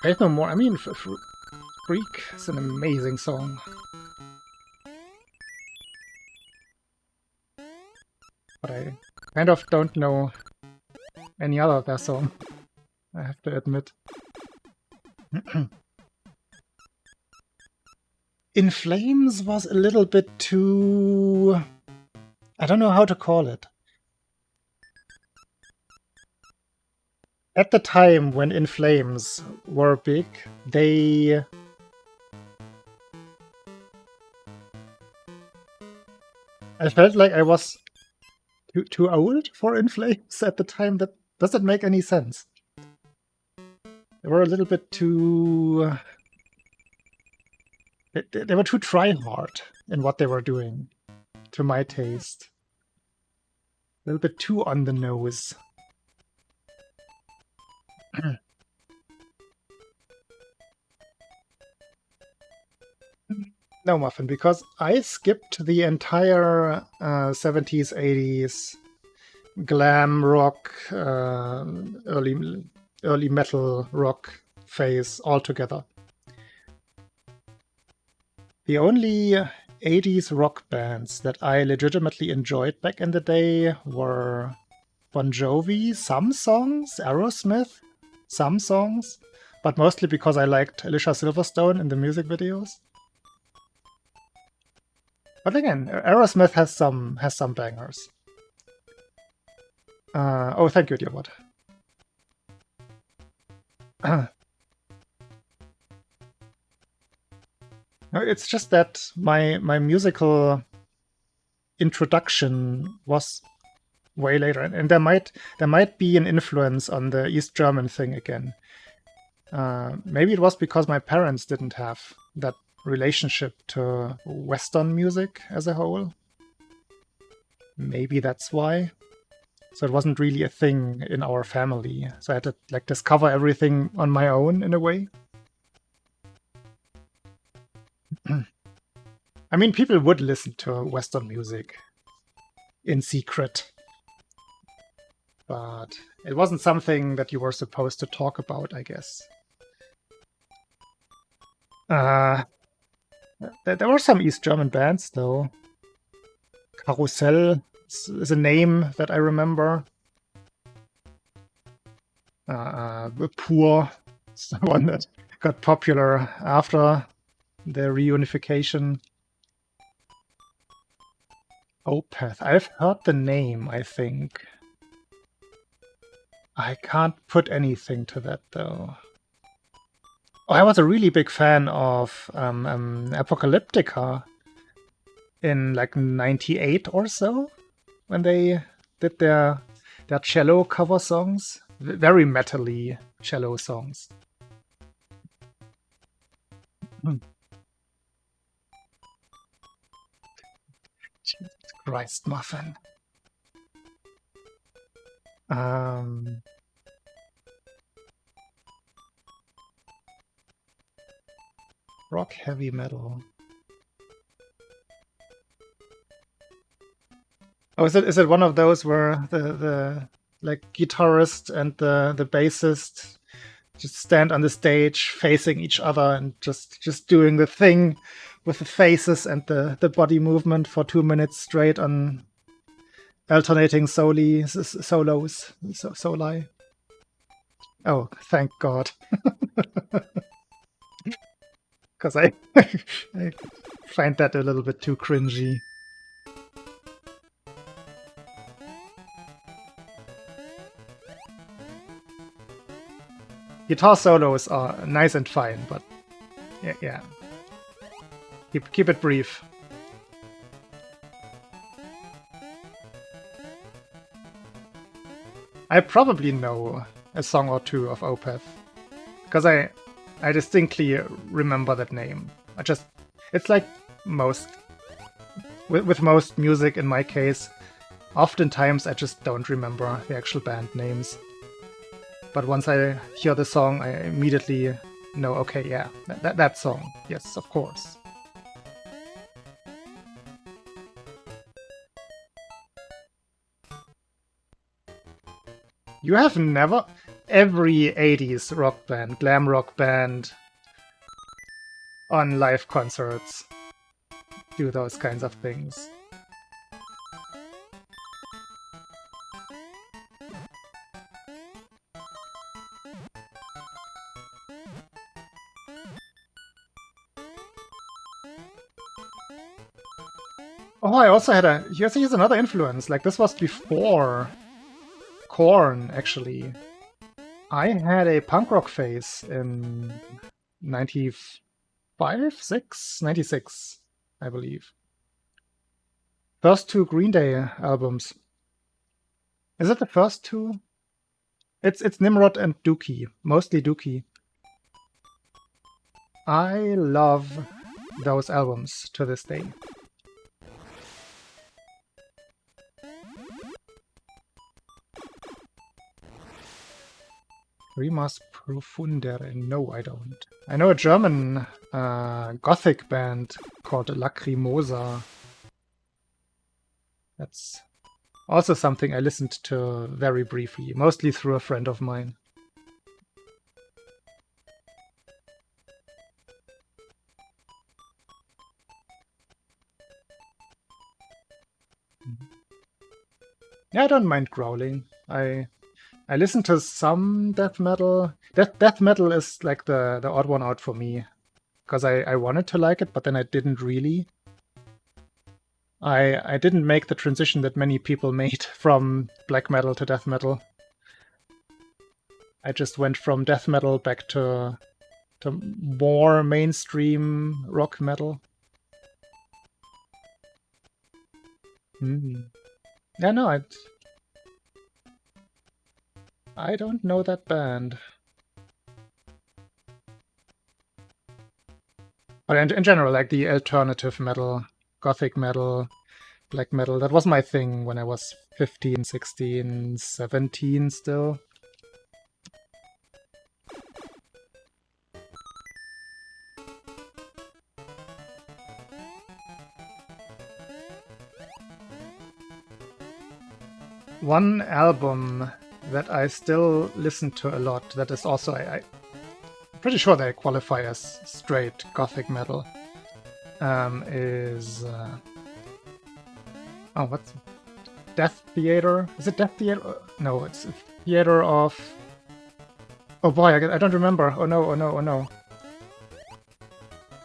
Faith No More. I mean, Freak is an amazing song. But I kind of don't know any other of their song, I have to admit. In Flames was a little bit too... I don't know how to call it. At the time when In Flames were big, they... I felt like I was too old for In Flames at the time. That doesn't make any sense. They were a little bit too... They were too try-hard in what they were doing, to my taste. A little bit too on the nose. No, Muffin, because I skipped the entire 70s, 80s glam rock, early metal rock phase altogether. The only 80s rock bands that I legitimately enjoyed back in the day were Bon Jovi, some songs, Aerosmith, some songs, but mostly because I liked Alicia Silverstone in the music videos. But again, Aerosmith has some bangers. Oh, thank you, dear bot. It's just that my musical introduction was way later, and there might be an influence on the East German thing again. Maybe it was because my parents didn't have that relationship to Western music as a whole. Maybe that's why. So it wasn't really a thing in our family. So I had to like discover everything on my own in a way. I mean, people would listen to Western music in secret. But it wasn't something that you were supposed to talk about, I guess. There were some East German bands, though. Karussell is a name that I remember. Pur is the one that got popular after the reunification. Opeth. I've heard the name, I think. I can't put anything to that, though. Oh, I was a really big fan of Apocalyptica in like 98 or so, when they did their cello cover songs. Very metal-y cello songs. Jesus Christ, Muffin. Rock heavy metal. Oh, is it one of those where the like guitarist and the bassist just stand on the stage facing each other and just doing the thing with the faces and the body movement for 2 minutes straight on alternating soli. Oh, thank God. Because I find that a little bit too cringy. Guitar solos are nice and fine, but yeah. Keep it brief. I probably know a song or two of Opeth, because I distinctly remember that name. It's like with most music in my case, oftentimes I just don't remember the actual band names. But once I hear the song, I immediately know, okay, yeah, that song. Yes, of course. You have never... Every 80s rock band, glam rock band, on live concerts do those kinds of things. Oh, I also had here's another influence. Like, this was before Korn, actually. I had a punk rock phase in 95, 6? 96, I believe. First two Green Day albums. Is it the first two? It's Nimrod and Dookie. Mostly Dookie. I love those albums to this day. Rimas Profundere. No, I don't. I know a German gothic band called Lacrimosa. That's also something I listened to very briefly, mostly through a friend of mine. Yeah, I don't mind growling. I listen to some death metal. Death metal is like the odd one out for me, because I wanted to like it, but then I didn't really. I didn't make the transition that many people made from black metal to death metal. I just went from death metal back to more mainstream rock metal. Yeah, no, I don't know that band. But in general, like the alternative metal, gothic metal, black metal, that was my thing when I was 15, 16, 17 still. One album that I still listen to a lot, that is also, I'm pretty sure they qualify as straight gothic metal, is... oh, what's... Death Theater? Is it Death Theater? No, it's Theater of... Oh boy, I don't remember. Oh no, oh no, oh no.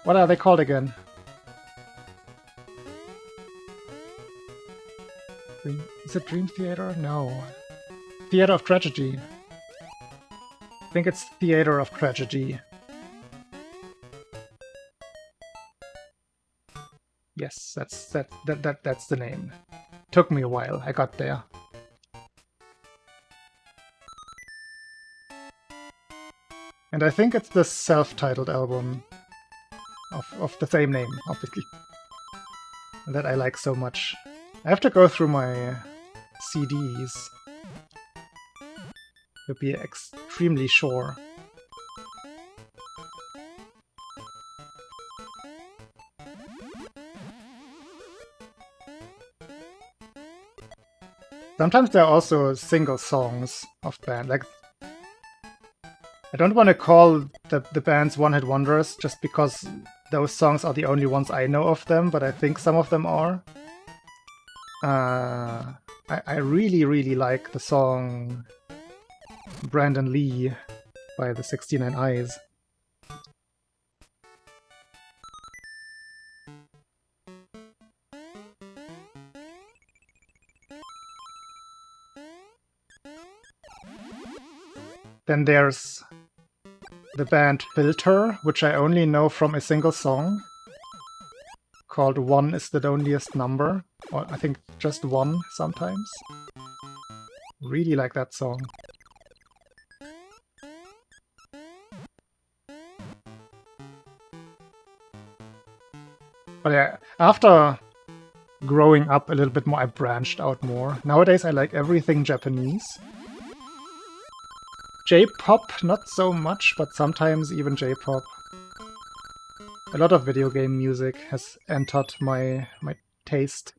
What are they called again? Is it Dream Theater? No. Theater of Tragedy. I think it's Theater of Tragedy. Yes, that's the name. Took me a while. I got there. And I think it's the self-titled album of the same name, obviously, that I like so much. I have to go through my CDs to be extremely sure. Sometimes there are also single songs of band. Like, I don't want to call the bands one-hit wonders just because those songs are the only ones I know of them, but I think some of them are. I really, really like the song Brandon Lee by the 69 Eyes. Then there's the band Filter, which I only know from a single song, called One is the Loneliest Number, or I think just One sometimes. Really like that song. But yeah, after growing up a little bit more, I branched out more. Nowadays I like everything Japanese. J-pop, not so much, but sometimes even J-pop. A lot of video game music has entered my taste.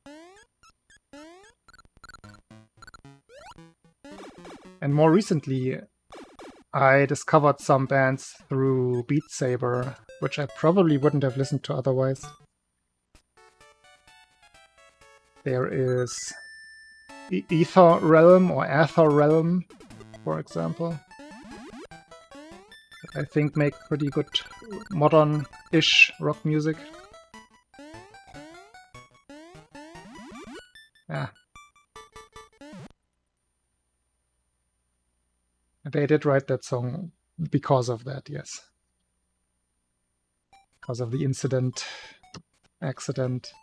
And more recently, I discovered some bands through Beat Saber, which I probably wouldn't have listened to otherwise. There is Ether Realm or Aether Realm, for example. I think make pretty good modern-ish rock music. Yeah. They did write that song because of that, yes. Because of the accident,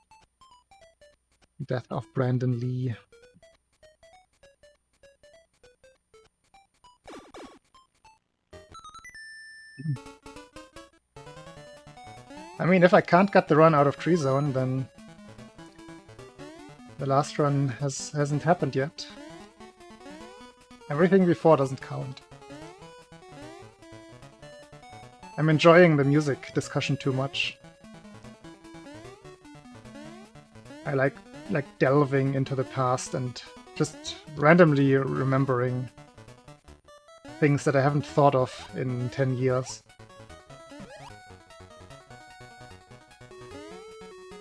death of Brandon Lee. I mean, if I can't get the run out of Tree Zone, then the last run hasn't happened yet. Everything before doesn't count. I'm enjoying the music discussion too much. I like delving into the past and just randomly remembering things that I haven't thought of in 10 years.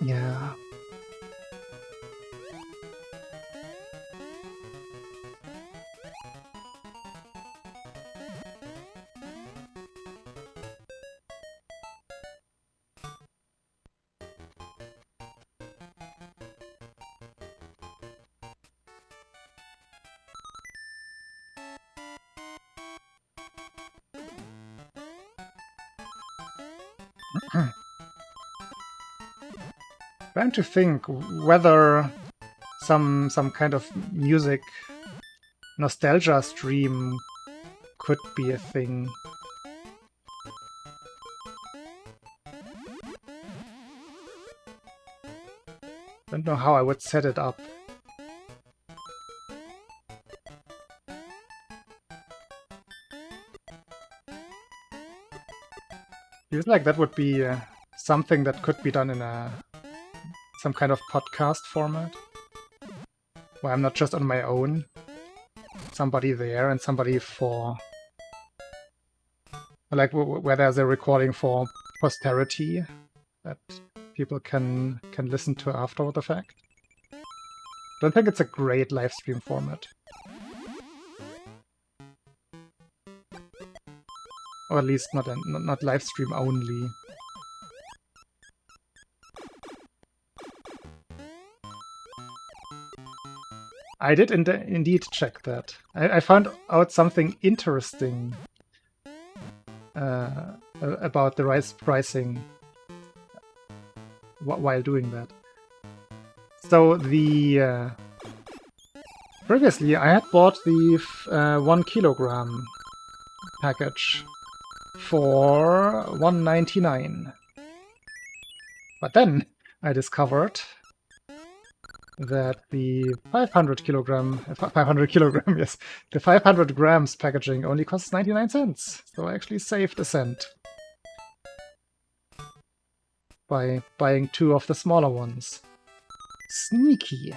Yeah. Trying to think whether some kind of music nostalgia stream could be a thing. Don't know how I would set it up. Feels like that would be something that could be done in some kind of podcast format, where I'm not just on my own, somebody there and somebody for, like, where there's a recording for posterity that people can listen to after the fact. Don't think it's a great live stream format. Or at least not live stream only. I did indeed check that. I found out something interesting about the pricing while doing that. So the previously I had bought the 1 kilogram package for $1.99, but then I discovered that the 500 kilogram, yes, the 500 grams packaging only costs 99 cents. So I actually saved a cent by buying 2 of the smaller ones. Sneaky.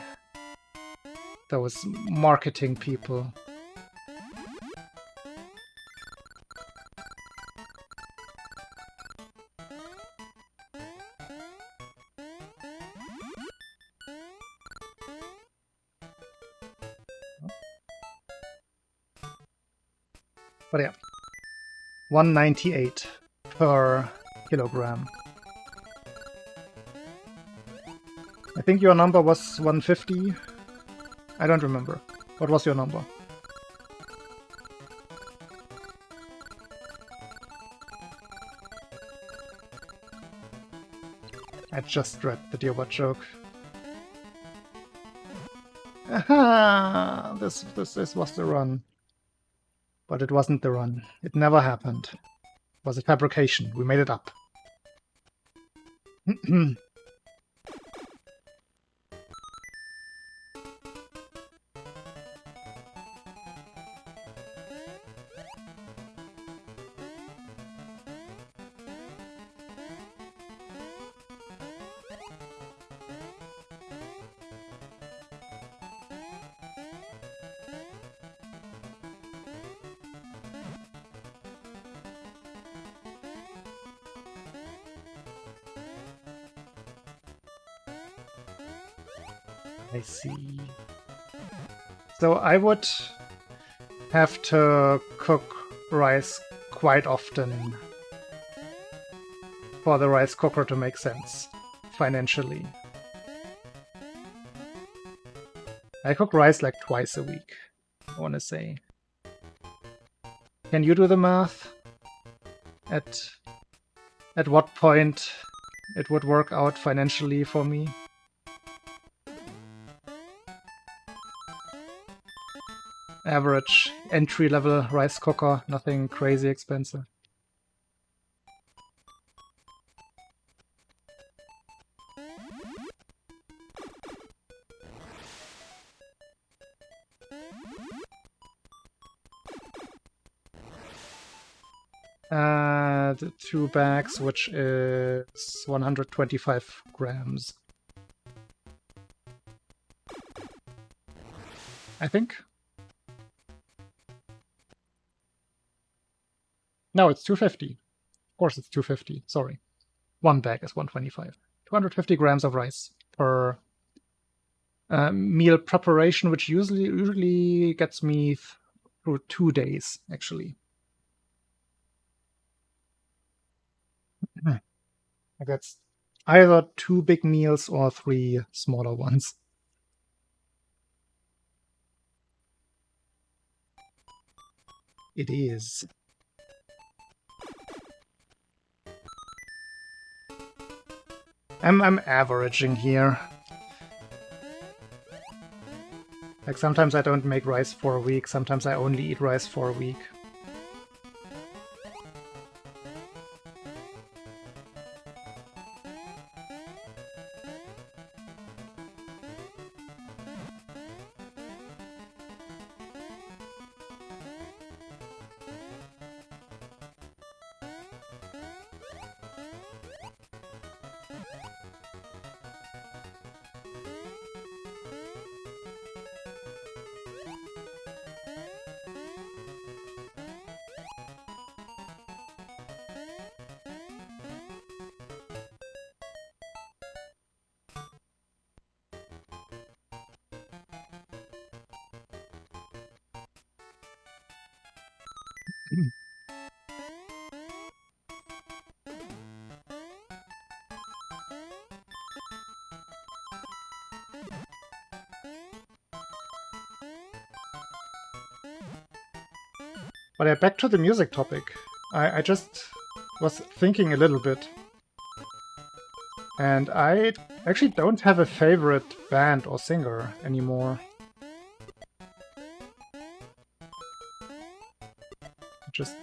Those marketing people. But yeah, 198 per kilogram. I think your number was 150. I don't remember. What was your number? I just read the Deobot joke. Aha! This was the run. But it wasn't the run. It never happened. It was a fabrication. We made it up. I see. So I would have to cook rice quite often for the rice cooker to make sense financially. I cook rice like twice a week, I want to say. Can you do the math? At what point it would work out financially for me? Average entry-level rice cooker, nothing crazy expensive. The 2 bags, which is 125 grams. I think. No, it's 250. Of course it's 250, sorry. 1 bag is 125. 250 grams of rice per meal preparation, which usually gets me through 2 days, actually. That's either 2 big meals or 3 smaller ones. It is. I'm averaging here. Like sometimes I don't make rice for a week, sometimes I only eat rice for a week. But yeah, back to the music topic. I just was thinking a little bit. And I actually don't have a favorite band or singer anymore. Just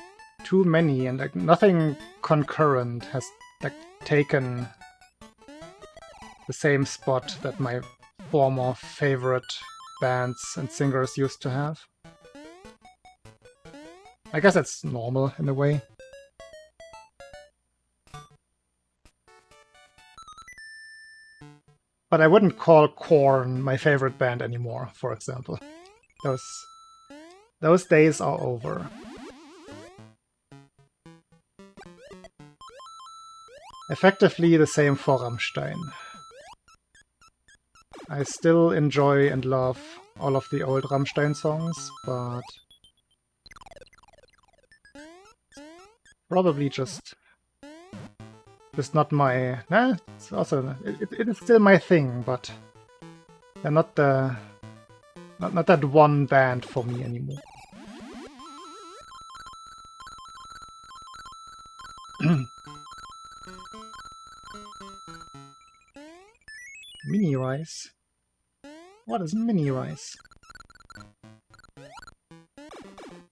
too many, and like nothing concurrent has like taken the same spot that my former favorite bands and singers used to have. I guess that's normal in a way. But I wouldn't call Korn my favorite band anymore, for example. Those days are over. Effectively the same for Rammstein. I still enjoy and love all of the old Rammstein songs, but probably just not my... Nah, it's also... It is still my thing, but they're not the... Not that one band for me anymore. Mini rice? What is mini rice?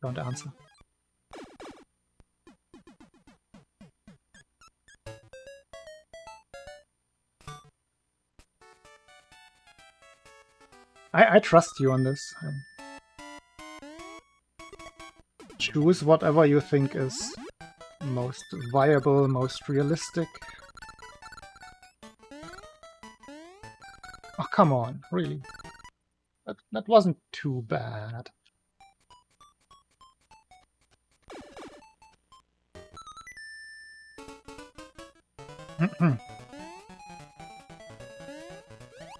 Don't answer. I trust you on this. Choose whatever you think is most viable, most realistic. Oh, come on, really? That wasn't too bad.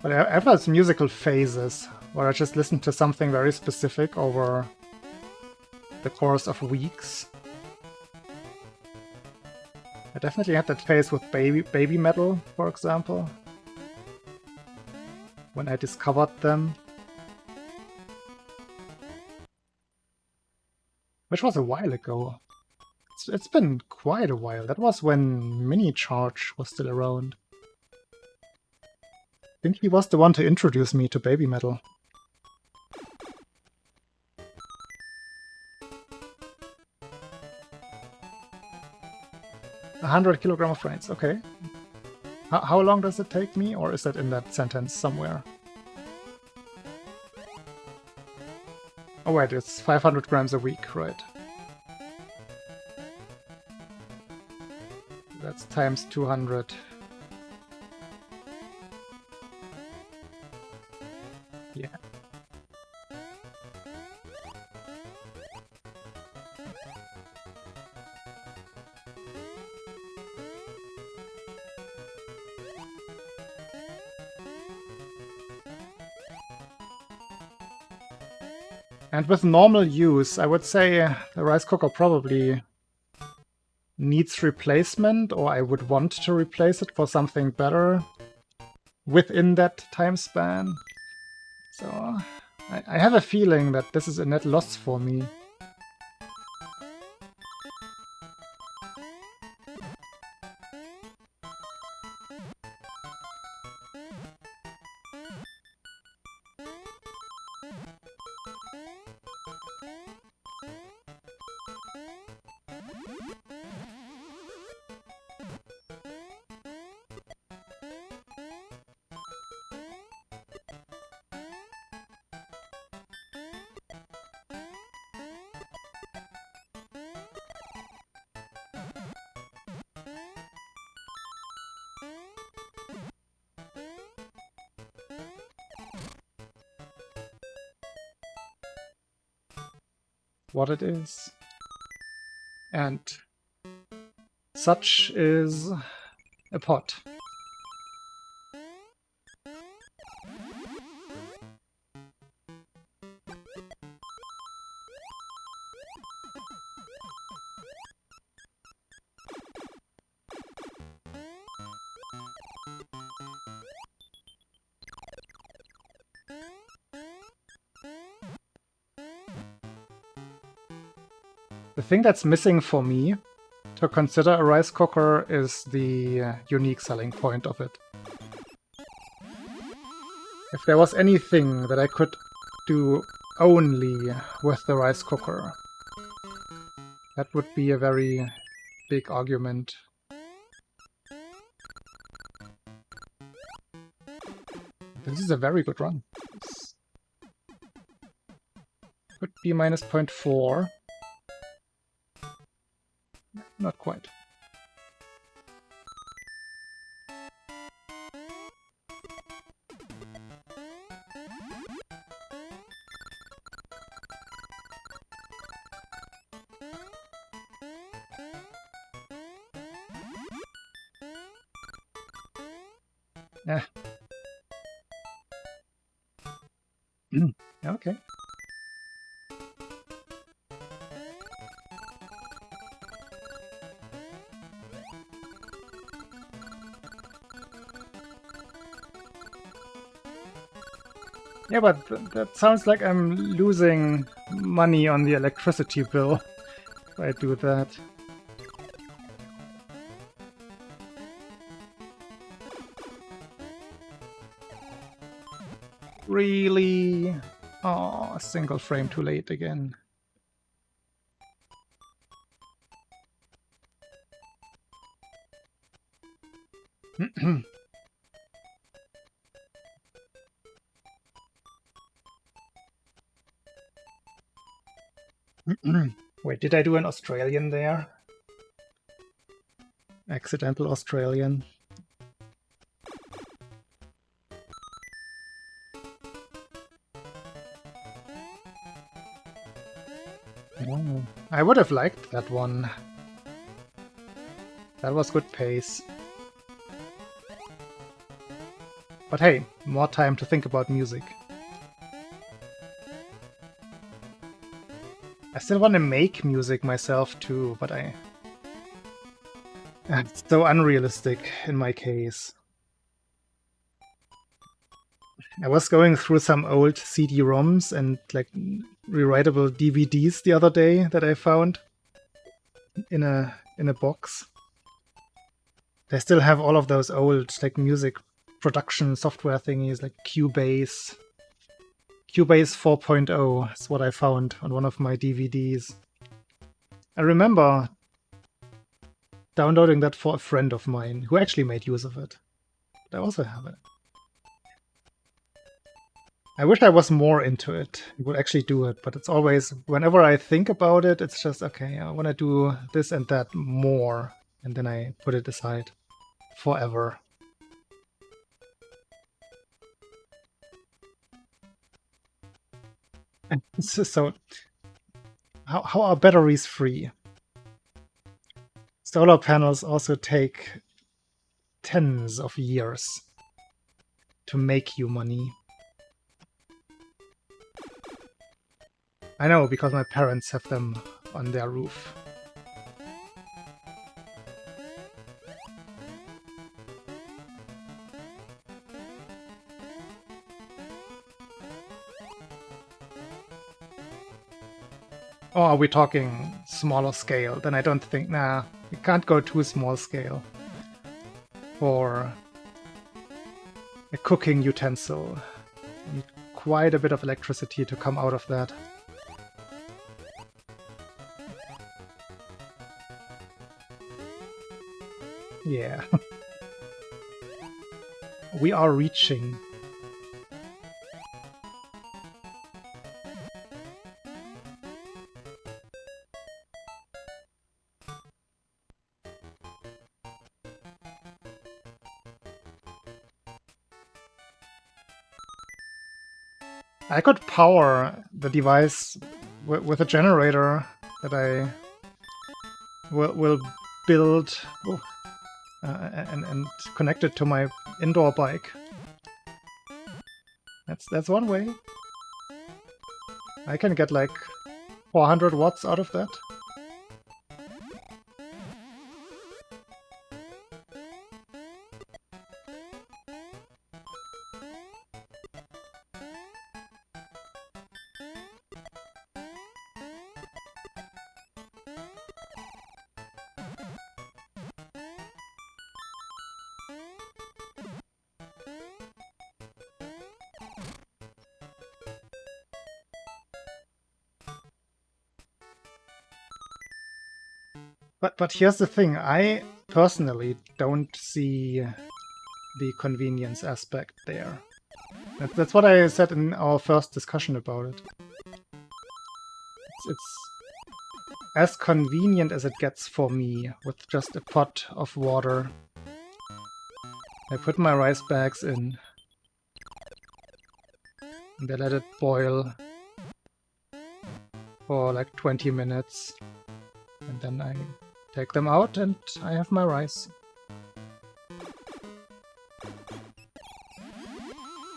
But I have those musical phases where I just listen to something very specific over the course of weeks. I definitely had that phase with baby metal, for example, when I discovered them. Which was a while ago. It's been quite a while. That was when Mini Charge was still around. I think he was the one to introduce me to baby metal. 100 kilogram of brains, okay. How long does it take me, or is that in that sentence somewhere? Oh wait, it's 500 grams a week, right? That's times 200. Yeah. And with normal use, I would say the rice cooker probably needs replacement, or I would want to replace it for something better within that time span. So I have a feeling that this is a net loss for me. What it is. And such is a pot. The thing that's missing for me to consider a rice cooker is the unique selling point of it. If there was anything that I could do only with the rice cooker, that would be a very big argument. This is a very good run. This could be minus 0.4. Not quite. Yeah. Okay. Yeah, but that sounds like I'm losing money on the electricity bill if I do that. Really? Oh, a single frame too late again. Wait, did I do an Australian there? Accidental Australian. Oh, I would have liked that one. That was good pace. But hey, more time to think about music. I still want to make music myself too, but it's so unrealistic in my case. I was going through some old CD-ROMs and like rewritable DVDs the other day that I found in a box. They still have all of those old like music production software thingies like Cubase 4.0 is what I found on one of my DVDs. I remember downloading that for a friend of mine who actually made use of it. But I also have it. I wish I was more into it. I would actually do it, but it's always, whenever I think about it, it's just, okay, I want to do this and that more, and then I put it aside forever. So, how are batteries free? Solar panels also take tens of years to make you money. I know, because my parents have them on their roof. Or are we talking smaller scale? Then I don't think, nah, we can't go too small scale for a cooking utensil. You need quite a bit of electricity to come out of that. Yeah. We are reaching. I could power the device with a generator that I will build and connect it to my indoor bike. That's one way. I can get like 400 watts out of that. But here's the thing, I personally don't see the convenience aspect there. That's what I said in our first discussion about it. It's as convenient as it gets for me, with just a pot of water. I put my rice bags in, and I let it boil for like 20 minutes, and then I take them out and I have my rice.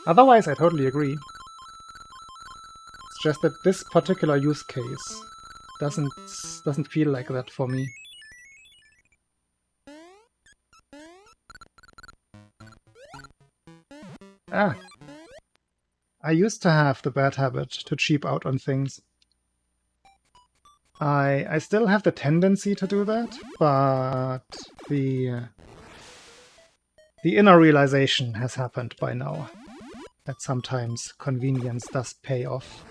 Otherwise, I totally agree. It's just that this particular use case doesn't feel like that for me. Ah, I used to have the bad habit to cheap out on things. I still have the tendency to do that, but the inner realization has happened by now that sometimes convenience does pay off,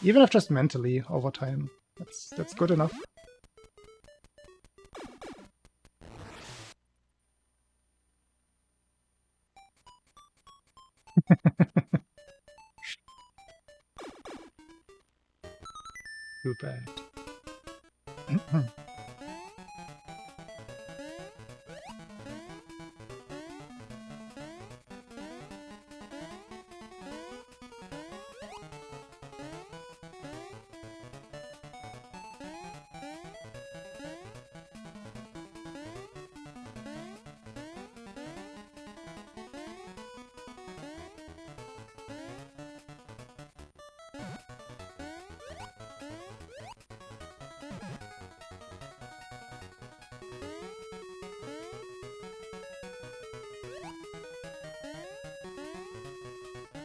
even if just mentally over time. That's good enough. Too bad.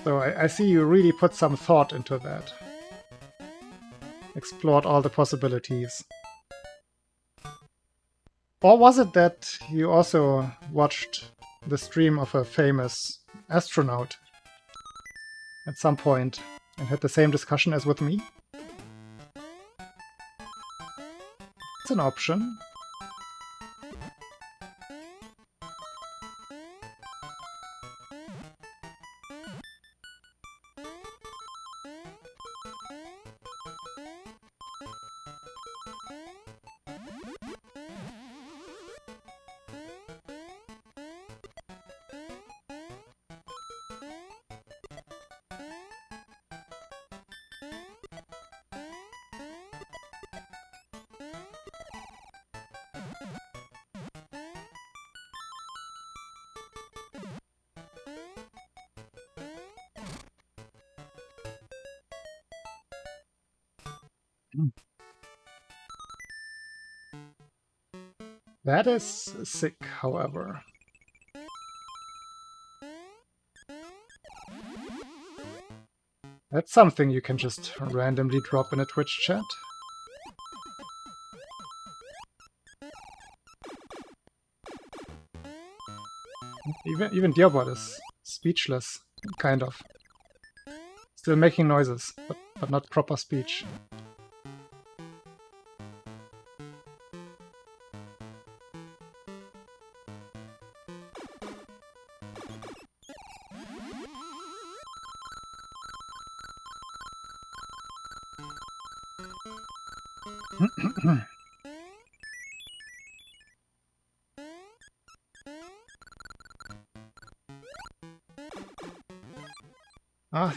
So I see you really put some thought into that. Explored all the possibilities. Or was it that you also watched the stream of a famous astronaut at some point and had the same discussion as with me? It's an option. That is sick, however. That's something you can just randomly drop in a Twitch chat. Even Dearbot is speechless, kind of. Still making noises, but not proper speech.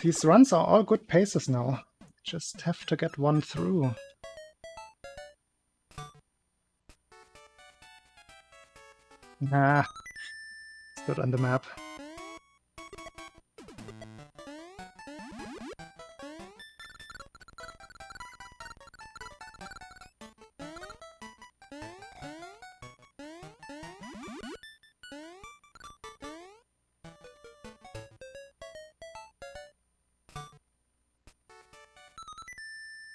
These runs are all good paces now. Just have to get one through. Nah, stood on the map.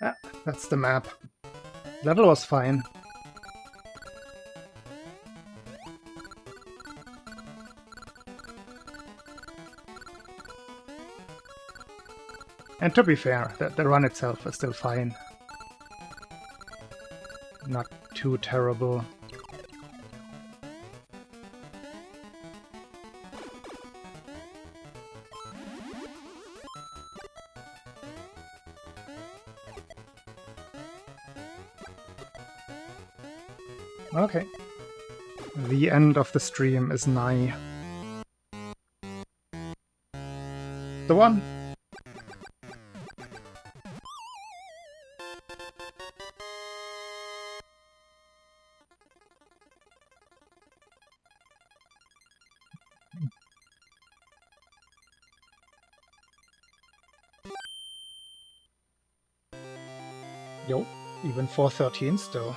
Ah, that's the map. Level was fine. And to be fair, the run itself is still fine. Not too terrible. Okay. The end of the stream is nigh. The one. Yo, even 413 still.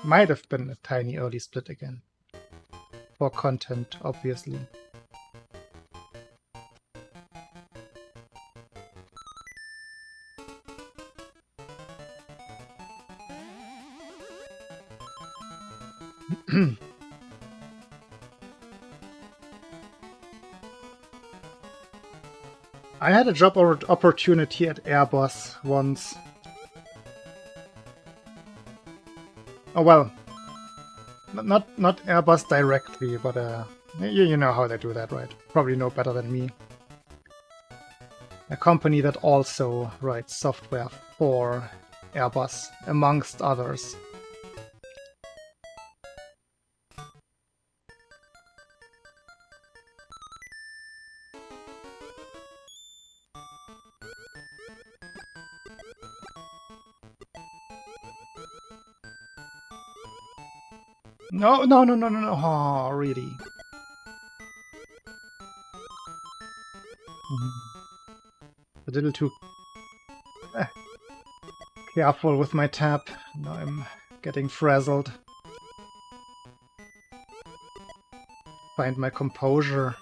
Might have been a tiny early split again. For content, obviously. I had a job opportunity at Airbus once. Oh well, not Airbus directly, but you know how they do that, right? Probably know better than me. A company that also writes software for Airbus, amongst others. No, no, no, no, no, no. Oh, really? A little too careful with my tap. Now I'm getting frazzled. Find my composure.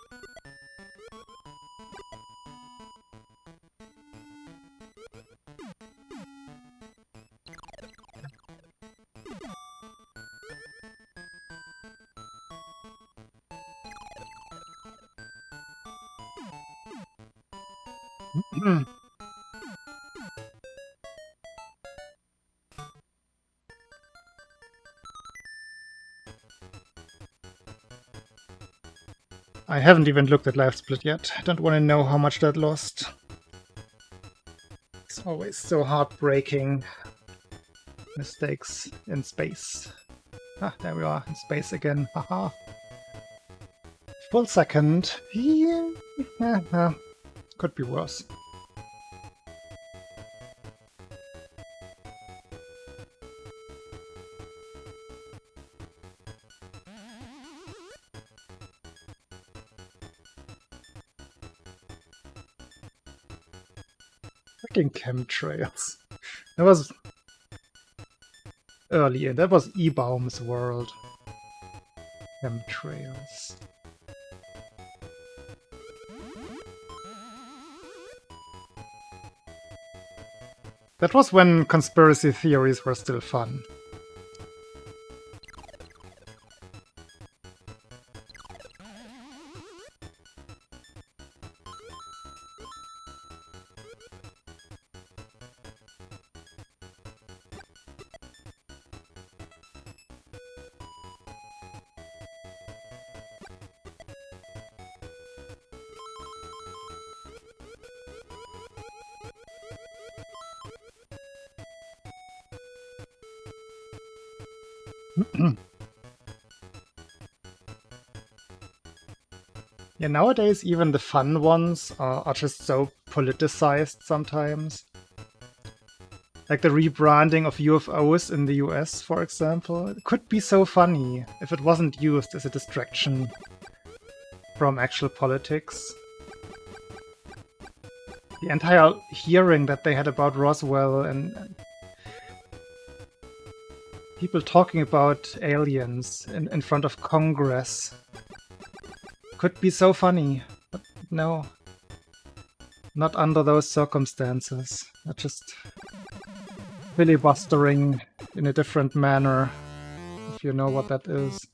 I haven't even looked at Live Split yet. I don't want to know how much that lost. It's always so heartbreaking. Mistakes in space. Ah, there we are, in space again. Haha. Full second. Yeah, could be worse. Freaking chemtrails. That was earlier. That was E-Baum's world. Chemtrails. That was when conspiracy theories were still fun. Yeah, nowadays even the fun ones are just so politicized sometimes. Like the rebranding of UFOs in the US, for example. It could be so funny if it wasn't used as a distraction from actual politics. The entire hearing that they had about Roswell and people talking about aliens in front of Congress could be so funny, but no. Not under those circumstances. Not just filibustering in a different manner, if you know what that is.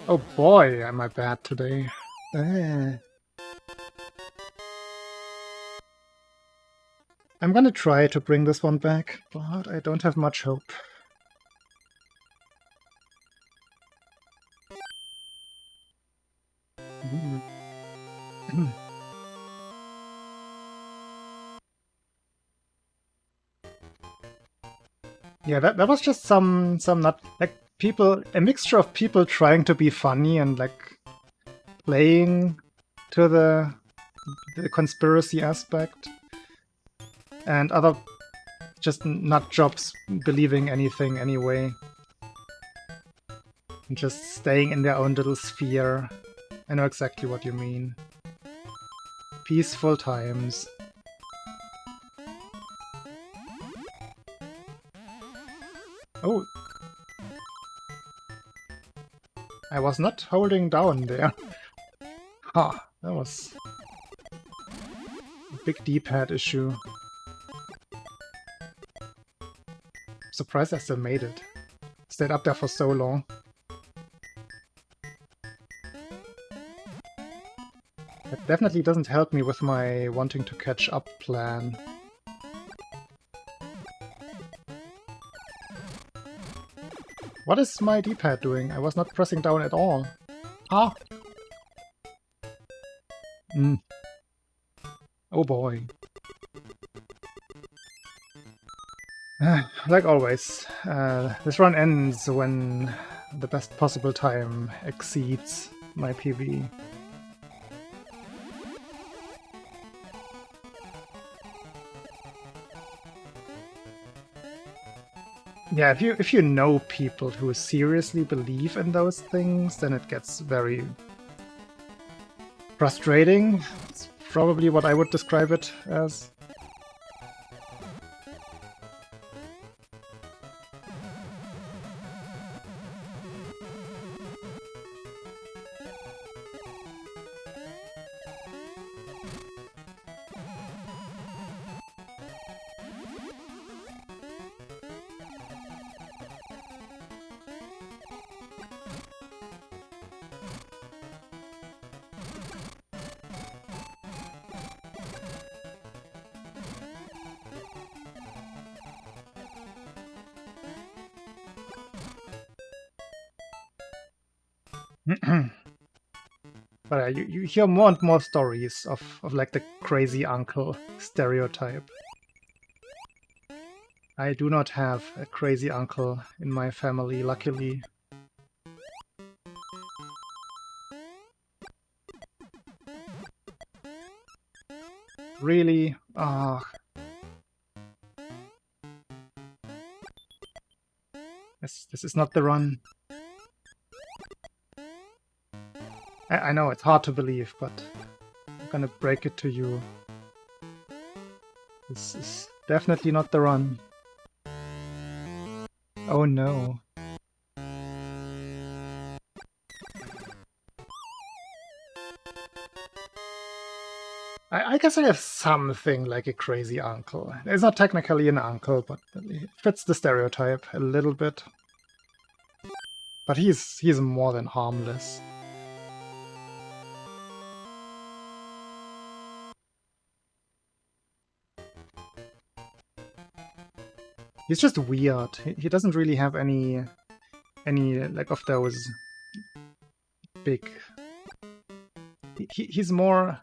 Oh boy, am I bad today. I'm gonna try to bring this one back, but I don't have much hope. Yeah, that was just some not like people, a mixture of people trying to be funny and like playing to the conspiracy aspect, and other just nut jobs believing anything anyway, and just staying in their own little sphere. I know exactly what you mean. Peaceful times. Oh. I was not holding down there. Ha, that was a big D-pad issue. surprised I still made it. Stayed up there for so long. That definitely doesn't help me with my wanting to catch up plan. What is my D-pad doing? I was not pressing down at all. Ah! Oh boy. Like always, this run ends when the best possible time exceeds my PB. Yeah, if you know people who seriously believe in those things, then it gets very frustrating. It's probably what I would describe it as. But you hear more and more stories of like the crazy uncle stereotype. I do not have a crazy uncle in my family, luckily. Really? Ah. This is not the run. I know, it's hard to believe, but I'm gonna break it to you. This is definitely not the run. Oh no. I guess I have something like a crazy uncle. It's not technically an uncle, but it fits the stereotype a little bit. But he's more than harmless. He's just weird. He doesn't really have any like of those big... He's more...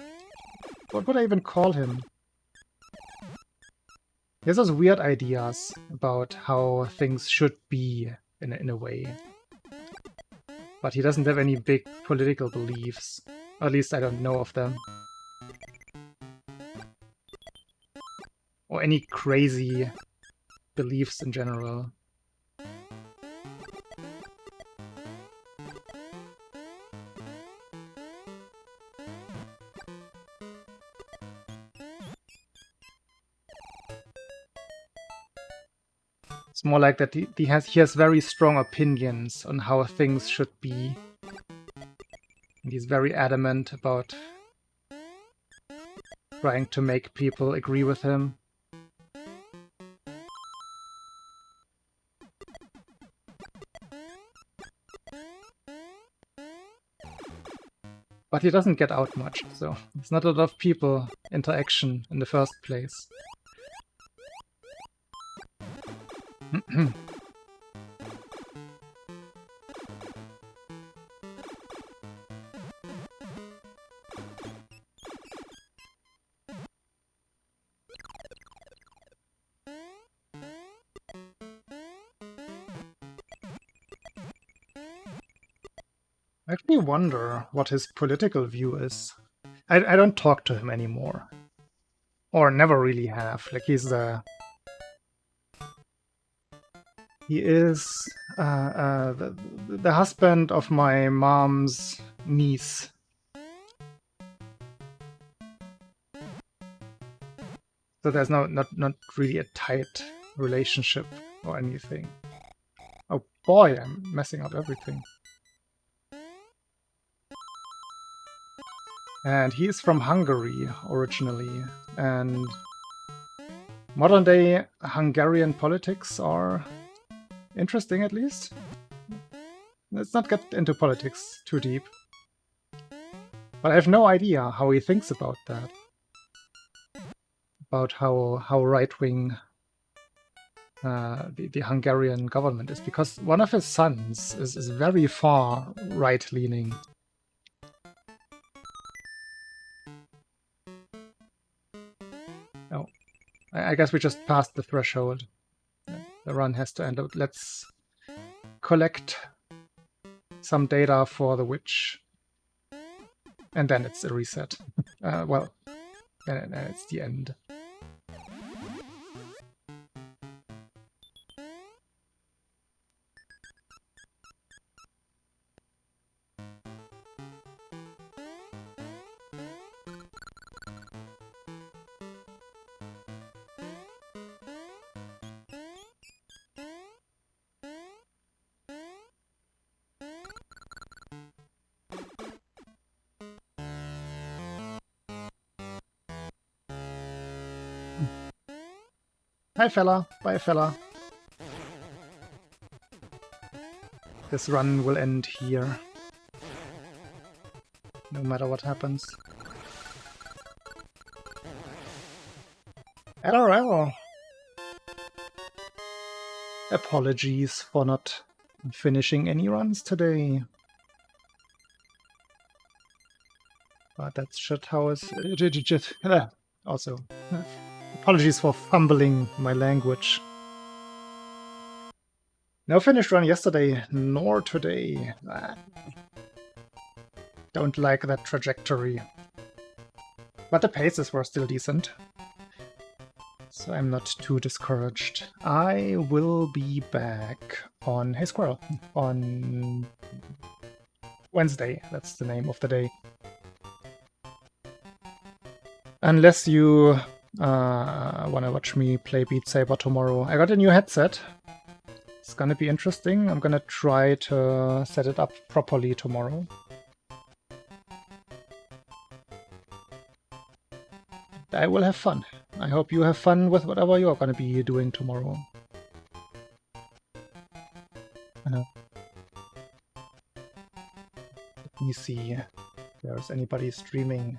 What would I even call him? He has those weird ideas about how things should be in a way. But he doesn't have any big political beliefs. Or at least I don't know of them. Or any crazy beliefs in general. It's more like that he has very strong opinions on how things should be. And he's very adamant about trying to make people agree with him. But he doesn't get out much, so it's not a lot of people interaction in the first place. I actually wonder what his political view is. I don't talk to him anymore. Or never really have. Like, he is the husband of my mom's niece. So there's not really a tight relationship or anything. Oh boy, I'm messing up everything. And he is from Hungary originally, and modern day Hungarian politics are interesting at least. Let's not get into politics too deep. But I have no idea how he thinks about that. About how right-wing the Hungarian government is, because one of his sons is very far right-leaning. Oh, I guess we just passed the threshold. The run has to end. Let's collect some data for the witch, and then it's a reset. Well, then it's the end. Hi fella, bye fella. This run will end here, no matter what happens. LRL! Apologies for not finishing any runs today. But that's just how it's... Also, apologies for fumbling my language. No finished run yesterday, nor today. Don't like that trajectory. But the paces were still decent, so I'm not too discouraged. I will be back on Hey Squirrel on Wednesday. That's the name of the day. Unless you want to watch me play Beat Saber tomorrow. I got a new headset. It's gonna be interesting. I'm gonna try to set it up properly tomorrow. I will have fun. I hope you have fun with whatever you're gonna be doing tomorrow. Let me see if there's anybody streaming.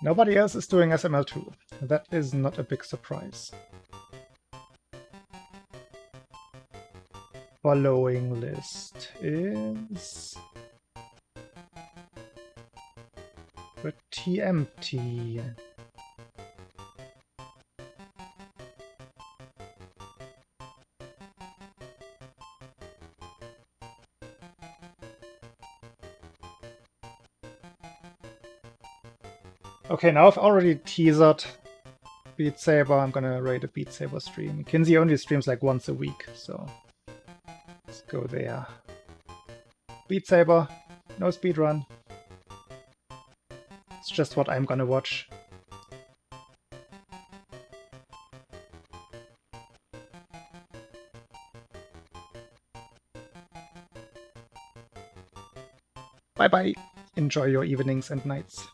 Nobody else is doing SML2. That is not a big surprise. Following list is pretty empty. Okay, now I've already teasered Beat Saber. I'm gonna raid a Beat Saber stream. Kinsey only streams like once a week, so let's go there. Beat Saber, no speedrun. It's just what I'm gonna watch. Bye bye. Enjoy your evenings and nights.